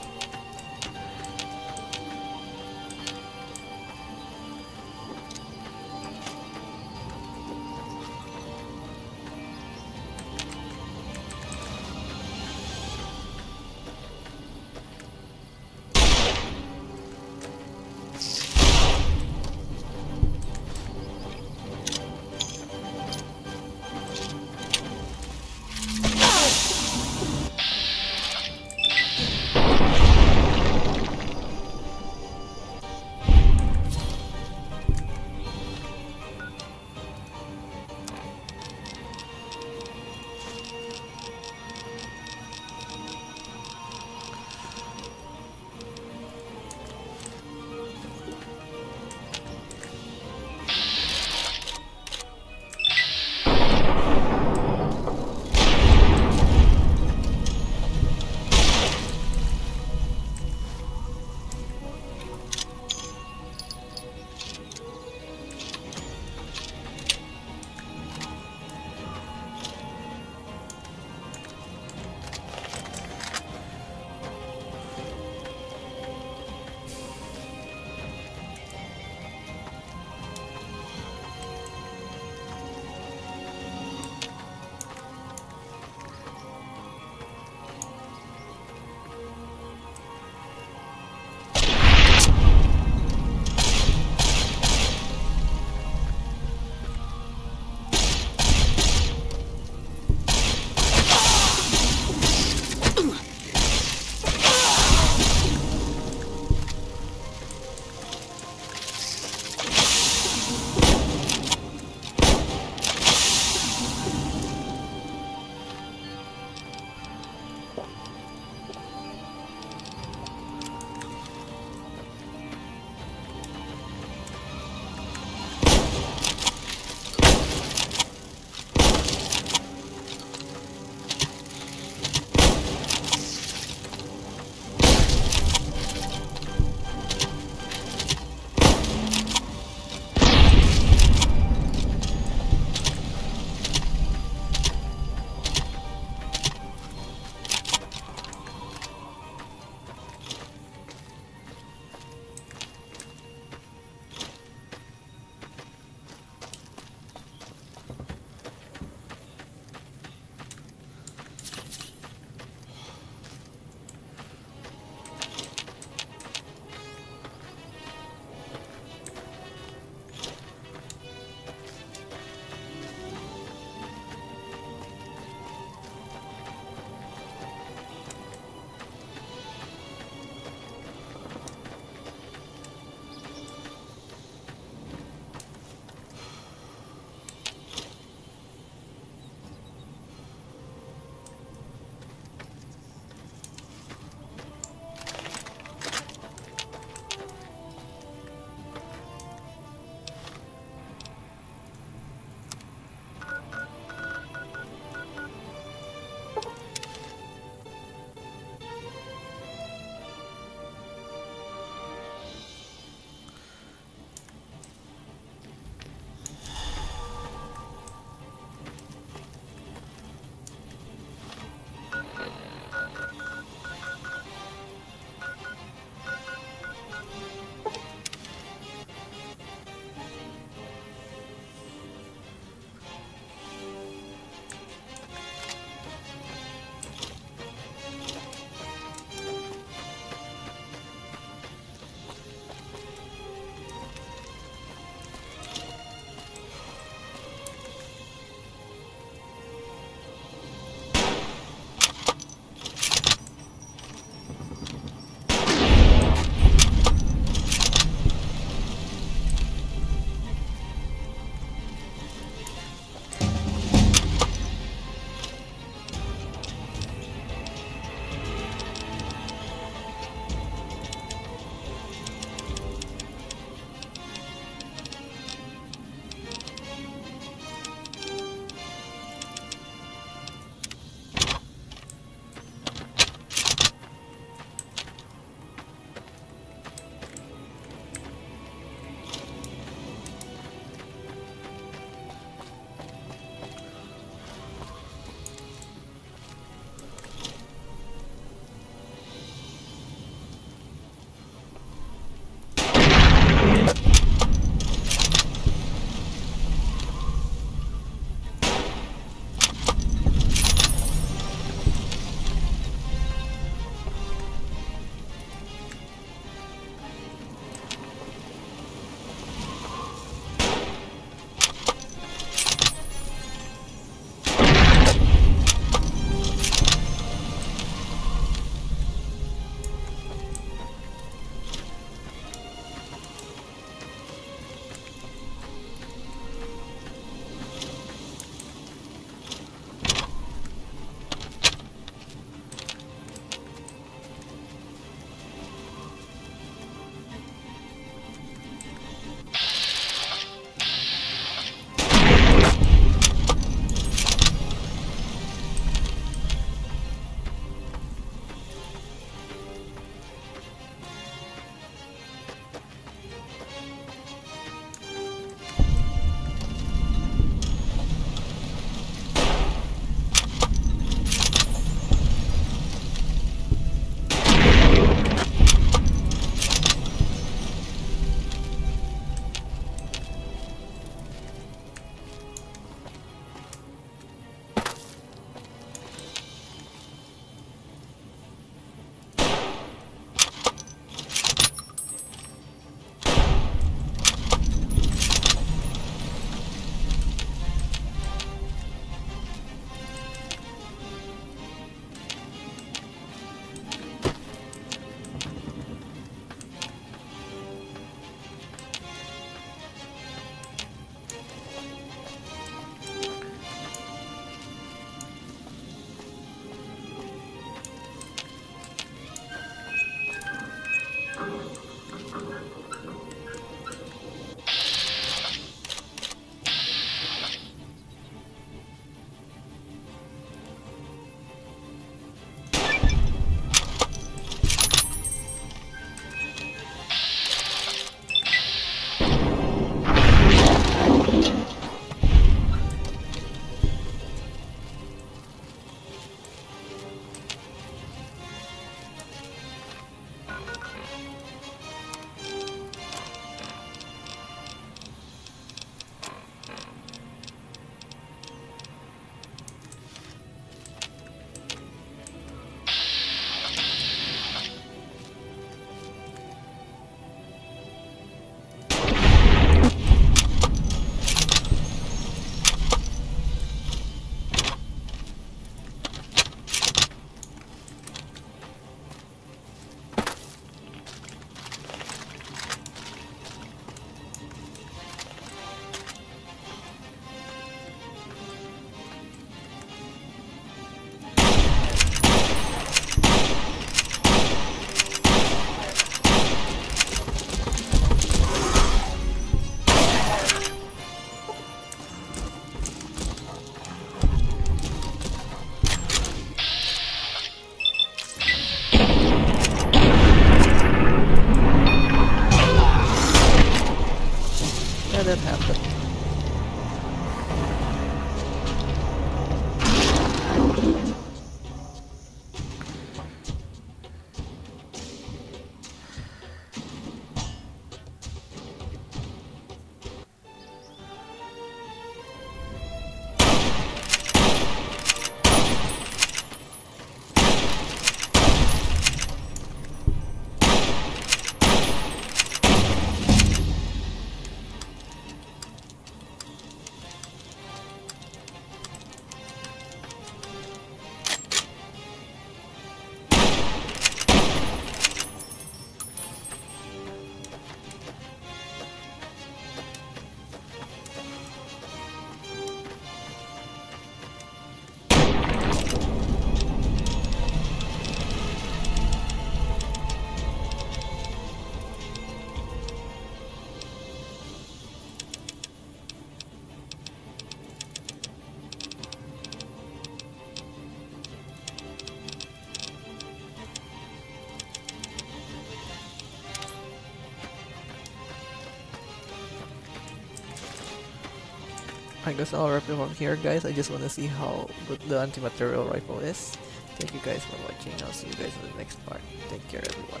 I guess I'll wrap it from here, guys. I just want to see how good the anti-material rifle is. Thank you guys for watching. I'll see you guys in the next part. Take care, everyone.